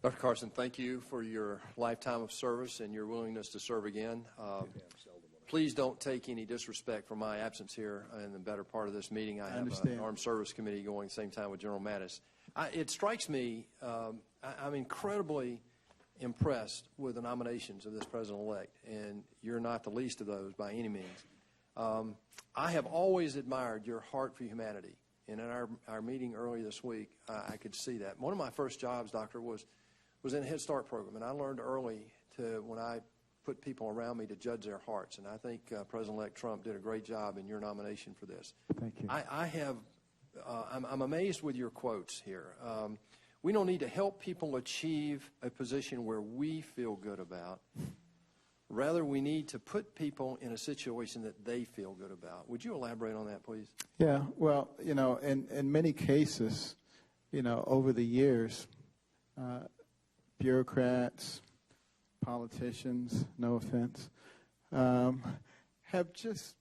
Dr. Carson, thank you for your lifetime of service and your willingness to serve again. Please don't take any disrespect for my absence here in the better part of this meeting. I have an Armed Service Committee going at the same time with General Mattis. It strikes me, I'm incredibly impressed with the nominations of this president-elect, and you're not the least of those by any means. I have always admired your heart for humanity, and in our meeting earlier this week, I could see that. One of my first jobs, Doctor, was in a Head Start program, and I learned early when I put people around me to judge their hearts, and I think President-elect Trump did a great job in your nomination for this. Thank you. I'm amazed with your quotes here. We don't need to help people achieve a position where we feel good about. Rather, we need to put people in a situation that they feel good about. Would you elaborate on that, please? Yeah, well, in many cases, over the years, bureaucrats, politicians, no offense, have just,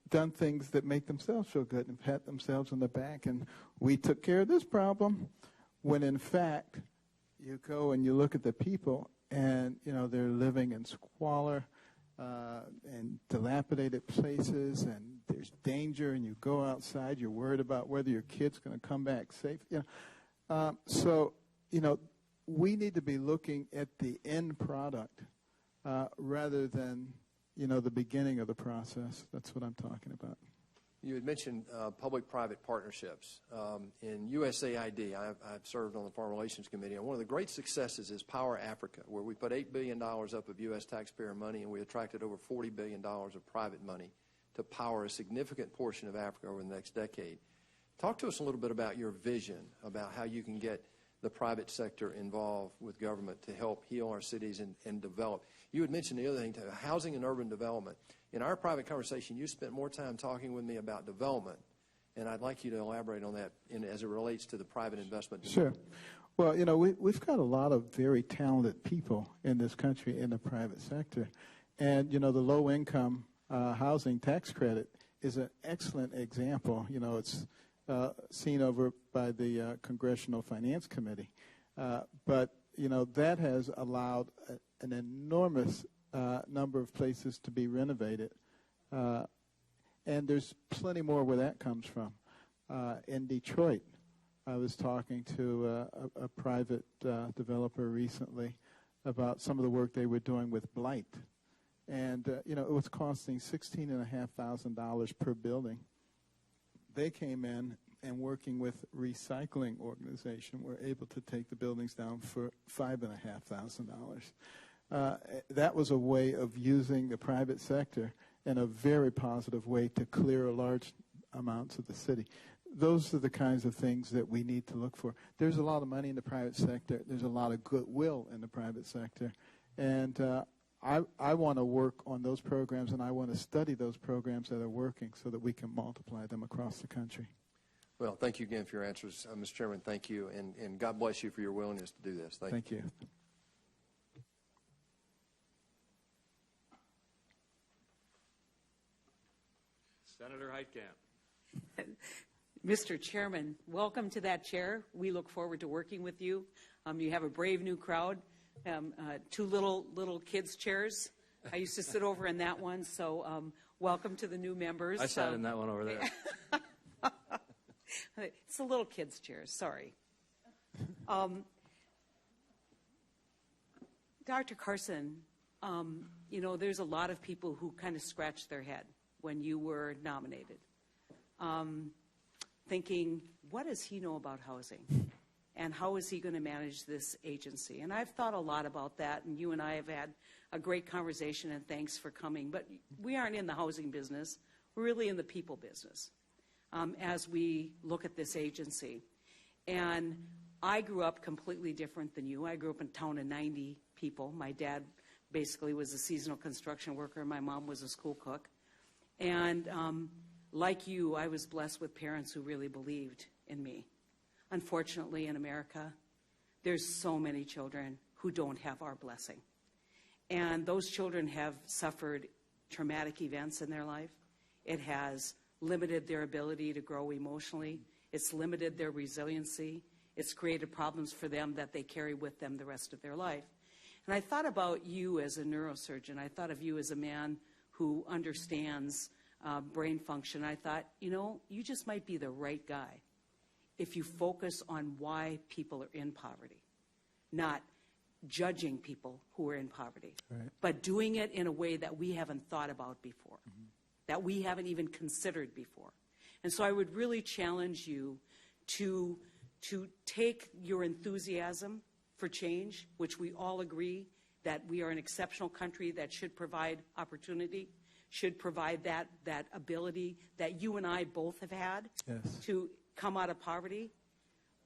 done things that make themselves feel good and pat themselves on the back, and we took care of this problem, when in fact, you go and you look at the people, and, they're living in squalor and dilapidated places, and there's danger, and you go outside, you're worried about whether your kid's going to come back safe. So, we need to be looking at the end product rather than, the beginning of the process. That's what I'm talking about. You had mentioned public-private partnerships. In USAID, I've served on the Foreign Relations Committee, and one of the great successes is Power Africa, where we put $8 billion up of U.S. taxpayer money, and we attracted over $40 billion of private money to power a significant portion of Africa over the next decade. Talk to us a little bit about your vision, about how you can get the private sector involved with government to help heal our cities and develop. You had mentioned the other thing, housing and urban development. In our private conversation, you spent more time talking with me about development, and I'd like you to elaborate on that as it relates to the private investment. Sure. Well, we've got a lot of very talented people in this country in the private sector, and, the low-income housing tax credit is an excellent example. It's seen over by the Congressional Finance Committee. But, that has allowed an enormous number of places to be renovated. And there's plenty more where that comes from. In Detroit, I was talking to a private developer recently about some of the work they were doing with blight. And, it was costing $16,500 per building. They came in and working with a recycling organization were able to take the buildings down for $5,500. That was a way of using the private sector in a very positive way to clear large amounts of the city. Those are the kinds of things that we need to look for. There's a lot of money in the private sector. There's a lot of goodwill in the private sector. And I want to work on those programs, and I want to study those programs that are working so that we can multiply them across the country. Well, thank you again for your answers, Mr. Chairman. Thank you, and God bless you for your willingness to do this. Thank you. Senator Heitkamp. Mr. Chairman, welcome to that chair. We look forward to working with you. You have a brave new crowd, two little kids' chairs. I used to sit over in that one, so welcome to the new members. I sat in that one over there. It's the little kids' chairs, sorry. Dr. Carson, there's a lot of people who kind of scratched their head when you were nominated, thinking, what does he know about housing? and how is he going to manage this agency? And I've thought a lot about that, and you and I have had a great conversation, and thanks for coming. But we aren't in the housing business. We're really in the people business as we look at this agency. And I grew up completely different than you. I grew up in a town of 90 people. My dad basically was a seasonal construction worker, and my mom was a school cook. And like you, I was blessed with parents who really believed in me. Unfortunately, in America, there's so many children who don't have our blessing. And those children have suffered traumatic events in their life. It has limited their ability to grow emotionally. It's limited their resiliency. It's created problems for them that they carry with them the rest of their life. And I thought about you as a neurosurgeon. I thought of you as a man who understands brain function. I thought, you know, you just might be the right guy if you focus on why people are in poverty, not judging people who are in poverty, but doing it in a way that we haven't thought about before, that we haven't even considered before. And so I would really challenge you to take your enthusiasm for change, which we all agree that we are an exceptional country that should provide opportunity, should provide that ability that you and I both have had to come out of poverty.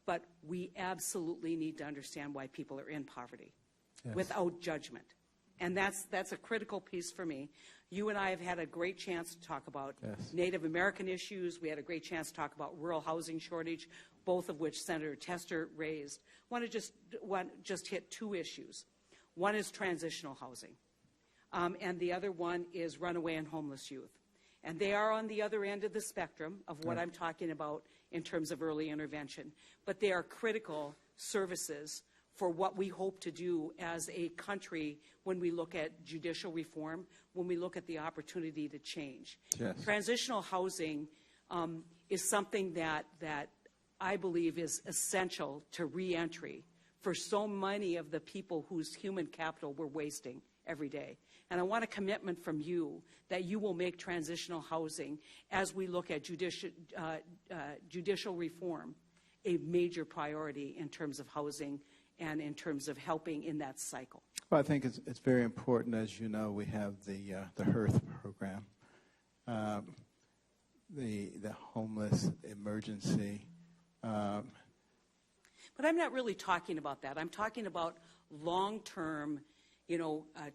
But we absolutely need to understand why people are in poverty without judgment. And that's a critical piece for me. You and I have had a great chance to talk about Native American issues. We had a great chance to talk about rural housing shortage, both of which Senator Tester raised. I want to just hit two issues. One is transitional housing, and the other one is runaway and homeless youth. And they are on the other end of the spectrum of what I'm talking about in terms of early intervention. But they are critical services for what we hope to do as a country when we look at judicial reform, when we look at the opportunity to change. Transitional housing is something that I believe is essential to reentry for so many of the people whose human capital we're wasting every day. And I want a commitment from you that you will make transitional housing, as we look at judicial reform, a major priority in terms of housing and in terms of helping in that cycle. Well, I think it's very important. As you know, we have the HEARTH program, the homeless emergency. But I'm not really talking about that. I'm talking about long-term,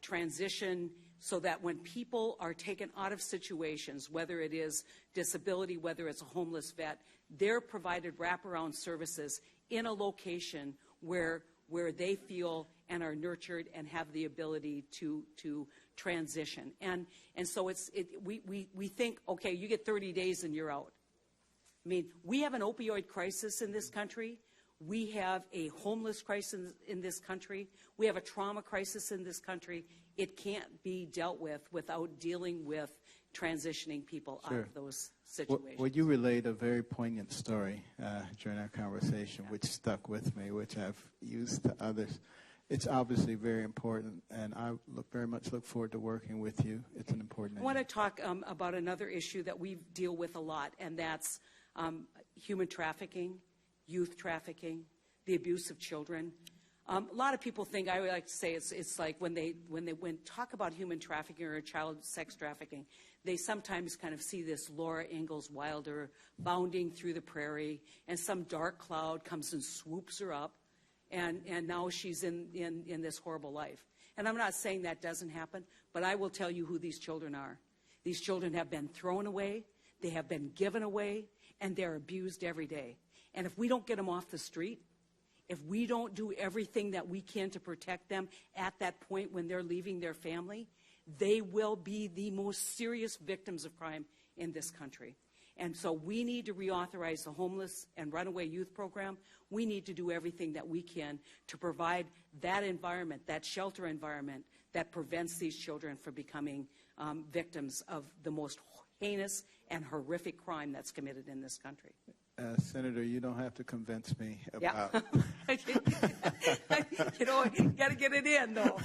transition, so that when people are taken out of situations, whether it is disability, whether it's a homeless vet, they're provided wraparound services in a location where they feel and are nurtured and have the ability to transition. And so we think, okay, you get 30 days and you're out. I mean, we have an opioid crisis in this country. We have a homeless crisis in this country. We have a trauma crisis in this country. It can't be dealt with without dealing with transitioning people out of those situations. Well, you relayed a very poignant story during our conversation, which stuck with me, which I've used to others. It's obviously very important, and I very much look forward to working with you. It's an important issue. I want to talk about another issue that we deal with a lot, and that's human trafficking, youth trafficking, the abuse of children. A lot of people think, I would like to say, it's like when talk about human trafficking or child sex trafficking, they sometimes kind of see this Laura Ingalls Wilder bounding through the prairie, and some dark cloud comes and swoops her up, and now she's in this horrible life. And I'm not saying that doesn't happen, but I will tell you who these children are. These children have been thrown away, they have been given away, and they're abused every day. And if we don't get them off the street, if we don't do everything that we can to protect them at that point when they're leaving their family, they will be the most serious victims of crime in this country. And so we need to reauthorize the homeless and runaway youth program. We need to do everything that we can to provide that environment, that shelter environment, that prevents these children from becoming victims of the most heinous and horrific crime that's committed in this country. Senator, you don't have to convince me about... You got to get it in, though.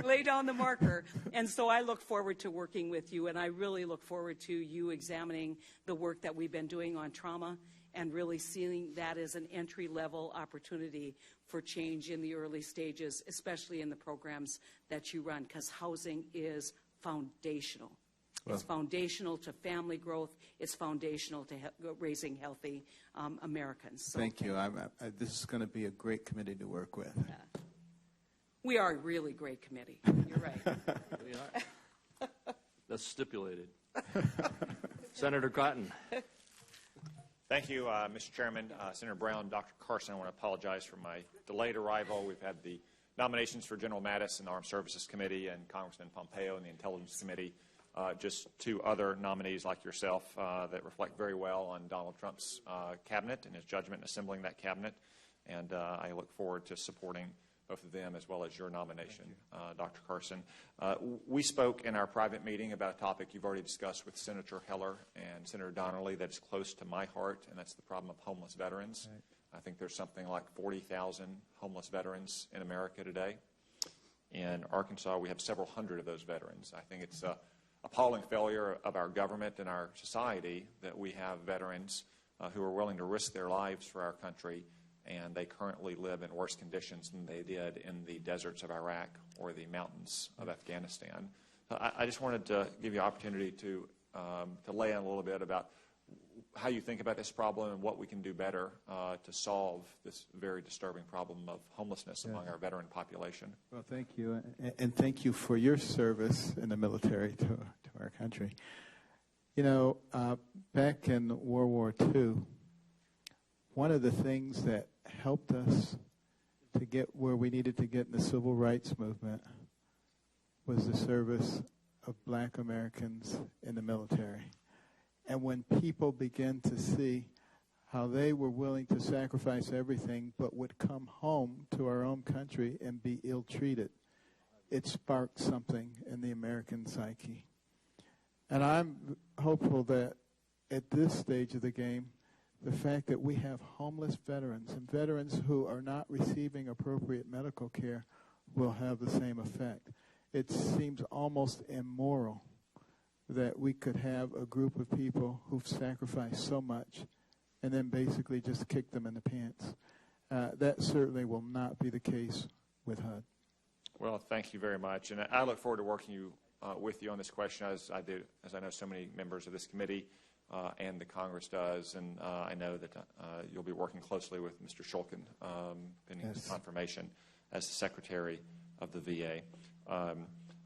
Lay down the marker. And so I look forward to working with you, and I really look forward to you examining the work that we've been doing on trauma and really seeing that as an entry-level opportunity for change in the early stages, especially in the programs that you run, because housing is foundational. Well, it's foundational to family growth. It's foundational to raising healthy Americans. So thank you. This is going to be a great committee to work with. we are a really great committee. You're right. We are. That's stipulated. Senator Cotton. Thank you, Mr. Chairman. Senator Brown, Dr. Carson, I want to apologize for my delayed arrival. We've had the nominations for General Mattis in the Armed Services Committee and Congressman Pompeo in the Intelligence Committee. Just two other nominees like yourself that reflect very well on Donald Trump's cabinet and his judgment in assembling that cabinet. And I look forward to supporting both of them as well as your nomination, Dr. Carson. We spoke in our private meeting about a topic you've already discussed with Senator Heller and Senator Donnelly that is close to my heart, and that's the problem of homeless veterans. Right. I think there's something like 40,000 homeless veterans in America today. In Arkansas, we have several hundred of those veterans. I think it's a appalling failure of our government and our society that we have veterans who are willing to risk their lives for our country, and they currently live in worse conditions than they did in the deserts of Iraq or the mountains of Afghanistan. I just wanted to give you an opportunity to lay in a little bit about how you think about this problem and what we can do better to solve this very disturbing problem of homelessness among our veteran population. Well, thank you, and thank you for your service in the military to our country. You know, back in World War II, one of the things that helped us to get where we needed to get in the civil rights movement was the service of black Americans in the military. And when people began to see how they were willing to sacrifice everything but would come home to our own country and be ill-treated, it sparked something in the American psyche. And I'm hopeful that at this stage of the game, the fact that we have homeless veterans and veterans who are not receiving appropriate medical care will have the same effect. It seems almost immoral that we could have a group of people who've sacrificed so much and then basically just kick them in the pants. That certainly will not be the case with HUD. Well, thank you very much. And I look forward to working with you on this question, as I know so many members of this committee and the Congress does. And I know that you'll be working closely with Mr. Shulkin, pending his confirmation as the Secretary of the VA.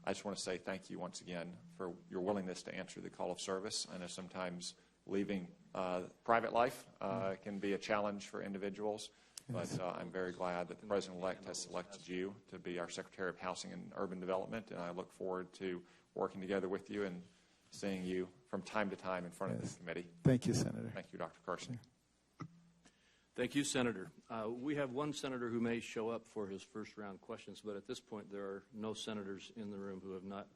I just want to say thank you once again for your willingness to answer the call of service. I know sometimes leaving private life can be a challenge for individuals, but I'm very glad that the President-elect has selected you to be our Secretary of Housing and Urban Development, and I look forward to working together with you and seeing you from time to time in front of this committee. Thank you, Senator. Thank you, Dr. Carson. Thank you, Senator. We have one senator who may show up for his first round questions, but at this point there are no senators in the room who have not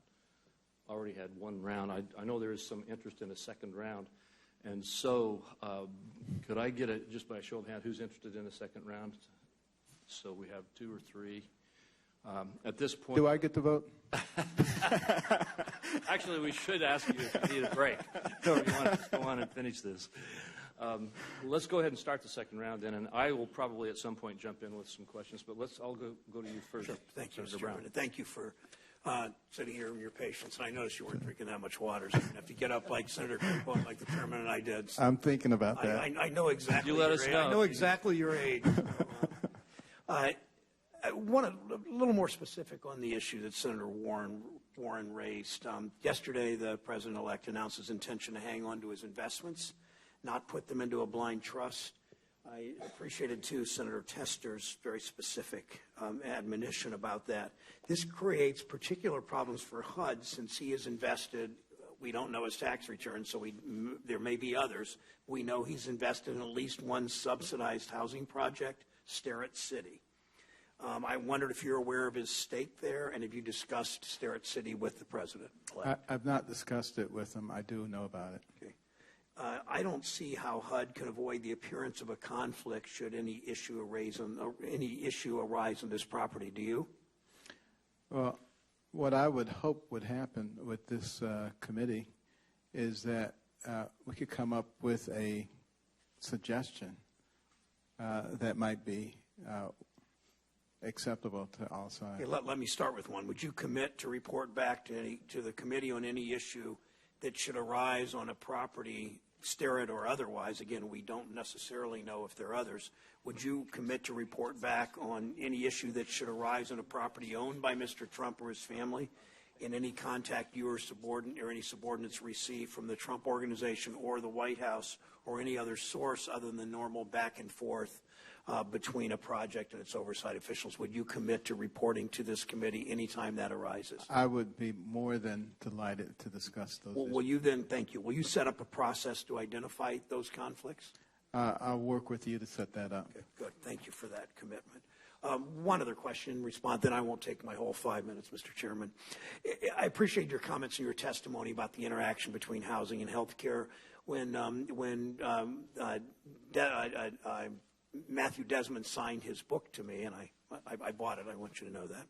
already had one round. I know there is some interest in a second round, and so could I get just by a show of hands, who's interested in a second round? So we have two or three. At this point, do I get to vote? Actually, we should ask you if you need a break, or if you want to just go on and finish this. Let's go ahead and start the second round then, and I will probably at some point jump in with some questions, but let's go to you first. Sure. Thank you, Senator Mr. Brown. Chairman, and thank you for sitting here with your patience. And I noticed you weren't drinking that much water, so you didn't have to get up like Senator Crapo and like the chairman and I did. So I'm thinking about that. I know exactly. You let us know. I know exactly your age. I want a little more specific on the issue that Senator Warren raised. Yesterday, the president-elect announced his intention to hang on to his investments, not put them into a blind trust. I appreciated, too, Senator Tester's very specific admonition about that. This creates particular problems for HUD since he has invested. We don't know his tax return, so there may be others. We know he's invested in at least one subsidized housing project, Starrett City. I wondered if you're aware of his stake there, and have you discussed Starrett City with the president? I've not discussed it with him. I do know about it. Okay. I don't see how HUD can avoid the appearance of a conflict should any issue arise on this property. Do you? Well, what I would hope would happen with this committee is that we could come up with a suggestion that might be acceptable to all sides. Okay, let me start with one. Would you commit to report back to the committee on any issue that should arise on a property, Starrett or otherwise? Again, we don't necessarily know if there are others. Would you commit to report back on any issue that should arise on a property owned by Mr. Trump or his family, in any contact you or any subordinates receive from the Trump Organization or the White House or any other source other than the normal back and forth between a project and its oversight officials? Would you commit to reporting to this committee anytime that arises? I would be more than delighted to discuss those issues. Will you then, thank you, will you set up a process to identify those conflicts? I'll work with you to set that up. Okay, good. Thank you for that commitment. One other question in response, then I won't take my whole 5 minutes, Mr. Chairman. I appreciate your comments and your testimony about the interaction between housing and health care. When Matthew Desmond signed his book to me, and I bought it, I want you to know that,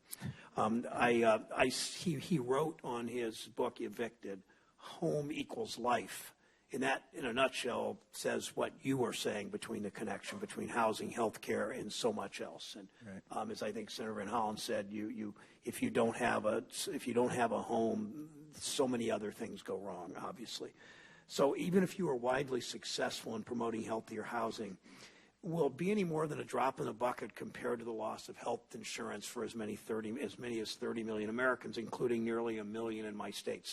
he wrote on his book, Evicted, home equals life. And that, in a nutshell, says what you were saying between the connection between housing, health care, and so much else. And right. As I think Senator Van Hollen said, if you don't have a home, so many other things go wrong, obviously. So even if you are widely successful in promoting healthier housing, will it be any more than a drop in the bucket compared to the loss of health insurance for as many as 30 million Americans, including nearly 1 million in my state?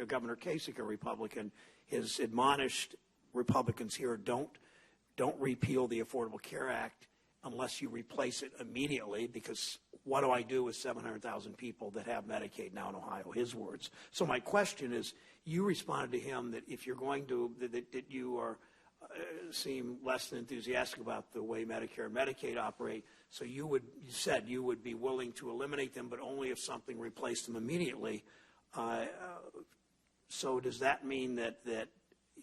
Governor Kasich, a Republican, has admonished Republicans here, don't repeal the Affordable Care Act unless you replace it immediately, because what do I do with 700,000 people that have Medicaid now in Ohio? His words. So my question is, you responded to him that if you're going to, that you are seem less than enthusiastic about the way Medicare and Medicaid operate, so you said you would be willing to eliminate them, but only if something replaced them immediately. So does that mean that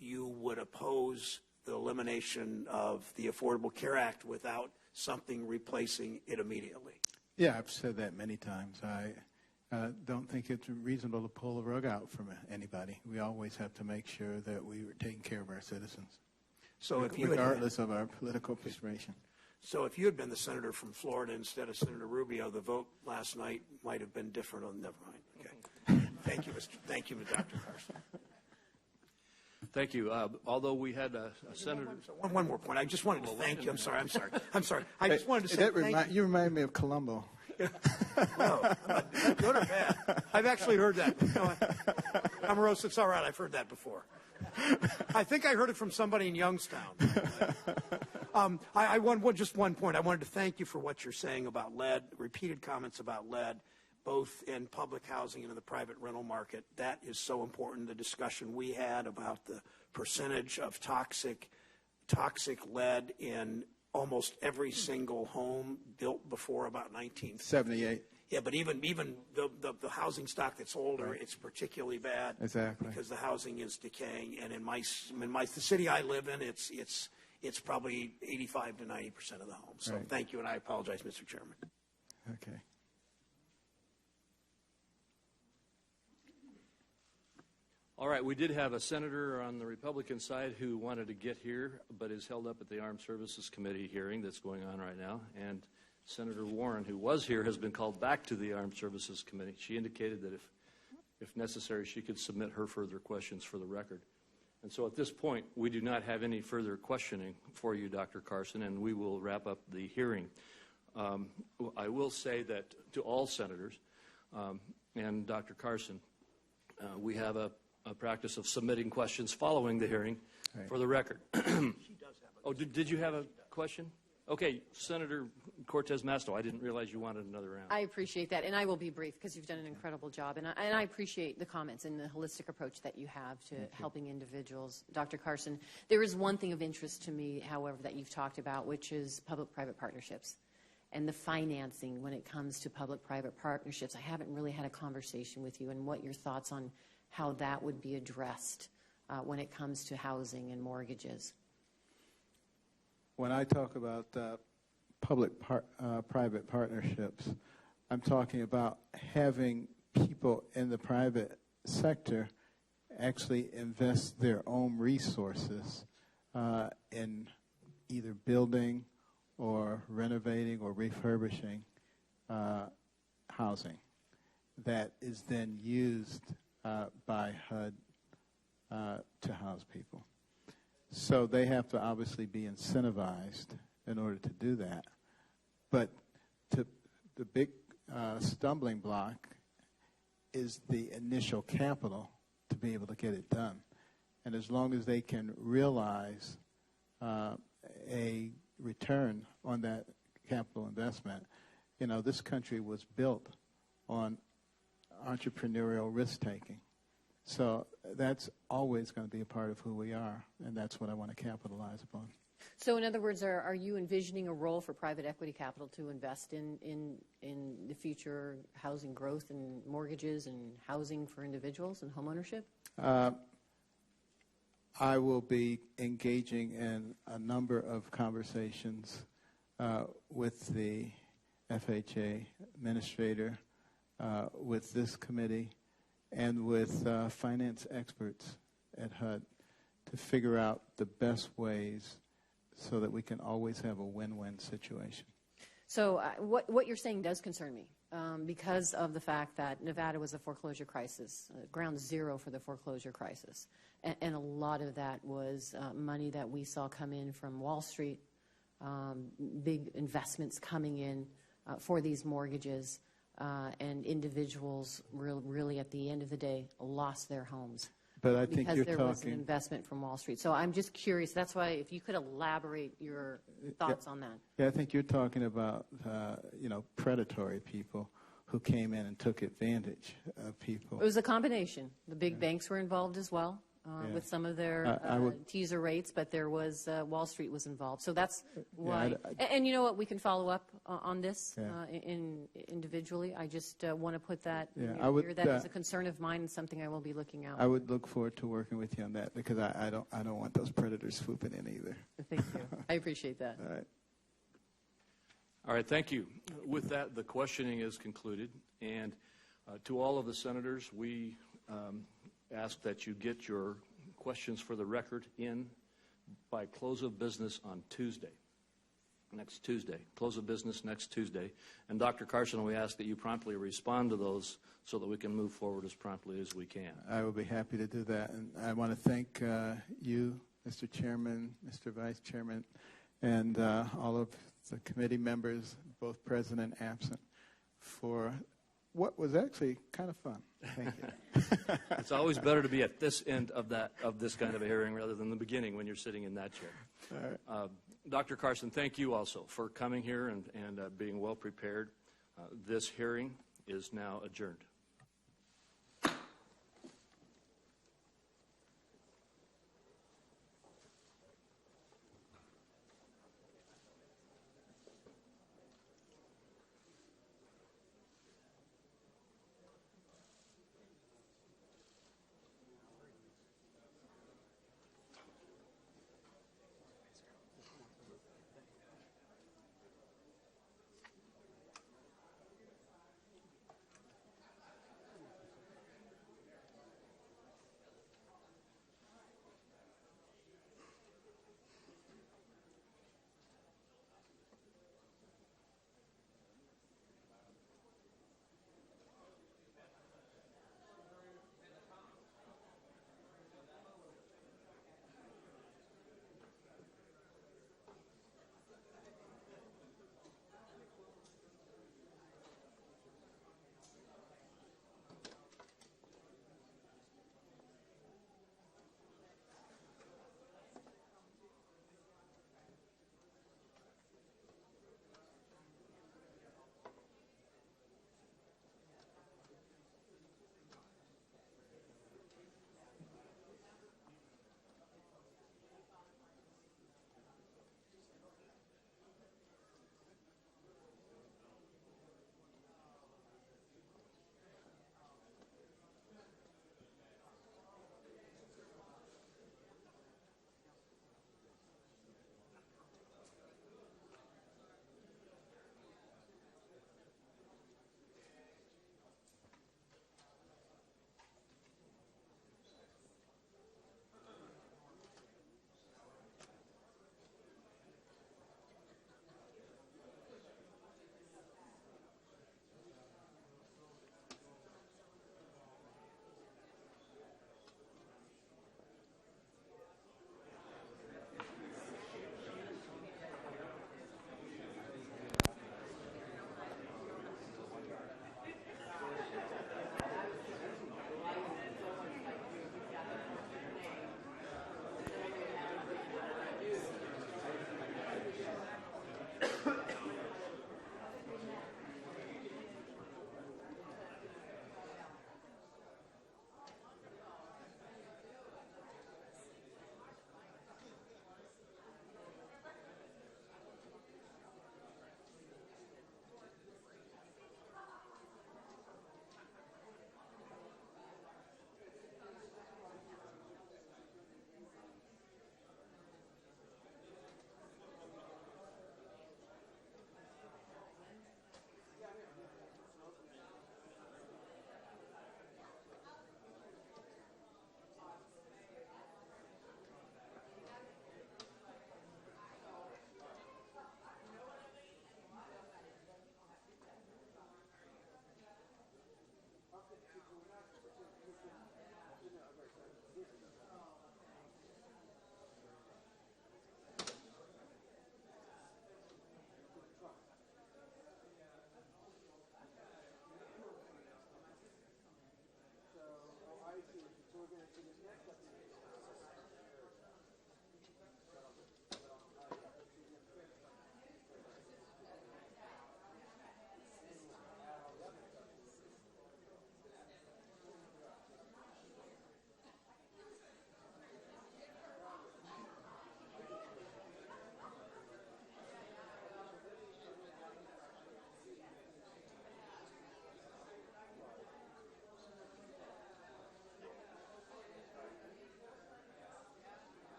you would oppose the elimination of the Affordable Care Act without something replacing it immediately? Yeah, I've said that many times. I don't think it's reasonable to pull the rug out from anybody. We always have to make sure that we are taking care of our citizens, so regardless of our political persuasion. So if you had been the senator from Florida instead of Senator Rubio, the vote last night might have been different. Never mind. Okay. Thank you, Dr. Carson. Thank you. Although we had a senator. One more point. I just wanted to thank you. I'm sorry. I just wanted to say thank you. You remind me of Columbo. No, good or bad? I've actually heard that. Omarosa, it's all right. I've heard that before. I think I heard it from somebody in Youngstown. I want just one point. I wanted to thank you for what you're saying about lead, repeated comments about lead, both in public housing and in the private rental market. That is so important. The discussion we had about the percentage of toxic lead in almost every single home built before about 1978. Yeah, but even the housing stock that's older, right, it's particularly bad. Exactly. Because the housing is decaying, and in the city I live in, it's probably 85 to 90% of the homes. So right. Thank you, and I apologize, Mr. Chairman. Okay. All right, we did have a senator on the Republican side who wanted to get here, but is held up at the Armed Services Committee hearing that's going on right now. And Senator Warren, who was here, has been called back to the Armed Services Committee. She indicated that if necessary, she could submit her further questions for the record. And so at this point, we do not have any further questioning for you, Dr. Carson, and we will wrap up the hearing. I will say that to all senators and Dr. Carson, we have a practice of submitting questions following the hearing for the record. Oh, did you have a question? Okay, Senator Cortez Masto, I didn't realize you wanted another round. I appreciate that, and I will be brief because you've done an incredible job, and I appreciate the comments and the holistic approach that you have to helping individuals. Dr. Carson, there is one thing of interest to me, however, that you've talked about, which is public-private partnerships and the financing when it comes to public-private partnerships. I haven't really had a conversation with you and what your thoughts on how that would be addressed when it comes to housing and mortgages. When I talk about public-private partnerships, I'm talking about having people in the private sector actually invest their own resources in either building or renovating or refurbishing housing that is then used by HUD to house people. So they have to obviously be incentivized in order to do that. But the big stumbling block is the initial capital to be able to get it done. And as long as they can realize a return on that capital investment, you know, this country was built on entrepreneurial risk-taking. So that's always going to be a part of who we are, and that's what I want to capitalize upon. So in other words, are you envisioning a role for private equity capital to invest in the future housing growth and mortgages and housing for individuals and homeownership? I will be engaging in a number of conversations with the FHA administrator, with this committee, and with finance experts at HUD to figure out the best ways so that we can always have a win-win situation. So what you're saying does concern me because of the fact that Nevada was a foreclosure crisis, ground zero for the foreclosure crisis. And a lot of that was money that we saw come in from Wall Street, big investments coming in for these mortgages, and individuals really at the end of the day lost their homes. But I think because you're there was an talking investment from Wall Street. So I'm just curious. That's why if you could elaborate your thoughts on that. Yeah, I think you're talking about, you know, predatory people who came in and took advantage of people. It was a combination. The big banks were involved as well with some of their teaser rates, but there was Wall Street was involved. So that's why. And you know what? We can follow up on this individually. I just want to put that in your ear. That is a concern of mine and something I will be looking out. I would look forward to working with you on that because I don't want those predators swooping in either. Thank you. I appreciate that. All right. All right, thank you. With that, the questioning is concluded. And to all of the senators, we ask that you get your questions for the record in by close of business on Tuesday, next Tuesday. Close of business next Tuesday. And Dr. Carson, we ask that you promptly respond to those so that we can move forward as promptly as we can. I will be happy to do that. And I want to thank you, Mr. Chairman, Mr. Vice Chairman, and all of the committee members, both present and absent, for what was actually kind of fun. Thank you. It's always better to be at this end of this kind of a hearing rather than the beginning when you're sitting in that chair. All right. Dr. Carson, thank you also for coming here and being well prepared. This hearing is now adjourned.